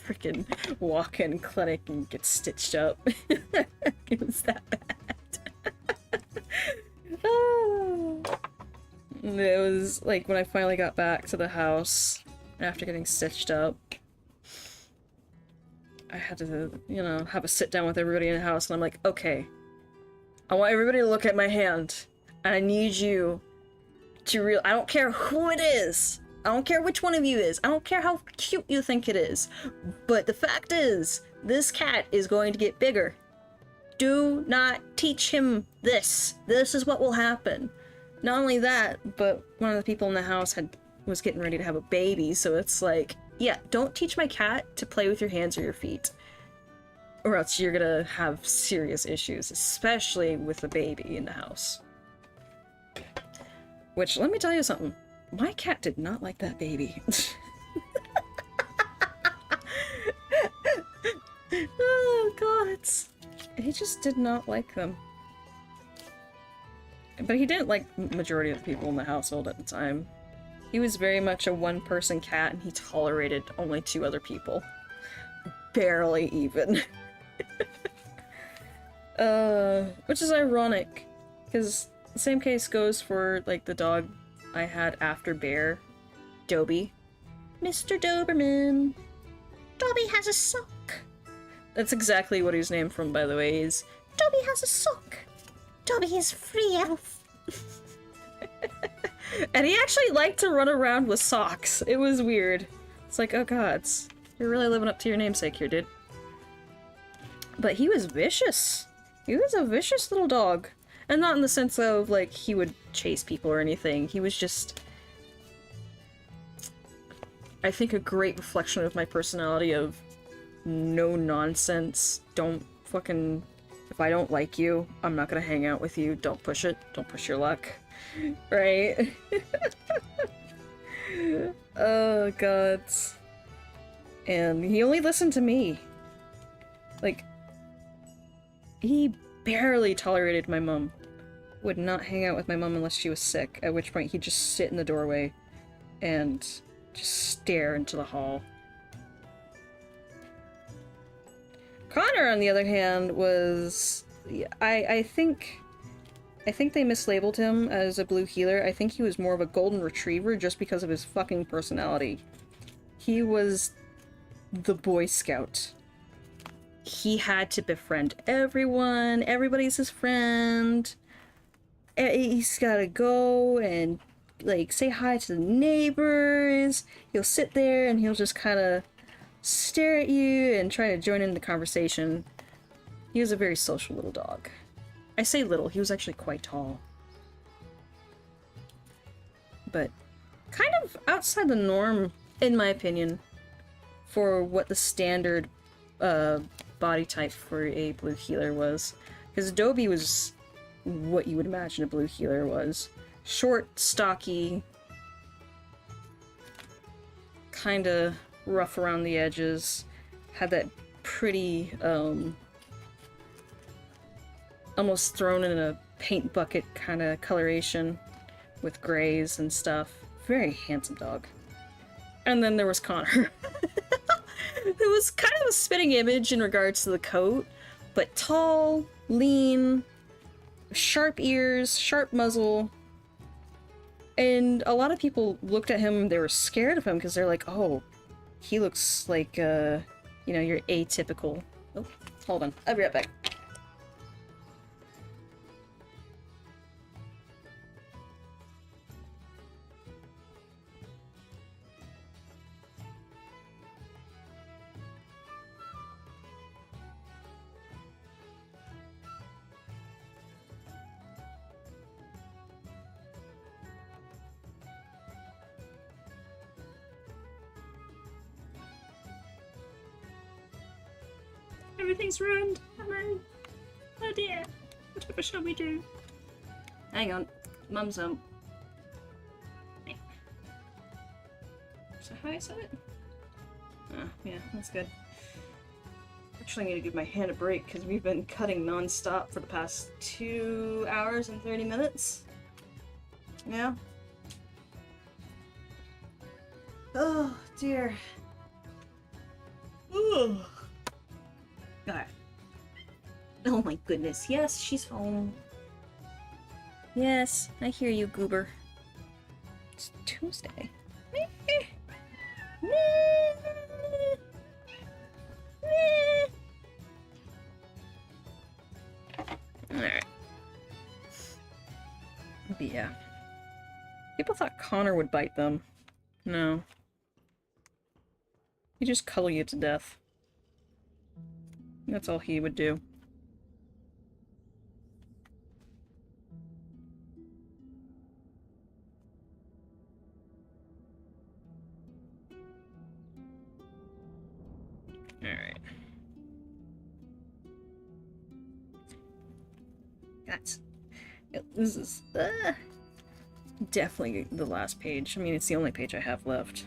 freaking walk-in clinic and get stitched up. It was that bad. Oh. It was like when I finally got back to the house after getting stitched up, I had to, you know, have a sit down with everybody in the house, and I'm like, okay, I want everybody to look at my hand, and I need you to I don't care who it is, I don't care which one of you is, I don't care how cute you think it is, but the fact is, this cat is going to get bigger. Do not teach him this. This is what will happen. Not only that, but one of the people in the house was getting ready to have a baby, so it's like, yeah, don't teach my cat to play with your hands or your feet, or else you're gonna have serious issues, especially with a baby in the house. Which, let me tell you something, my cat did not like that baby. Oh, God. He just did not like them. But he didn't like the majority of the people in the household at the time. He was very much a one-person cat, and he tolerated only 2 other people. Barely even. Which is ironic, because the same case goes for, like, the dog I had after Bear, Dobie. Mr. Doberman. Dobie has a sock. That's exactly what he's named from, by the way, is Dobie has a sock. Dobie is free elf. And he actually liked to run around with socks. It was weird. It's like, oh god, you're really living up to your namesake here, dude. But he was vicious. He was a vicious little dog. And not in the sense of, like, he would chase people or anything. He was just, I think, a great reflection of my personality of no nonsense. Don't fucking... If I don't like you, I'm not gonna hang out with you. Don't push it. Don't push your luck. Right? Oh, god. And he only listened to me. Like, he barely tolerated my mom. Would not hang out with my mom unless she was sick, at which point he'd just sit in the doorway and just stare into the hall. Connor, on the other hand, was... I think they mislabeled him as a blue healer. I think he was more of a golden retriever just because of his fucking personality. He was the Boy Scout. He had to befriend everyone. Everybody's his friend. He's gotta go and, like, say hi to the neighbors. He'll sit there and he'll just kind of stare at you and try to join in the conversation. He was a very social little dog. I say little, he was actually quite tall. But kind of outside the norm, in my opinion, for what the standard body type for a blue healer was. Because Dobie was what you would imagine a blue healer was. Short, stocky, kinda rough around the edges, had that pretty, almost thrown in a paint bucket kind of coloration with grays and stuff. Very handsome dog. And then there was Connor. Who was kind of a spitting image in regards to the coat, but tall, lean, sharp ears, sharp muzzle. And a lot of people looked at him, they were scared of him because they're like, oh, he looks like, you know, your atypical... Oh, hold on. I'll be right back. Everything's ruined. Hello. Oh dear. Whatever shall we do? Hang on. Mum's home. So how I said it? Oh, yeah, that's good. Actually, I need to give my hand a break because we've been cutting non-stop for the past 2 hours and 30 minutes. Yeah. Oh dear. Ooh. God. Oh my goodness, yes, she's home. Yes, I hear you, Goober. It's Tuesday. Alright. But yeah. People thought Connor would bite them. No. He'd just cuddle you to death. That's all he would do. Alright. This is definitely the last page. I mean, it's the only page I have left.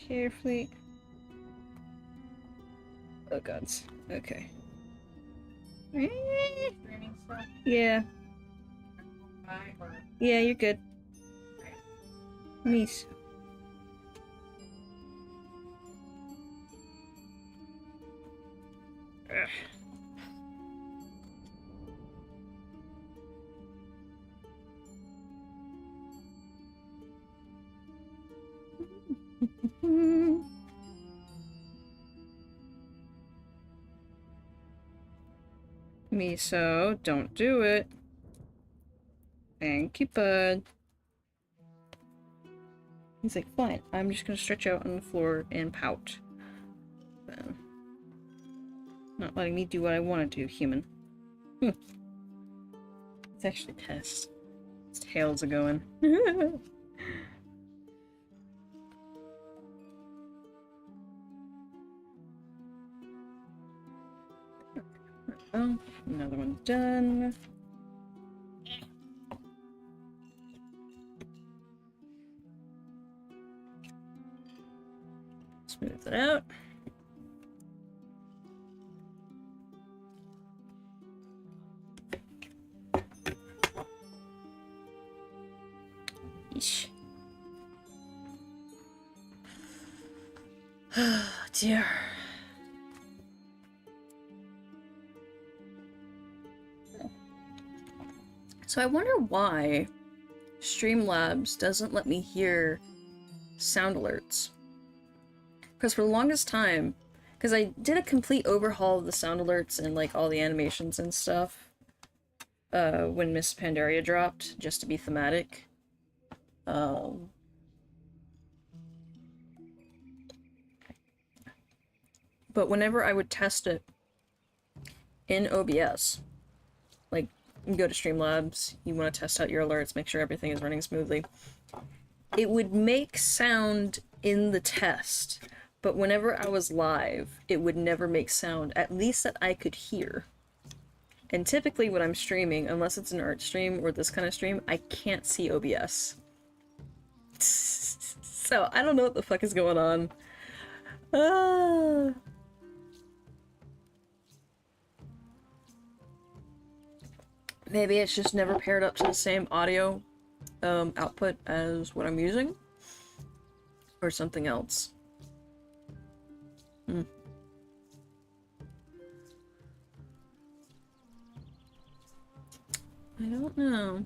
carefully. Oh god. Okay. Streaming stuff. Yeah. Right, or Yeah, you're good. Meat. Ugh. Miso, don't do it. Thank you, bud. He's like, fine, I'm just gonna stretch out on the floor and pout. Then. Not letting me do what I want to do, human. It's actually pissed. His tails are going. Oh, another one done. Smooth it out. Yeesh. Oh dear. So I wonder why Streamlabs doesn't let me hear sound alerts. Because for the longest time, because I did a complete overhaul of the sound alerts and like all the animations and stuff when Miss Pandaria dropped, just to be thematic. But whenever I would test it in OBS, like you go to Streamlabs, you want to test out your alerts, make sure everything is running smoothly, it would make sound in the test, but whenever I was live, it would never make sound, at least that I could hear. And typically when I'm streaming, unless it's an art stream or this kind of stream, I can't see OBS. So I don't know what the fuck is going on. Maybe it's just never paired up to the same audio output as what I'm using, or something else. I don't know.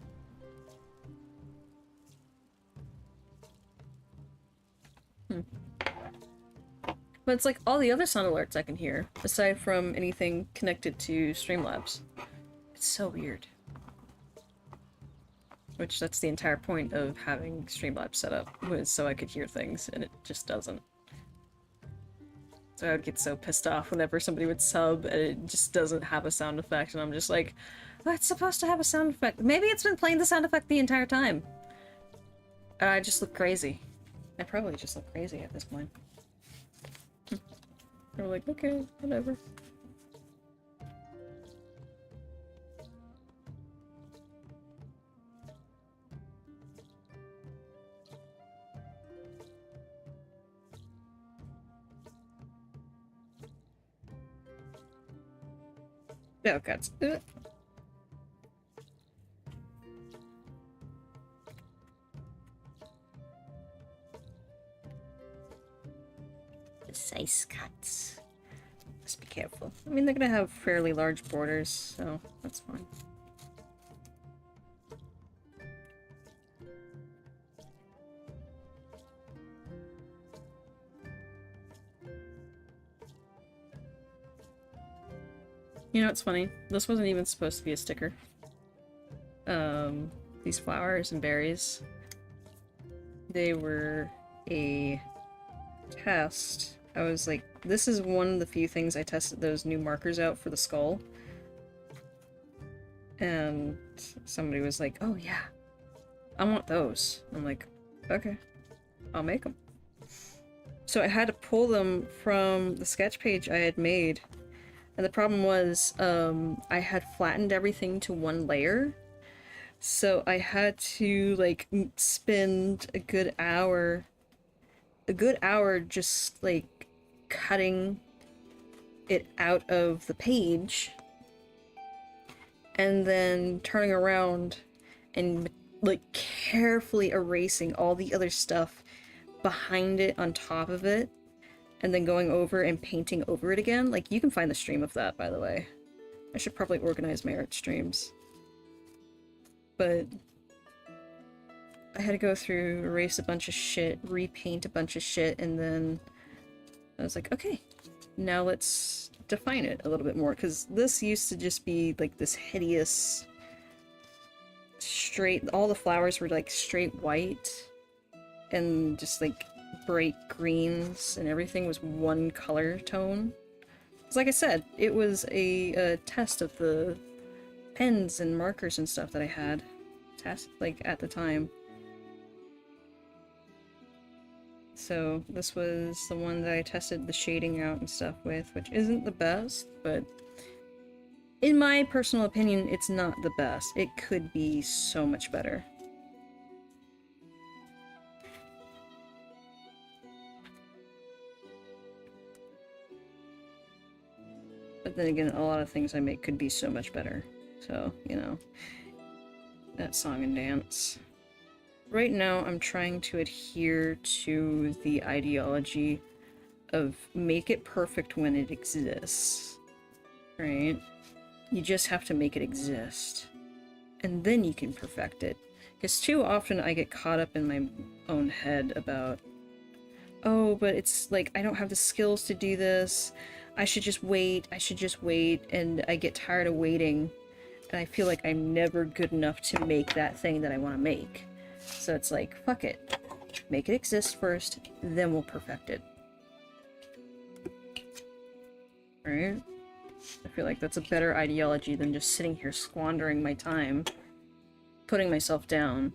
But it's like all the other sound alerts I can hear, aside from anything connected to Streamlabs. It's so weird. Which, that's the entire point of having Streamlabs set up, was so I could hear things, and it just doesn't. So I would get so pissed off whenever somebody would sub and it just doesn't have a sound effect, and I'm just like, oh, it's supposed to have a sound effect. Maybe it's been playing the sound effect the entire time. And I just look crazy. I probably just look crazy at this point. They're like, okay, whatever. Oh, God. Precise cuts. Just be careful. I mean, they're gonna have fairly large borders, so that's fine. You know what's funny? This wasn't even supposed to be a sticker. These flowers and berries, they were a test. I was like, this is one of the few things I tested those new markers out for the skull. And somebody was like, oh yeah, I want those. I'm like, okay, I'll make them. So I had to pull them from the sketch page I had made. And the problem was, I had flattened everything to one layer. So I had to, like, spend a good hour a good hour just like cutting it out of the page and then turning around and like carefully erasing all the other stuff behind it on top of it and then going over and painting over it again. Like, you can find the stream of that, by the way. I should probably organize my art streams. But I had to go through, erase a bunch of shit, repaint a bunch of shit, and then I was like, okay, now let's define it a little bit more, because this used to just be like this hideous straight, all the flowers were like straight white and just like bright greens, and everything was one color tone. Because like I said, it was a test of the pens and markers and stuff that I had like at the time. So this was the one that I tested the shading out and stuff with, which isn't the best, but in my personal opinion, it's not the best. It could be so much better. But then again, a lot of things I make could be so much better. So, you know, that song and dance. Right now, I'm trying to adhere to the ideology of make it perfect when it exists. Right? You just have to make it exist. And then you can perfect it. Because too often I get caught up in my own head about, oh, but it's like, I don't have the skills to do this. I should just wait, and I get tired of waiting, and I feel like I'm never good enough to make that thing that I want to make. So it's like, fuck it. Make it exist first, then we'll perfect it. Right? I feel like that's a better ideology than just sitting here squandering my time, putting myself down,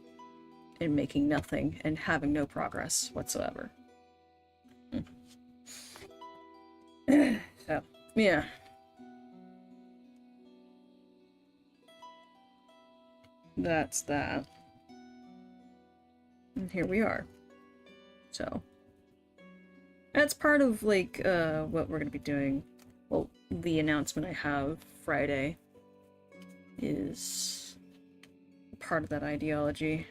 and making nothing, and having no progress whatsoever. So, yeah. That's that. And here we are. So, that's part of, like, what we're gonna be doing. Well, the announcement I have Friday is part of that ideology.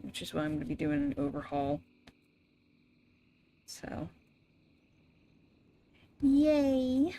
Which is why I'm gonna be doing an overhaul. So. Yay!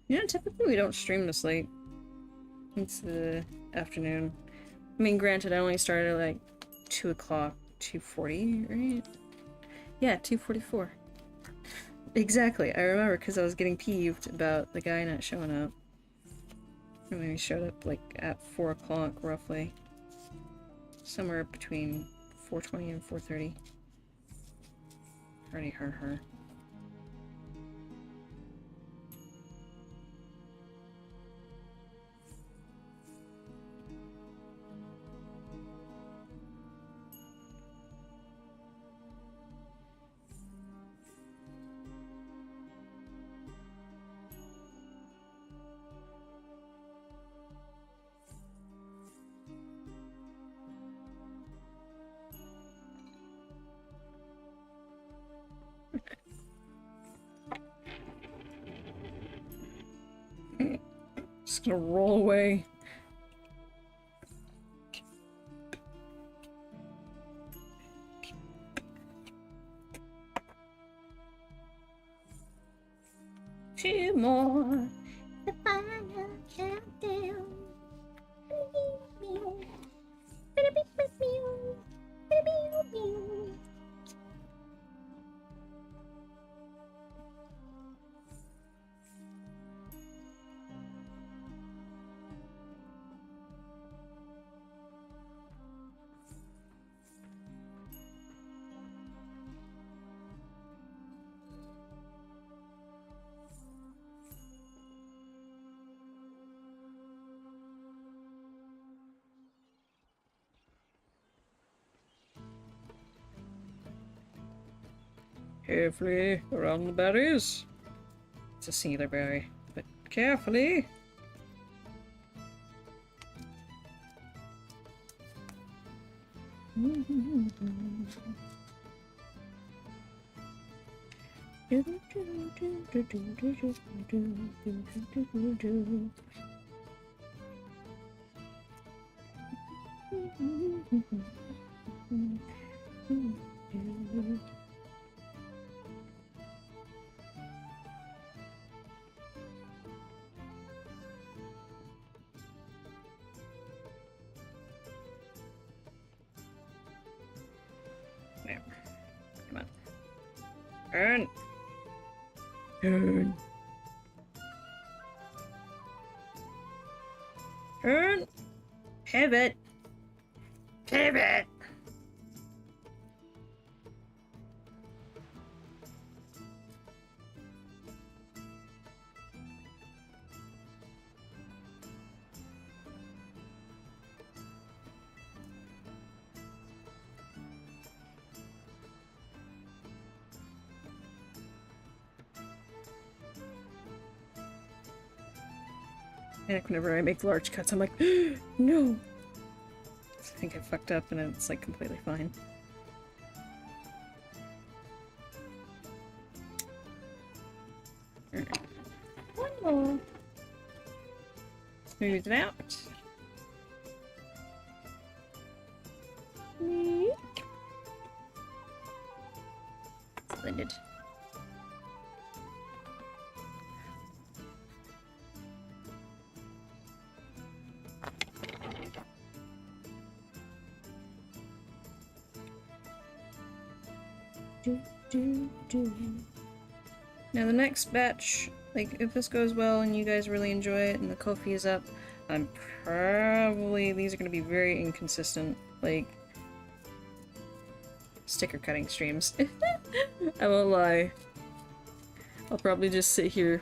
You know, typically we don't stream this late. It's the afternoon. I mean, granted, I only started at like 2 o'clock, 2:40, right? Yeah, 2:44. Exactly, I remember because I was getting peeved about the guy not showing up. And then he showed up like at 4 o'clock, roughly. Somewhere between 4:20 and 4:30. Already heard her. Just gonna roll away. 2 more. The final countdown. Carefully around the berries. It's a singular berry, but carefully. There. Come on. Turn. Turn. Turn. Pivot. Pivot. And whenever I make large cuts, I'm like, no. I think I fucked up and it's like completely fine. Alright. One more. Smooth it out. Splendid. Now the next batch, like if this goes well and you guys really enjoy it and the Ko-fi is up, I'm probably, these are going to be very inconsistent, like sticker cutting streams. I won't lie. I'll probably just sit here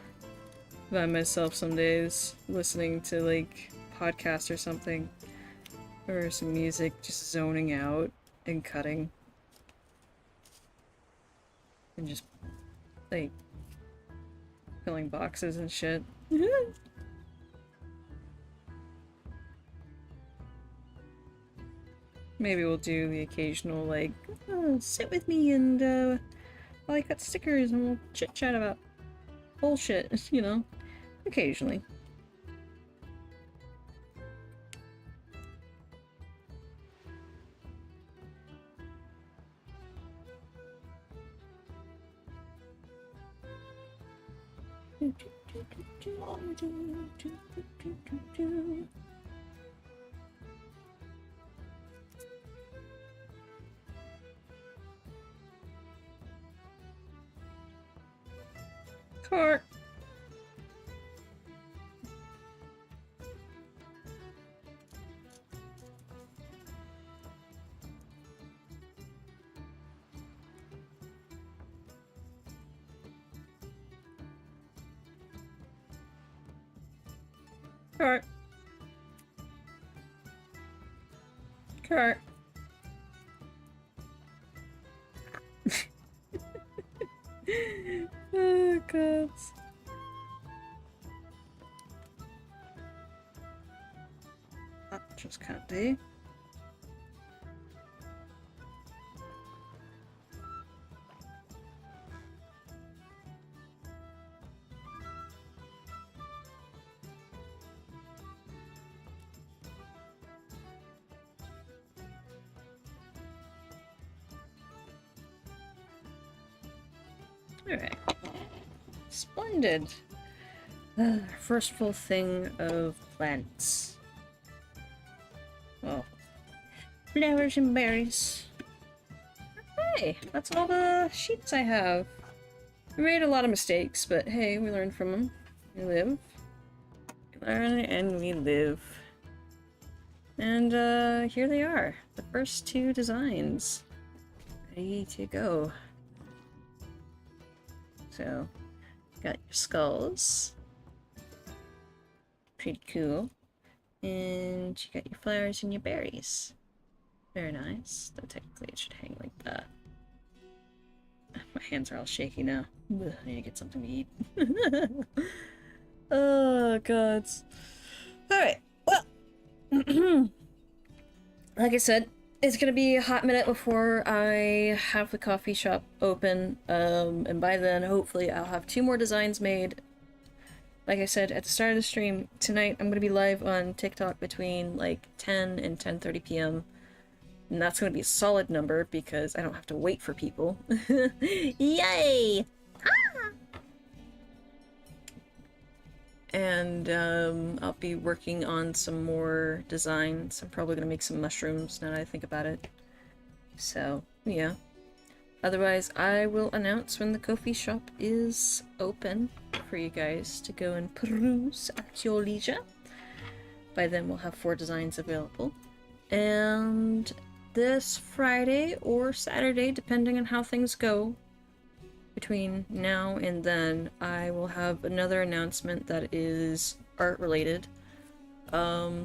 by myself some days listening to like podcast or something or some music, just zoning out and cutting. And just, like, filling boxes and shit. Maybe we'll do the occasional, like, sit with me and, while I cut stickers and we'll chit-chat about bullshit, you know? Occasionally. Cart. Cart. Cart. Oh god. That just can't do. Alright. Splendid. First full thing of plants. Oh. Flowers and berries. Okay, that's all the sheets I have. We made a lot of mistakes, but hey, we learned from them. We live. We learn and we live. And here they are. The first two designs. Ready to go. So, got your skulls. Pretty cool. And you got your flowers and your berries. Very nice. Though technically it should hang like that. My hands are all shaky now. Ugh, I need to get something to eat. Oh, gods. Alright, well. Like I said, it's gonna be a hot minute before I have the coffee shop open. And by then, hopefully, I'll have 2 more designs made. Like I said at the start of the stream, tonight I'm gonna be live on TikTok between like 10 and 10:30 p.m. And that's going to be a solid number because I don't have to wait for people. Yay! Ah! And I'll be working on some more designs. I'm probably going to make some mushrooms now that I think about it. So, yeah. Otherwise, I will announce when the coffee shop is open for you guys to go and peruse at your leisure. By then, we'll have 4 designs available. And this Friday or Saturday, depending on how things go, between now and then, I will have another announcement that is art related for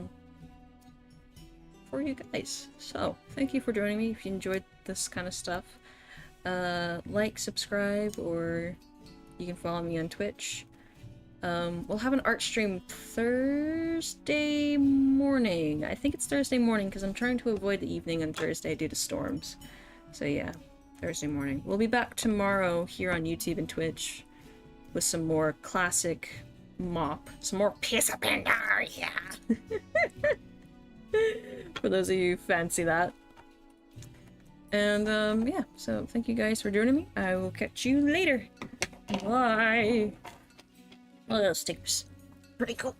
you guys. So, thank you for joining me. If you enjoyed this kind of stuff, like, subscribe, or you can follow me on Twitch. We'll have an art stream Thursday morning. I think it's Thursday morning because I'm trying to avoid the evening on Thursday due to storms. So yeah, Thursday morning. We'll be back tomorrow here on YouTube and Twitch with some more classic mop. Some more Piss of Pandaria! For those of you who fancy that. And yeah, so thank you guys for joining me. I will catch you later. Bye! Oh, those stickers. Pretty cool.